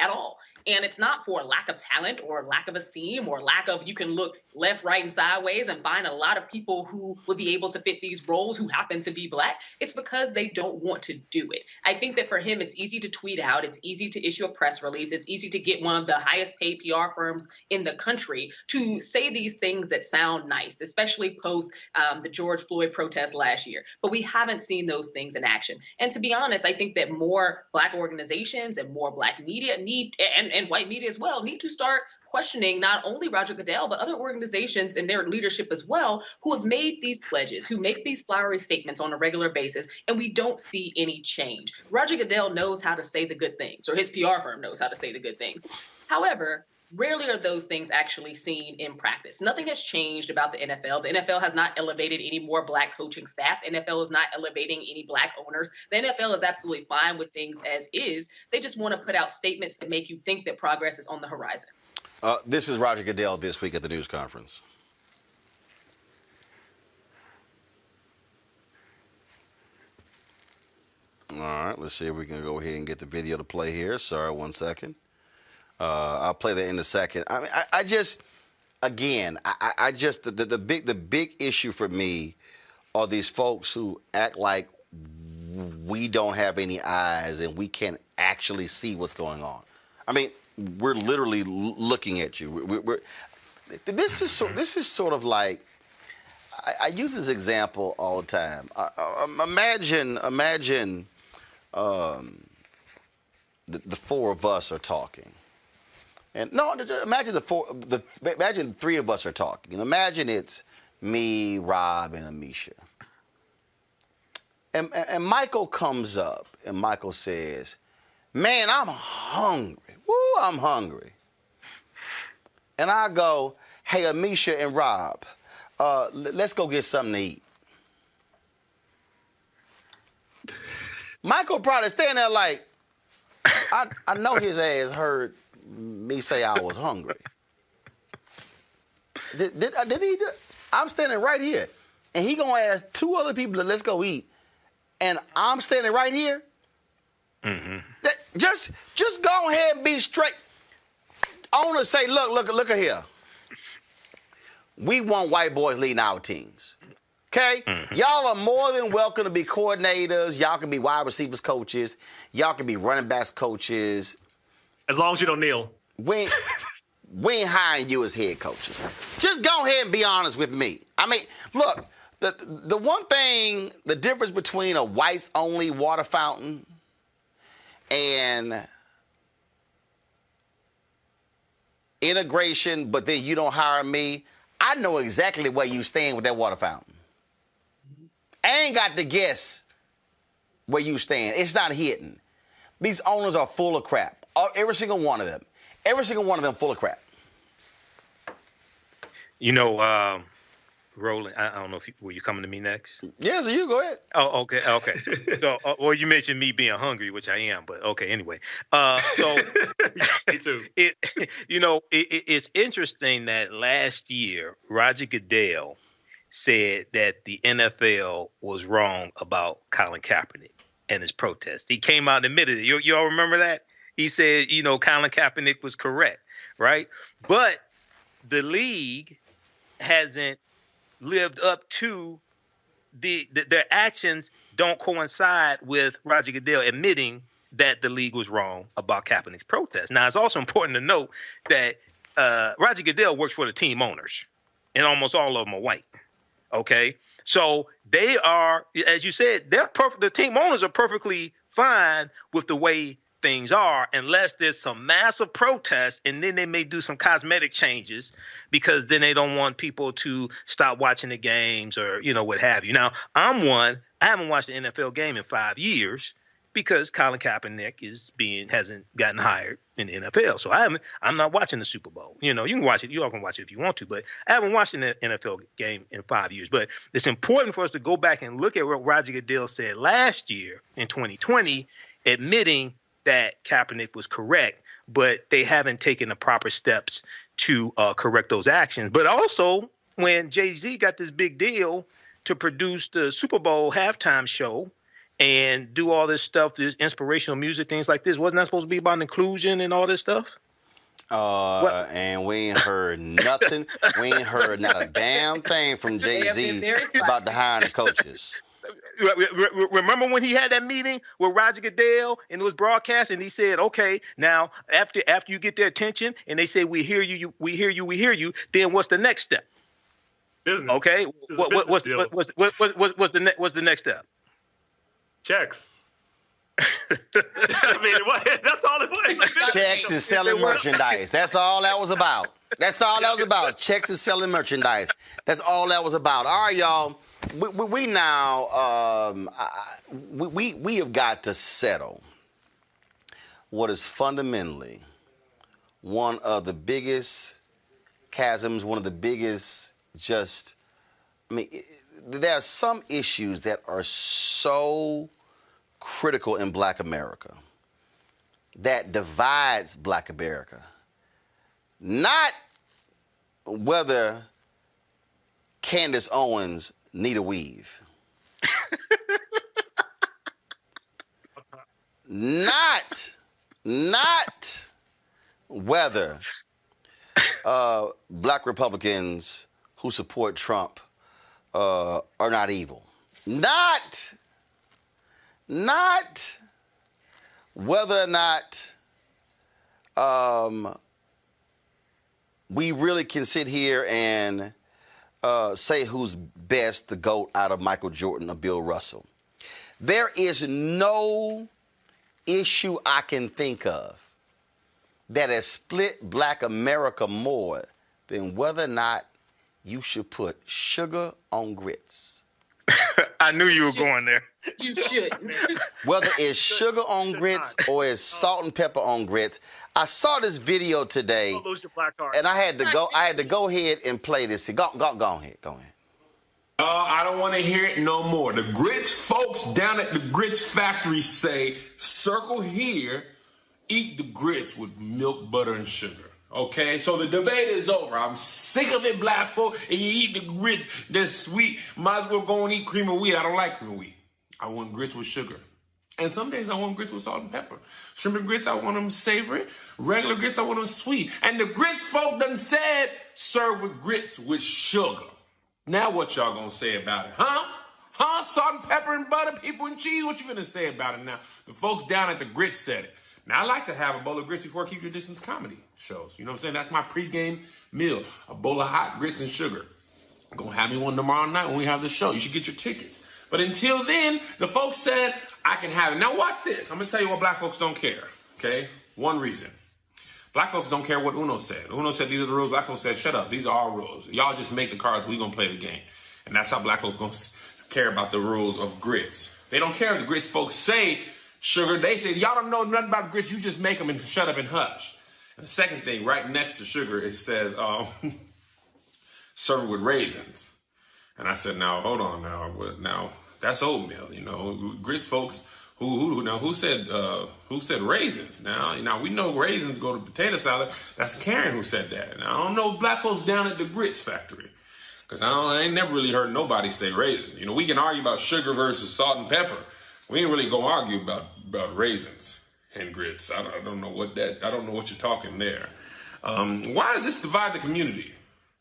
at all. And it's not for lack of talent or lack of esteem or lack of, you can look left, right, and sideways and find a lot of people who would be able to fit these roles who happen to be black. It's because they don't want to do it. I think that for him, it's easy to tweet out. It's easy to issue a press release. It's easy to get one of the highest paid PR firms in the country to say these things that sound nice, especially post the George Floyd protest last year. But we haven't seen those things in action. And to be honest, I think that more black organizations and more black media need, and white media as well, need to start questioning not only Roger Goodell, but other organizations and their leadership as well, who have made these pledges, who make these flowery statements on a regular basis, and we don't see any change. Roger Goodell knows how to say the good things, or his PR firm knows how to say the good things. However, rarely are those things actually seen in practice. Nothing has changed about the NFL. The NFL has not elevated any more black coaching staff. The NFL is not elevating any black owners. The NFL is absolutely fine with things as is. They just want to put out statements that make you think that progress is on the horizon. This is Roger Goodell this week at the news conference. All right, let's see if we can go ahead and get the video to play here. Sorry, 1 second. I'll play that in a second. I mean, I just, again, the big issue for me are these folks who act like we don't have any eyes and we can't actually see what's going on. I mean, we're literally looking at you. This is sort of like, I use this example all the time. Imagine the 4 of us are talking. And no, imagine imagine 3 of us are talking. And imagine it's me, Rob, and Amisha. And Michael comes up and Michael says, "Man, I'm hungry. Woo, I'm hungry." And I go, Hey, Amisha and Rob, let's go get something to eat. Michael probably standing there like, I know his ass heard me say I was hungry. Did he? I'm standing right here, and he gonna ask two other people to let's go eat, and I'm standing right here. Mm-hmm. Just go ahead and be straight. Owners say, look at here. We want white boys leading our teams. Okay? Mm-hmm. Y'all are more than welcome to be coordinators. Y'all can be wide receivers coaches. Y'all can be running backs coaches. As long as you don't kneel. We ain't hiring you as head coaches. Just go ahead and be honest with me. I mean, look, the one thing, the difference between a whites-only water fountain and integration, but then you don't hire me, I know exactly where you stand with that water fountain. I ain't got to guess where you stand. It's not hidden. These owners are full of crap. Every single one of them. Every single one of them full of crap. You know, Roland, I don't know if were you coming to me next? Yeah, so you go ahead. Oh, okay. So, well, you mentioned me being hungry, which I am, but okay, anyway. So, me too. It's interesting that last year, Roger Goodell said that the NFL was wrong about Colin Kaepernick and his protest. He came out and admitted it. You all remember that? He said, Colin Kaepernick was correct, right? But the league hasn't lived up to their actions don't coincide with Roger Goodell admitting that the league was wrong about Kaepernick's protest. Now, it's also important to note that Roger Goodell works for the team owners, and almost all of them are white. Okay, so they are, as you said, they're perfect. The team owners are perfectly fine with the way things are, unless there's some massive protests, and then they may do some cosmetic changes because then they don't want people to stop watching the games or what have you. Now, I haven't watched an NFL game in 5 years because Colin Kaepernick hasn't gotten hired in the NFL. So I'm not watching the Super Bowl. You can watch it. You all can watch it if you want to, but I haven't watched an NFL game in 5 years. But it's important for us to go back and look at what Roger Goodell said last year in 2020, admitting that Kaepernick was correct, but they haven't taken the proper steps to correct those actions. But also, when Jay-Z got this big deal to produce the Super Bowl halftime show and do all this stuff, this inspirational music, things like this, wasn't that supposed to be about inclusion and all this stuff? And we ain't heard nothing. We ain't heard not a damn thing from Jay-Z about the hiring of coaches. Remember when he had that meeting with Roger Goodell and it was broadcast, and he said, "Okay, now after you get their attention and they say we hear you, then what's the next step?" Business. Okay, what's the next step? Checks. I mean, that's all it was. Checks and selling merchandise. That's all that was about. That's all that was about. Checks and selling merchandise. That's all that was about. All right, y'all. We now we have got to settle what is fundamentally one of the biggest chasms, one of the biggest there are some issues that are so critical in Black America that divides Black America. Not whether Candace Owens need a weave. Not whether Black Republicans who support Trump are not evil. Not whether or not we really can sit here and say who's best, the GOAT out of Michael Jordan or Bill Russell. There is no issue I can think of that has split Black America more than whether or not you should put sugar on grits. I knew you were going there. You shouldn't. Whether it's sugar on grits or it's salt and pepper on grits. I saw this video today, Don't lose your black card. and I had to go ahead and play this. Go ahead. I don't want to hear it no more. The grits folks down at the grits factory say, circle here, eat the grits with milk, butter, and sugar. Okay, so the debate is over. I'm sick of it, black folk, and you eat the grits that's sweet. Might as well go and eat cream of wheat. I don't like cream of wheat. I want grits with sugar. And some days I want grits with salt and pepper. Shrimp and grits, I want them savory. Regular grits, I want them sweet. And the grits folk done said, serve with grits with sugar. Now what y'all gonna say about it, huh? Huh? Salt and pepper and butter, people and cheese, what you gonna say about it now? The folks down at the grits said it. Now, I like to have a bowl of grits before Keep Your Distance comedy shows. You know what I'm saying? That's my pregame meal. A bowl of hot grits and sugar. I'm going to have me one tomorrow night when we have the show. You should get your tickets. But until then, the folks said, I can have it. Now, watch this. I'm going to tell you why black folks don't care, okay? One reason. Black folks don't care what Uno said. Uno said, these are the rules. Black folks said, shut up. These are our rules. Y'all just make the cards. We're going to play the game. And that's how black folks going to care about the rules of grits. They don't care if the grits folks say sugar. They say, y'all don't know nothing about grits. You just make them and shut up and hush. And the second thing, right next to sugar, it says, serve it with raisins. And I said, now, hold on now. That's oatmeal, you know. Grits folks, who said raisins? Now we know raisins go to potato salad. That's Karen who said that. Now, I don't know black folks down at the grits factory. Because I ain't never really heard nobody say raisins. You know, we can argue about sugar versus salt and pepper. We ain't really gonna argue about raisins and grits. I don't know what you're talking there. Why does this divide the community?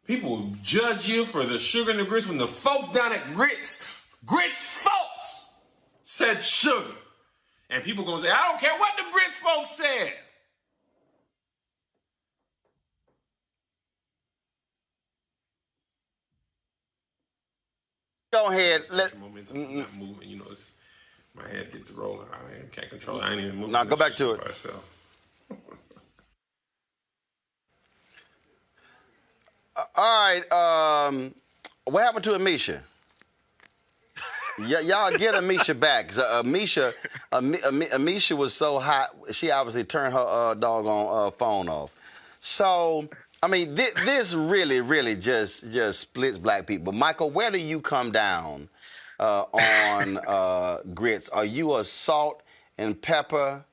People judge you for the sugar and the grits when the folks down at grits folks said sugar. And people gonna say, I don't care what the grits folks said. Go ahead. Moving, you know, my head gets rolling. I can't control it. I ain't even moving. Now go back to it. All right. What happened to Amisha? Y'all get Amisha back. Amisha was so hot, she obviously turned her doggone phone off. So, I mean, this really just splits black people. Michael, where do you come down on grits? Are you a salt and pepper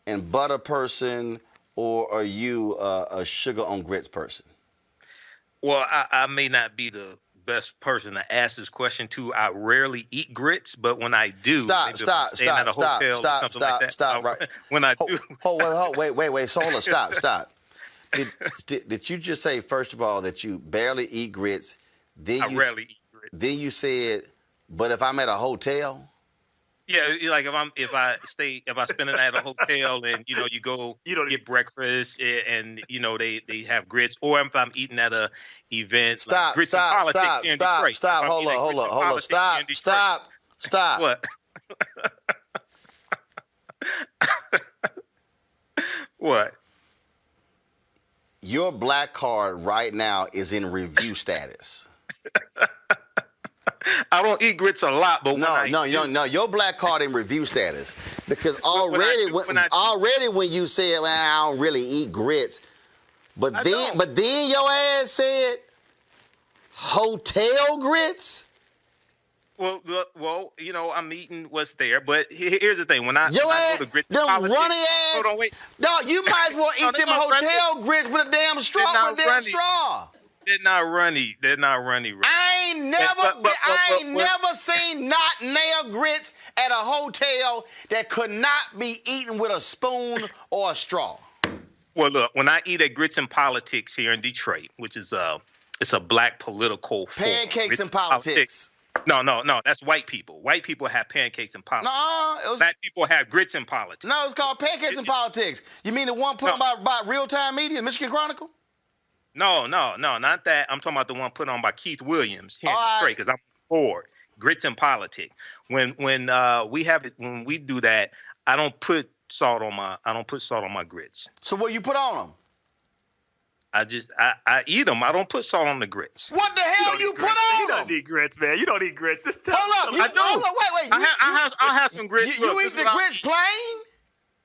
and butter person, or are you a sugar on grits person? Well, I may not be the best person to ask this question to. I rarely eat grits, but when I do, stop. Right. When I do, wait. So hold on, stop. Did you just say, first of all, that you barely eat grits? Then I rarely eat grits. Then you said, but if I'm at a hotel? Yeah, like if I spend the night at a hotel and you go get breakfast and they have grits, or if I'm eating at a event, stop. Hold on, stop. What? What? Your black card right now is in review status. I don't eat grits a lot, but no. Your black card in review status, because already when you said, well, I don't really eat grits, but then your ass said hotel grits. Well, I'm eating what's there, but here's the thing: when I go to grits, them runny ass. Hold on, wait. Dog, you might as well eat them hotel grits with a damn straw. They're not runny. Right? I ain't never seen not nail grits at a hotel that could not be eaten with a spoon or a straw. Well, look, when I eat at Grits and Politics here in Detroit, which is it's a black political pancakes and politics. No, that's white people. White people have pancakes and politics. No, black people have grits and politics. No, it's called pancakes and politics. You mean the one put on by Real-Time Media, Michigan Chronicle? No, not that. I'm talking about the one put on by Keith Williams here in Detroit, because I'm bored. Grits and Politics. When we do that, I don't put salt on my grits. So what you put on them? I eat them. I don't put salt on the grits. What the hell you put on You don't need grits, man. You don't eat grits. Just tell Hold up. me. I do. Hold up. Wait. I'll have some grits. You eat the grits plain?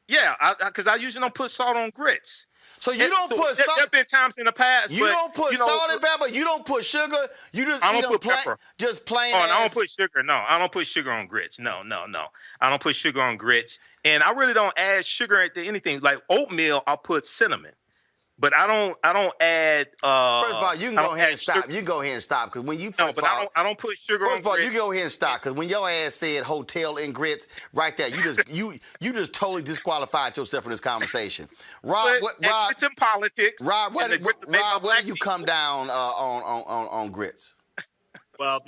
Yeah, because I usually don't put salt on grits. So you don't put salt. There've been times in the past. You don't put salt and pepper. You don't put sugar. You just I eat don't them put pepper. Just plain. Oh, and I don't put sugar. No, I don't put sugar on grits. No. I don't put sugar on grits, and I really don't add sugar to anything. Like oatmeal, I'll put cinnamon. But I don't add. First of all, you can go ahead and stop. You go ahead and stop because when you I don't put sugar on grits. First of all, you go ahead and stop because when your ass said hotel and grits, right there, you just totally disqualified yourself from this conversation. Rob, it's in politics. Rob, where do you come down on grits? Well,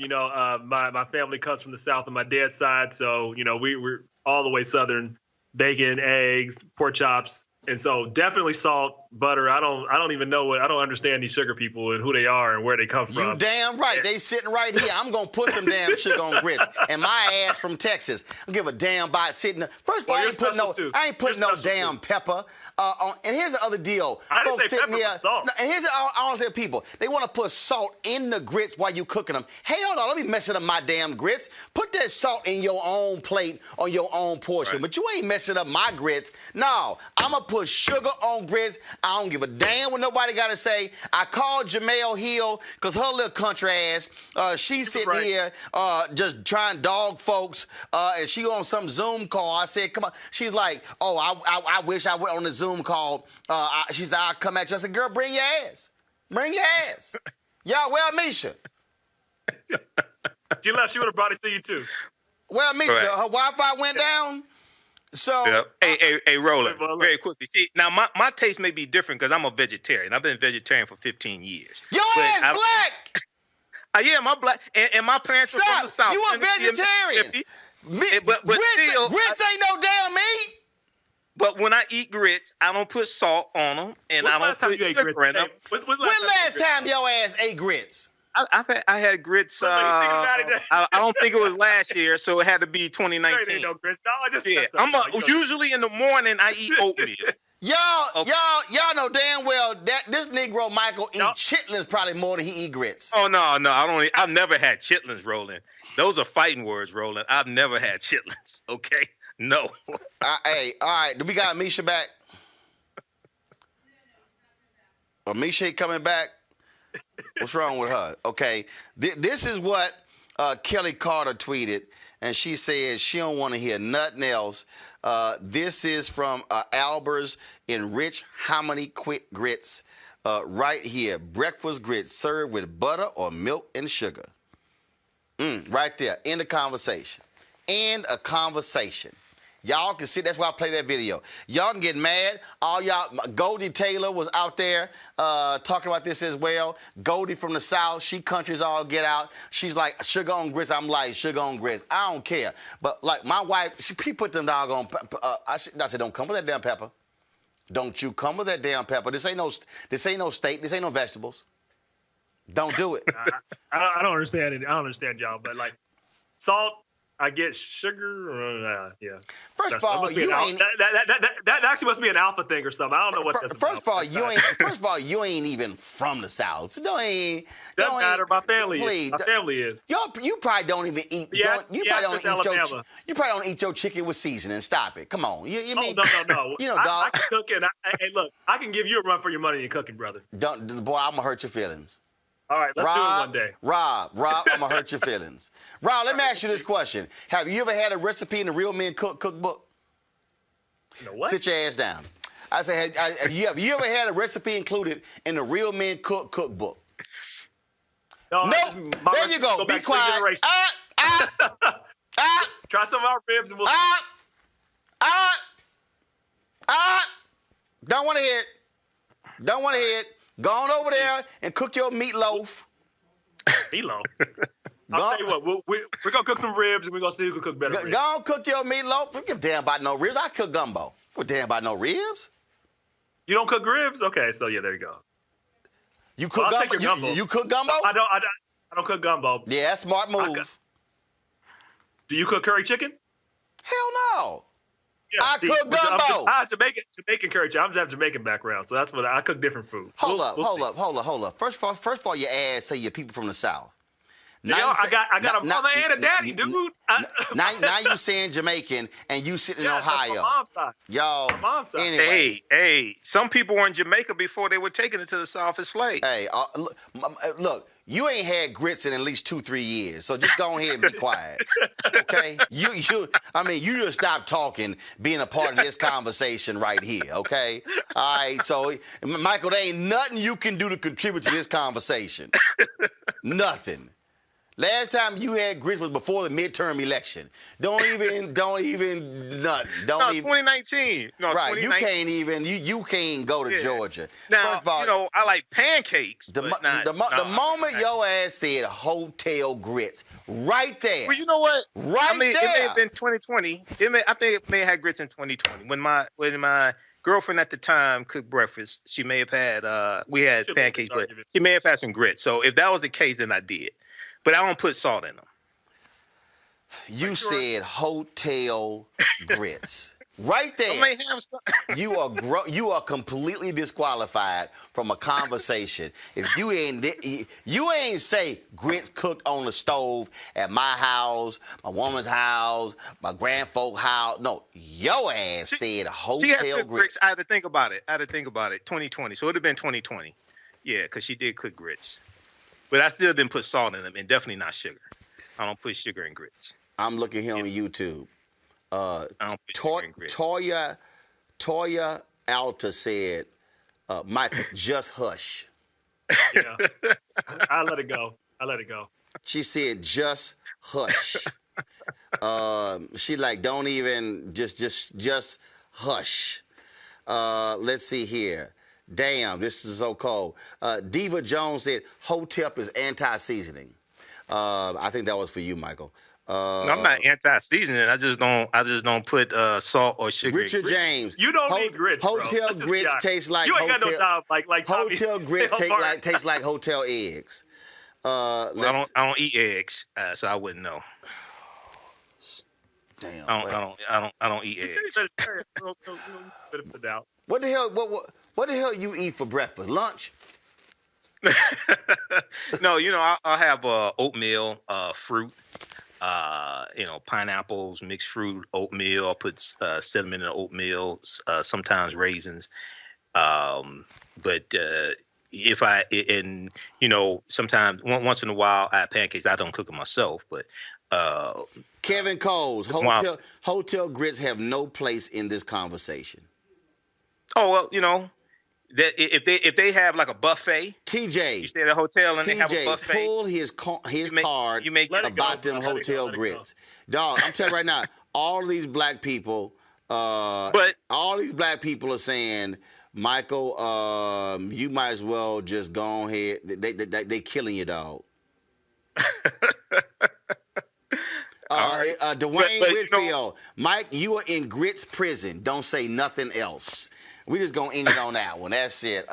my family comes from the South on my dad's side, so we're all the way Southern. Bacon, eggs, pork chops. And so definitely salt, butter. I don't understand these sugar people and who they are and where they come from. You damn right. They sitting right here. I'm going to put some damn sugar on grits. And my ass from Texas. I don't give a damn about sitting there. First of all, I ain't putting no damn pepper on. And here's the other deal. I didn't Folks say sitting pepper, here. salt. And here's I want to say people. They want to put salt in the grits while you cooking them. Hell no, don't be messing up my damn grits. Put that salt in your own plate on your own portion. Right. But you ain't messing up my grits. No, I'm going to put sugar on grits. I don't give a damn what nobody got to say. I called Jamel Hill because her little country ass, she's sitting here just trying to dog folks, and she on some Zoom call. I said, come on. She's like, oh, I wish I went on the Zoom call. She said, I'll come at you. I said, girl, bring your ass. Bring your ass. Y'all, well, Misha. She left. She would have brought it to you, too. Well, Misha, her Wi-Fi went down. So, hey, Roland, very quickly. See, now my taste may be different because I'm a vegetarian. I've been vegetarian for 15 years. Your ass black. Yeah, my black, and my parents are from the South. You a vegetarian? But still, grits ain't no damn meat. But when I eat grits, I don't put salt on them, and I don't put sugar in them. When last time your ass ate grits? I had grits. I don't think it was last year, so it had to be 2019. No grits. No, usually in the morning I eat oatmeal. Y'all know damn well that this Negro Michael eat chitlins probably more than he eat grits. Oh no, I don't. I've never had chitlins, Roland. Those are fighting words, Roland. I've never had chitlins. Okay, no. Hey, all right. Do we got Misha back? Misha coming back? What's wrong with her? Okay, this is what Kelly Carter tweeted, and she says she don't want to hear nothing else. This is from Albert's Enriched Hominy Quick Grits right here. Breakfast grits served with butter or milk and sugar. Right there. End of conversation. End of conversation. Y'all can see, that's why I play that video. Y'all can get mad. All y'all, Goldie Taylor was out there talking about this as well. Goldie from the South, she countries all get out. She's like, sugar on grits. I'm like, sugar on grits. I don't care. But like my wife, she put them doggone, I said, don't come with that damn pepper. Don't you come with that damn pepper. This ain't no steak. This ain't no vegetables. Don't do it. I don't understand it. I don't understand y'all, but like salt, I get sugar. Yeah. First of all, that actually must be an alpha thing or something. I don't know what that's First of all, you ain't even from the South. So doesn't matter. My family is. You probably don't even eat. You probably don't eat your chicken with seasoning. Stop it. Come on. You mean? No. You know, I can cook and hey, look, I can give you a run for your money in cooking, brother. Boy, I'm gonna hurt your feelings. All right, let's do it one day. Rob, I'm going to hurt your feelings. Rob, let me ask you this question. Have you ever had a recipe in the Real Men Cookbook? You know what? Sit your ass down. I say, have you ever had a recipe included in the Real Men Cookbook? No. There you go. Be quiet. Try some of our ribs and we'll see. Don't want to hear it. Don't want to hear it. Go on over there and cook your meatloaf. Meatloaf? I'll tell you what, we're going to cook some ribs and we're going to see who can cook better ribs. Go on, cook your meatloaf. Don't give a damn about no ribs. I cook gumbo. Don't give a damn about no ribs. You don't cook ribs? Okay, so yeah, there you go. You cook gumbo? You cook gumbo? I don't cook gumbo. Yeah, that's a smart move. Do you cook curry chicken? Hell no. I cook gumbo. I'm Jamaican curry. I'm just have Jamaican background, so that's what I cook different food. Hold up. First of all, your ass say you're people from the South. Now I got a mama and a daddy, dude. Now you saying Jamaican and you sitting in Ohio. My mom's side. Y'all. My mom's side. Anyway. Hey, some people were in Jamaica before they were taken into the South as slaves. Hey, look, you ain't had grits in at least 2-3 years, so just go ahead and be quiet, okay? You just stop talking, being a part of this conversation right here, okay? All right, so Michael, there ain't nothing you can do to contribute to this conversation. Nothing. Last time you had grits was before the midterm election. Don't even nothing. No, 2019. No, right. 2019. You can't go to Georgia. Now, First of all, I like pancakes. The moment your ass said hotel grits, right there. Well, you know what? Right there. It may have been 2020. I think it may have had grits in 2020 when my girlfriend at the time cooked breakfast. She may have had we had pancakes, but she may have had some grits. So if that was the case, then I did. But I don't put salt in them. You said hotel grits. Right there. I may have some. You are completely disqualified from a conversation. If you ain't say grits cooked on the stove at my house, my woman's house, my grandfolk house. No, your ass said hotel grits. I had to think about it. 2020. So it would have been 2020. Yeah, because she did cook grits. But I still didn't put salt in them, and definitely not sugar. I don't put sugar in grits. I'm looking here on YouTube. I don't put sugar in grits. Toya Alta said, Michael, just hush. Yeah. I let it go. She said, just hush. She like, don't even, just hush. Let's see here. Damn, this is so cold. Diva Jones said, Hotep is anti-seasoning. I think that was for you, Michael. No, I'm not anti-seasoning. I just don't put salt or sugar. Richard James, you don't need grits. Hotel grits taste like you ain't got no job like hotel grits taste like hotel eggs. I don't eat eggs, so I wouldn't know. Damn, I don't eat eggs. What the hell you eat for breakfast? Lunch? No, I'll have oatmeal, fruit, pineapples, mixed fruit, oatmeal. I'll put cinnamon in the oatmeal, sometimes raisins. But sometimes once in a while I have pancakes. I don't cook them myself, but Kevin Coles, hotel grits have no place in this conversation. Oh well, that if they have like a buffet, TJ, you stay at a hotel and they have a buffet. Pull his card about them hotel grits. Dog, I'm telling you right now, all these black people, are saying, Michael, you might as well just go ahead. They killing you, dog. Dwayne Whitfield, Mike, you are in grits prison. Don't say nothing else. We just gonna end it on that one. That's it.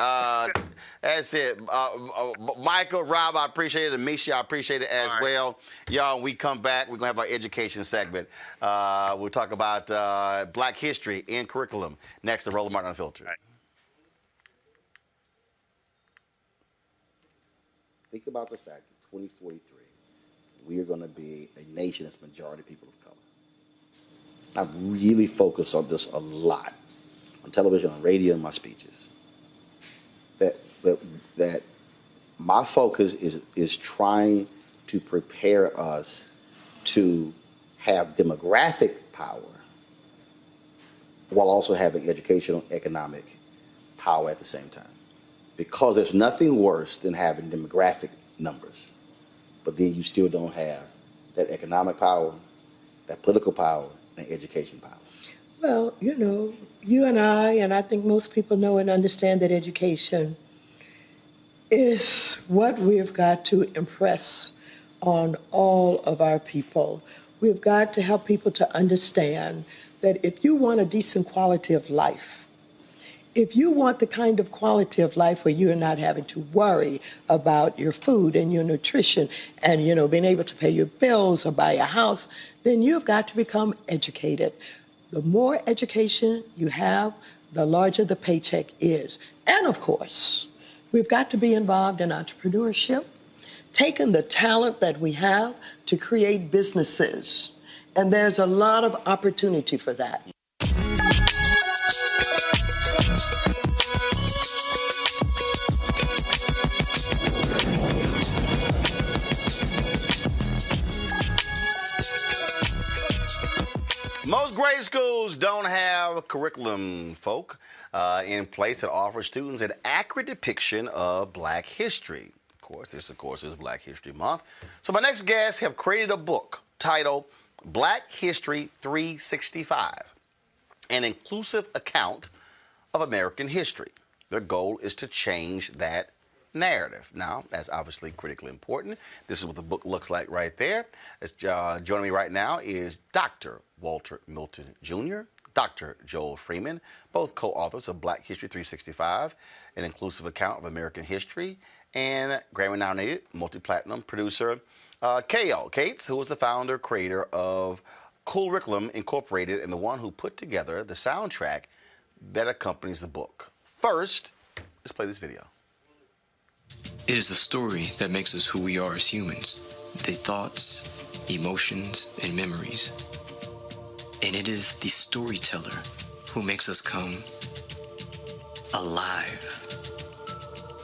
Michael, Rob, I appreciate it. Misha, I appreciate it as well. Y'all, when we come back, we're gonna have our education segment. We'll talk about Black history in curriculum next to Roland Martin Unfiltered. Right. Think about the fact that 2043, we are going to be a nation that's majority people of color. I've really focused on this a lot on television, on radio, in my speeches. That my focus is trying to prepare us to have demographic power while also having educational, economic power at the same time. Because there's nothing worse than having demographic numbers, but then you still don't have that economic power, that political power, and education power. Well, you and I think most people know and understand that education is what we've got to impress on all of our people. We've got to help people to understand that if you want a decent quality of life, if you want the kind of quality of life where you're not having to worry about your food and your nutrition and, being able to pay your bills or buy a house, then you've got to become educated. The more education you have, the larger the paycheck is. And of course, we've got to be involved in entrepreneurship, taking the talent that we have to create businesses. And there's a lot of opportunity for that. Most grade schools don't have curriculum, in place that offers students an accurate depiction of Black history. Of course, this is Black History Month. So my next guests have created a book titled Black History 365, an inclusive account of American history. Their goal is to change that narrative. Now, that's obviously critically important. This is what the book looks like right there. Joining me right now is Dr. Walter Milton Jr., Dr. Joel Freeman, both co-authors of Black History 365, an inclusive account of American history, and Grammy-nominated, multi-platinum producer K.L. Cates, who was the founder, creator of Curriculum Incorporated, and the one who put together the soundtrack that accompanies the book. First, let's play this video. It is a story that makes us who we are as humans, the thoughts, emotions, and memories. And it is the storyteller who makes us come alive.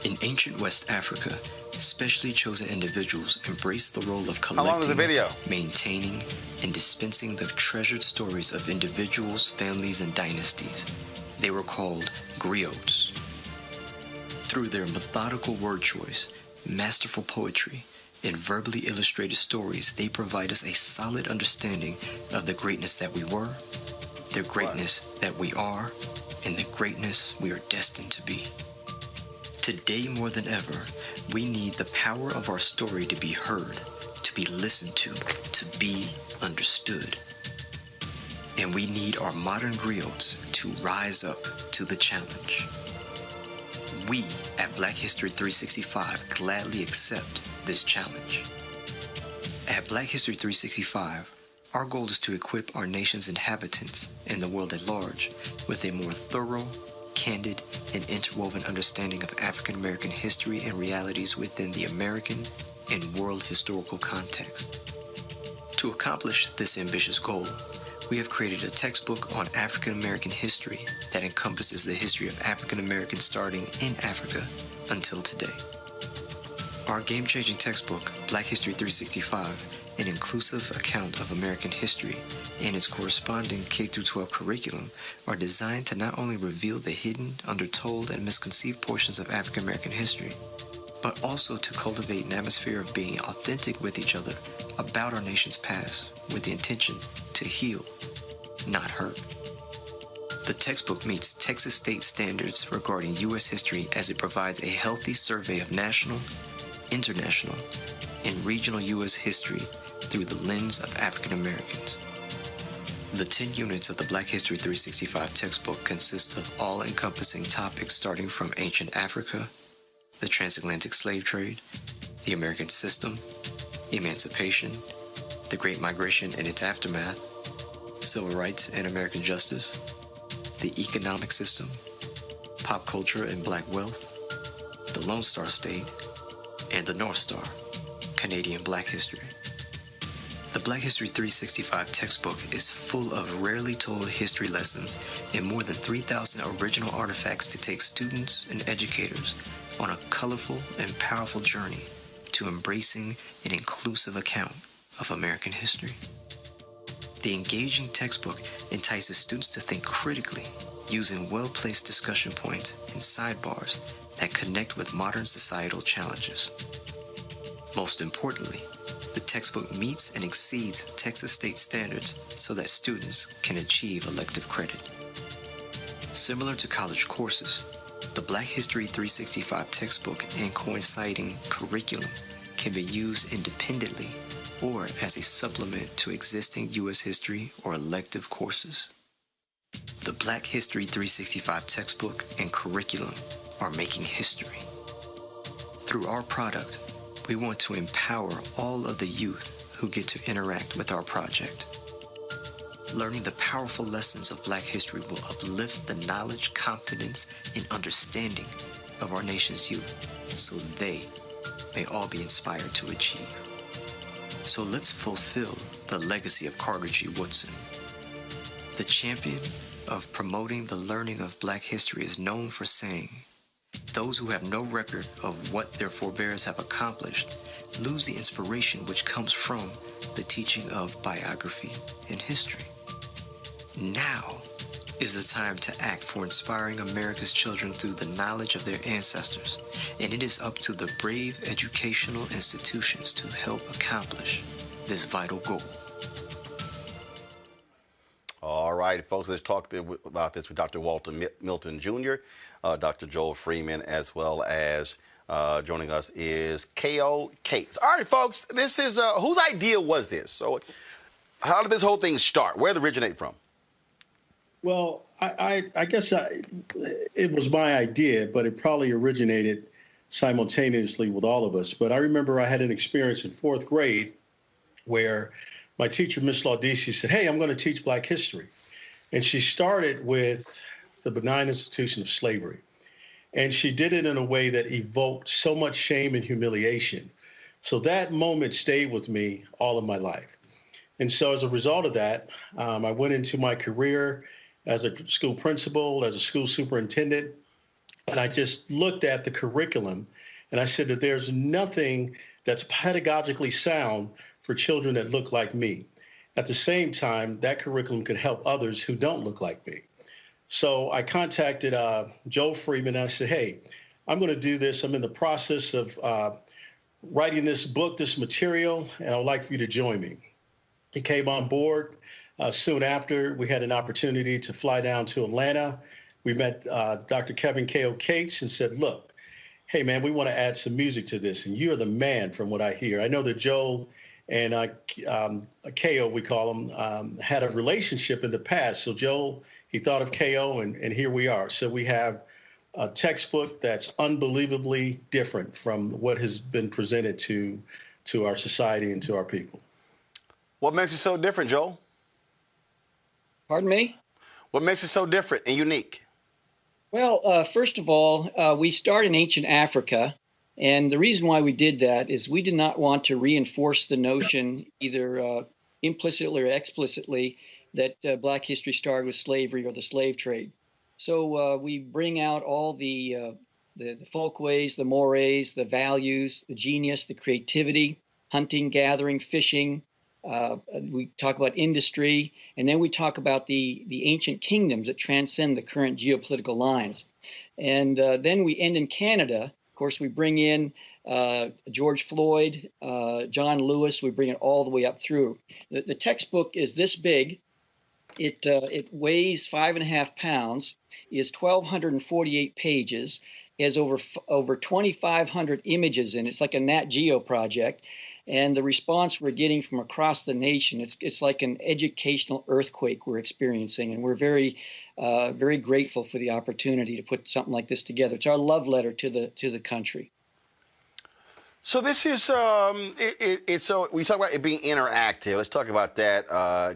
In ancient West Africa, specially chosen individuals embraced the role of collecting, how long is the video? Maintaining, and dispensing the treasured stories of individuals, families, and dynasties. They were called griots. Through their methodical word choice, masterful poetry, and verbally illustrated stories, they provide us a solid understanding of the greatness that we were, the greatness that we are, and the greatness we are destined to be. Today more than ever, we need the power of our story to be heard, to be listened to be understood. And we need our modern griots to rise up to the challenge. We at Black History 365 gladly accept this challenge. At Black History 365, our goal is to equip our nation's inhabitants and the world at large with a more thorough, candid, and interwoven understanding of African American history and realities within the American and world historical context. To accomplish this ambitious goal, we have created a textbook on African American history that encompasses the history of African Americans starting in Africa until today. Our game-changing textbook, Black History 365, an inclusive account of American history, and its corresponding K-12 curriculum are designed to not only reveal the hidden, undertold, and misconceived portions of African American history, but also to cultivate an atmosphere of being authentic with each other about our nation's past with the intention to heal, not hurt. The textbook meets Texas state standards regarding U.S. history as it provides a healthy survey of national, international, and regional U.S. history through the lens of African Americans. The 10 units of the Black History 365 textbook consist of all-encompassing topics starting from ancient Africa, the transatlantic slave trade, the American system, emancipation, the Great Migration and its aftermath, civil rights and American justice, the economic system, pop culture and Black wealth, the Lone Star State, and the North Star, Canadian Black history. The Black History 365 textbook is full of rarely told history lessons and more than 3,000 original artifacts to take students and educators on a colorful and powerful journey to embracing an inclusive account of American history. The engaging textbook entices students to think critically, using well-placed discussion points and sidebars that connect with modern societal challenges. Most importantly, the textbook meets and exceeds Texas state standards so that students can achieve elective credit. Similar to college courses, the Black History 365 textbook and coinciding curriculum can be used independently or as a supplement to existing U.S. history or elective courses. The Black History 365 textbook and curriculum are making history. Through our product, we want to empower all of the youth who get to interact with our project. Learning the powerful lessons of Black history will uplift the knowledge, confidence, and understanding of our nation's youth so they may all be inspired to achieve. So let's fulfill the legacy of Carter G. Woodson. The champion of promoting the learning of Black history is known for saying, "Those who have no record of what their forebears have accomplished lose the inspiration which comes from the teaching of biography and history." Now is the time to act for inspiring America's children through the knowledge of their ancestors, and it is up to the brave educational institutions to help accomplish this vital goal. All right, folks, let's talk about this with Dr. Walter Milton Jr., Dr. Joel Freeman, as well as joining us is K.O. Cates. All right, folks, this is, whose idea was this? So how did this whole thing start? Where did it originate from? Well, I guess it was my idea, but it probably originated simultaneously with all of us. But I remember I had an experience in fourth grade where my teacher, Miss Laudisi, said, "Hey, I'm going to teach Black history." And she started with the benign institution of slavery. And she did it in a way that evoked so much shame and humiliation. So that moment stayed with me all of my life. And so as a result of that, I went into my career as a school principal, as a school superintendent, and I just looked at the curriculum and I said that there's nothing that's pedagogically sound for children that look like me. At the same time, that curriculum could help others who don't look like me. So I contacted Joel Freeman and I said, "Hey, I'm going to do this. I'm in the process of writing this book, this material, and I would like for you to join me." He came on board. Soon after, we had an opportunity to fly down to Atlanta. We met Dr. Kevin K.O. Cates and said, "Look, hey, man, we want to add some music to this, and you're the man from what I hear." I know that Joel and K.O., we call him, had a relationship in the past. So Joel, he thought of K.O., and here we are. So we have a textbook that's unbelievably different from what has been presented to our society and to our people. What makes it so different, Joel? Pardon me? What makes it so different and unique? Well, first of all, we start in ancient Africa. And the reason why we did that is we did not want to reinforce the notion, either implicitly or explicitly, that Black history started with slavery or the slave trade. So we bring out all the folkways, the mores, the values, the genius, the creativity, hunting, gathering, fishing. We talk about industry, and then we talk about the ancient kingdoms that transcend the current geopolitical lines. And then we end in Canada. Of course, we bring in George Floyd, John Lewis. We bring it all the way up through. The textbook is this big. It weighs 5.5 pounds, is 1,248 pages, has over 2,500 images in it. It's like a Nat Geo project. And the response we're getting from across the nation, it's like an educational earthquake we're experiencing. And we're very, very grateful for the opportunity to put something like this together. It's our love letter to the country. So this is, so we talk about it being interactive. Let's talk about that,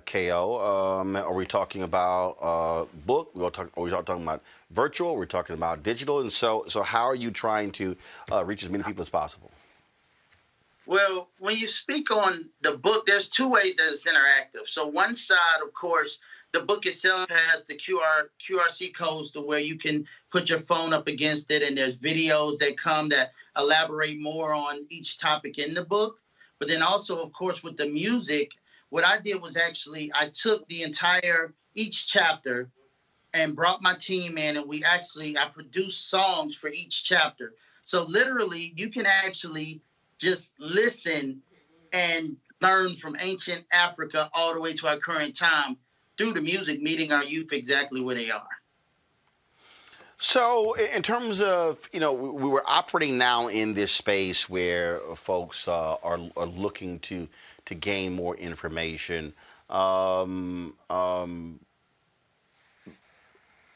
K.O. Are we talking about book? Are we talking about virtual? We're talking about digital. And so how are you trying to reach as many people as possible? Well, when you speak on the book, there's two ways that it's interactive. So one side, of course, the book itself has the QRC codes to where you can put your phone up against it, and there's videos that come that elaborate more on each topic in the book. But then also, of course, with the music, what I did was actually I took each chapter and brought my team in, and I produced songs for each chapter. So literally, you can actually just listen and learn from ancient Africa all the way to our current time through the music, meeting our youth exactly where they are. So in terms of, we were operating now in this space where folks are looking to gain more information.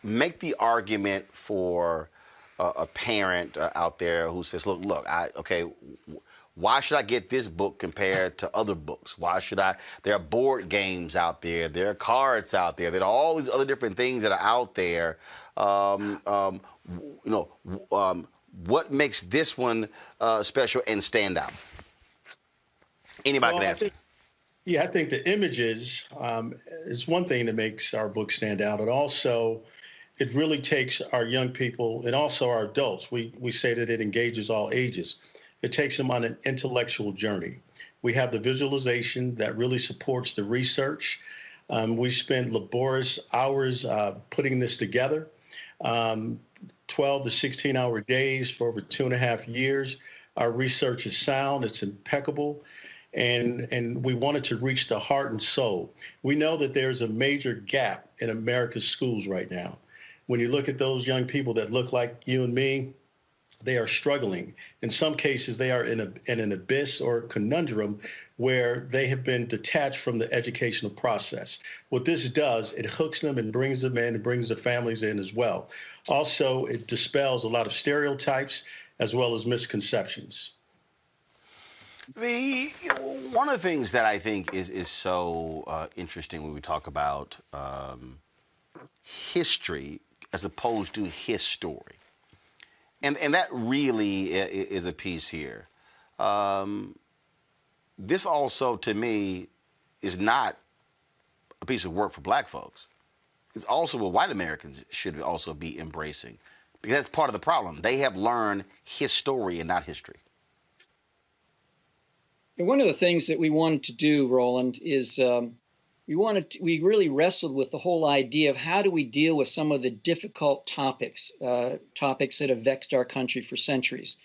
Make the argument for a parent out there who says, look, why should I get this book compared to other books? Why should I? There are board games out there. There are cards out there. There are all these other different things that are out there. What makes this one special and stand out? Anybody can answer. I think the images is one thing that makes our book stand out. And also, it really takes our young people and also our adults. We say that it engages all ages. It takes them on an intellectual journey. We have the visualization that really supports the research. We spend laborious hours putting this together, 12 to 16-hour days for over 2.5 years. Our research is sound. It's impeccable. And we wanted to reach the heart and soul. We know that there's a major gap in America's schools right now. When you look at those young people that look like you and me, they are struggling. In some cases, they are in an abyss or conundrum where they have been detached from the educational process. What this does, it hooks them and brings them in and brings their families in as well. Also, it dispels a lot of stereotypes as well as misconceptions. One of the things that I think is so interesting when we talk about history as opposed to his story. And that really is a piece here. This also, to me, is not a piece of work for black folks. It's also what white Americans should also be embracing, because that's part of the problem. They have learned his story and not history. And one of the things that we wanted to do, Roland, is we really wrestled with the whole idea of how do we deal with some of the difficult topics that have vexed our country for centuries.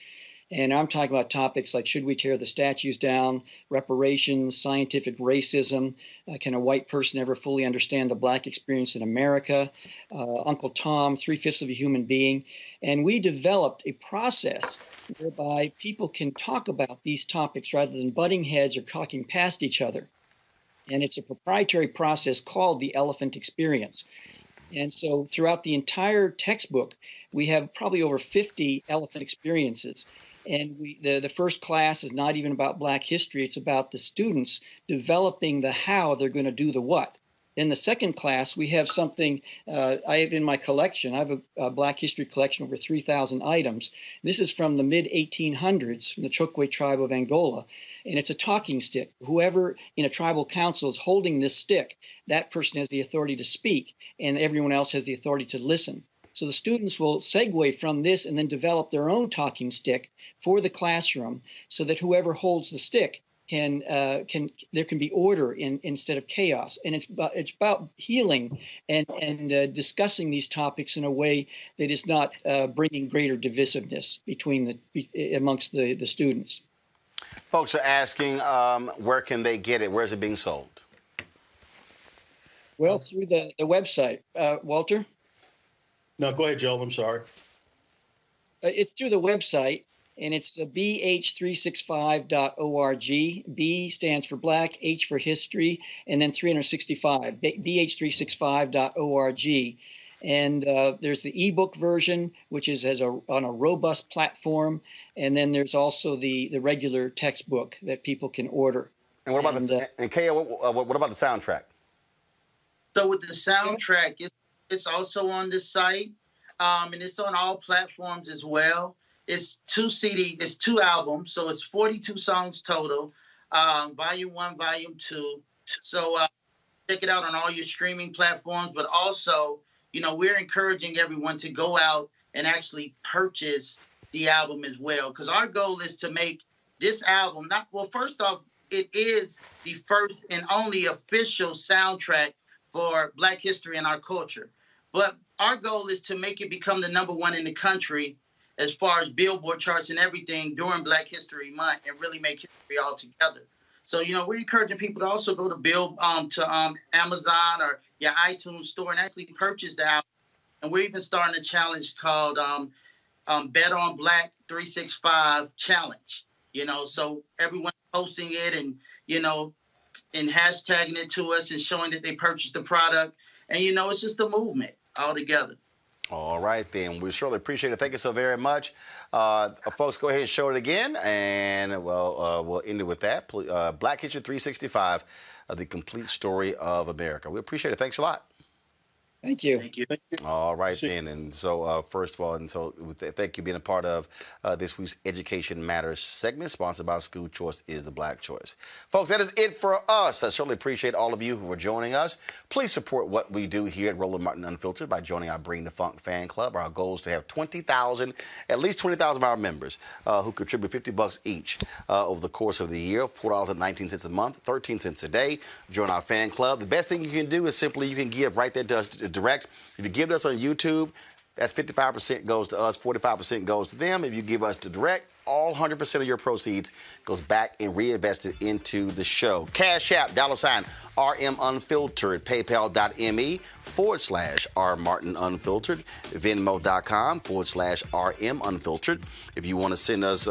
And I'm talking about topics like, should we tear the statues down, reparations, scientific racism, can a white person ever fully understand the black experience in America, Uncle Tom, 3/5 of a human being. And we developed a process whereby people can talk about these topics rather than butting heads or talking past each other. And it's a proprietary process called the Elephant Experience. And so throughout the entire textbook, we have probably over 50 elephant experiences. And the first class is not even about black history. It's about the students developing the how they're going to do the what. In the second class, we have something I have in my collection. I have a black history collection, over 3,000 items. This is from the mid-1800s, from the Chokwe tribe of Angola. And it's a talking stick. Whoever in a tribal council is holding this stick, that person has the authority to speak, and everyone else has the authority to listen. So the students will segue from this and then develop their own talking stick for the classroom, so that whoever holds the stick there can be order instead of chaos. And it's about healing and discussing these topics in a way that is not bringing greater divisiveness amongst the students. Folks are asking, where can they get it? Where's it being sold? Well, through the website. Walter? No, go ahead, Joel. I'm sorry. It's through the website, and it's bh365.org. B stands for Black, H for History, and then 365, bh365.org. And there's the ebook version, which is on a robust platform, and then there's also the regular textbook that people can order. And what about what about the soundtrack? So with the soundtrack, it's also on the site, and it's on all platforms as well. It's 2 CD, it's 2 albums, so it's 42 songs total, volume 1, volume 2. So check it out on all your streaming platforms, but also, we're encouraging everyone to go out and actually purchase the album as well, because our goal is to make this album first off, it is the first and only official soundtrack for Black history and our culture. But our goal is to make it become the #1 in the country as far as Billboard charts and everything during Black History Month, and really make history all together. So, we're encouraging people to also go to Amazon or your iTunes store and actually purchase the album. And we're even starting a challenge called Bet on Black 365 Challenge. So everyone's posting it and hashtagging it to us and showing that they purchased the product. And, it's just a movement altogether. All right, then. We surely appreciate it. Thank you so very much. Folks, go ahead and show it again, and we'll end it with that. Black History 365, the complete story of America. We appreciate it. Thanks a lot. Thank you. Thank you. All right, then. And so, first of all, thank you for being a part of this week's Education Matters segment, sponsored by School Choice is the Black Choice. Folks, that is it for us. I certainly appreciate all of you who are joining us. Please support what we do here at Roland Martin Unfiltered by joining our Bring the Funk fan club. Our goal is to have at least 20,000 of our members who contribute $50 each over the course of the year, $4.19 a month, 13 cents a day. Join our fan club. The best thing you can do is simply you can give right there to us direct. If you give us on YouTube, that's 55% goes to us, 45% goes to them. If you give us to direct, all 100% of your proceeds goes back and reinvested into the show. Cash App, $RM Unfiltered, PayPal.me/R Martin Unfiltered, Venmo.com/RM Unfiltered. If you want to send us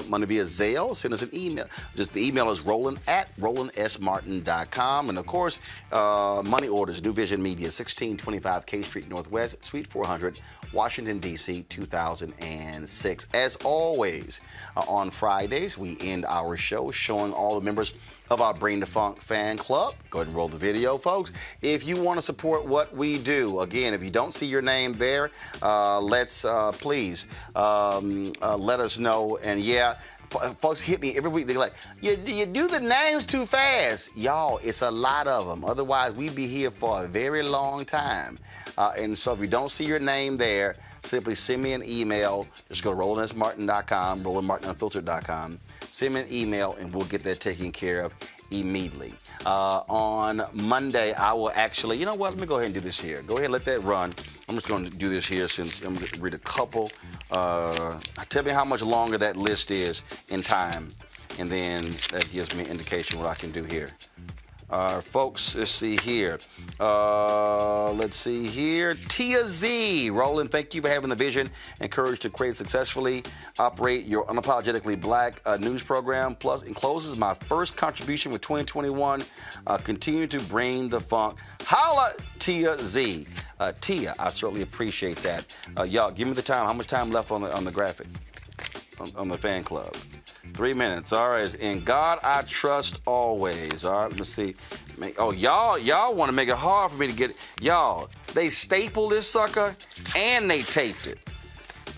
money via Zelle, send us an email. Just the email is roland@rolandsmartin.com. And of course, money orders, New Vision Media, 1625 K Street Northwest, Suite 400, Washington, D.C., 2006. As always, on Fridays, we end our show showing all the members of our Bring the Funk fan club. Go ahead and roll the video, folks. If you want to support what we do, again, if you don't see your name there, please let us know. And yeah, folks hit me every week. They're like, you do the names too fast. Y'all, it's a lot of them. Otherwise, we'd be here for a very long time. And so if you don't see your name there, simply send me an email. Just go to rolandsmartin.com, rolandmartinunfiltered.com. Send me an email, and we'll get that taken care of immediately. On Monday, I will actually, you know what? Let me go ahead and do this here. Go ahead and let that run. I'm just going to do this here since I'm going to read a couple. Tell me how much longer that list is in time, and then that gives me an indication what I can do here. Folks, let's see here. Tia Z. Roland, thank you for having the vision and courage to create successfully operate your unapologetically black news program. Plus, it closes my first contribution with 2021. Continue to bring the funk. Holla, Tia Z. Tia, I certainly appreciate that. Y'all, give me the time. How much time left on the graphic? On the fan club? 3 minutes. All right. In God I trust always. All right. Let's see. Oh, y'all want to make it hard for me to get it. Y'all, they stapled this sucker and they taped it.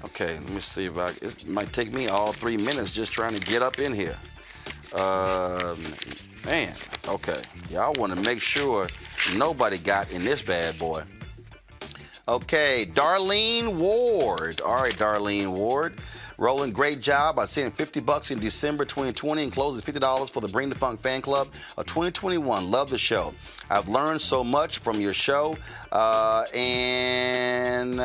Okay. Let me see if it might take me all 3 minutes just trying to get up in here. Man. Okay. Y'all want to make sure nobody got in this bad boy. Okay. Darlene Ward. All right, Darlene Ward. Roland, great job. I sent $50 in December 2020 and closes $50 for the Bring the Funk fan club of 2021. Love the show. I've learned so much from your show and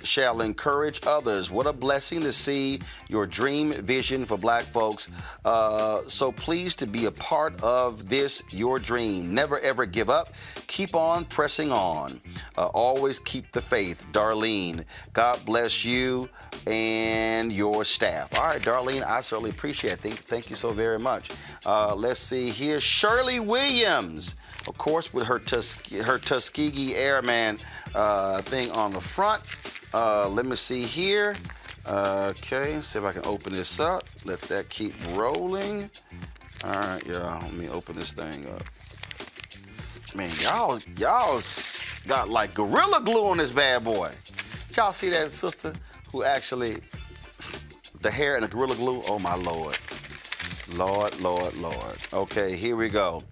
shall encourage others. What a blessing to see your dream vision for black folks. So pleased to be a part of this, your dream. Never, ever give up. Keep on pressing on. Always keep the faith. Darlene, God bless you and your staff. All right, Darlene, I certainly appreciate it. Thank you so very much. Let's see here. Shirley Williams, of course, with her Tuskegee Airman thing on the front. Let me see here. Okay, see if I can open this up. Let that keep rolling. All right, y'all. Let me open this thing up. Man, y'all got like Gorilla Glue on this bad boy. Did y'all see that sister who actually, the hair and the Gorilla Glue? Oh, my Lord. Lord. Okay, here we go.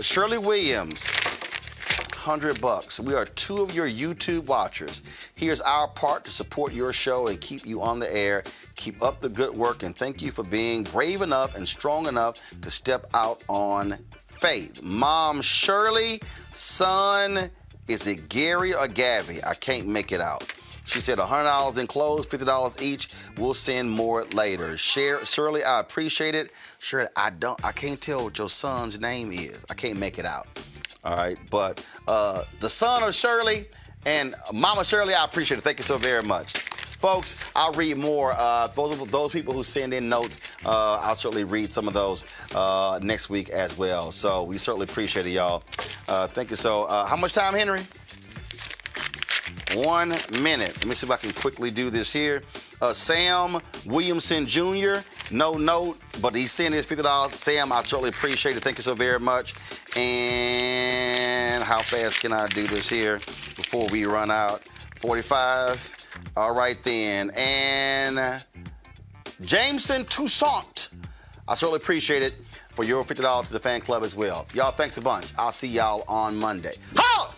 Shirley Williams, $100. We are 2 of your YouTube watchers. Here's our part to support your show and keep you on the air. Keep up the good work, and thank you for being brave enough and strong enough to step out on faith. Mom Shirley, son, is it Gary or Gabby? I can't make it out. She said $100 in clothes, $50 each. We'll send more later. Shirley, I appreciate it. Shirley, I can't tell what your son's name is. I can't make it out. All right, but the son of Shirley and Mama Shirley, I appreciate it. Thank you so very much. Folks, I'll read more. Those people who send in notes, I'll certainly read some of those next week as well. So we certainly appreciate it, y'all. Thank you. So how much time, Henry? 1 minute. Let me see if I can quickly do this here. Sam Williamson Jr., no note, but he sent his $50. Sam, I certainly appreciate it. Thank you so very much. And how fast can I do this here before we run out? 45. All right, then. And Jameson Toussaint, I certainly appreciate it for your $50 to the fan club as well. Y'all, thanks a bunch. I'll see y'all on Monday. Halt!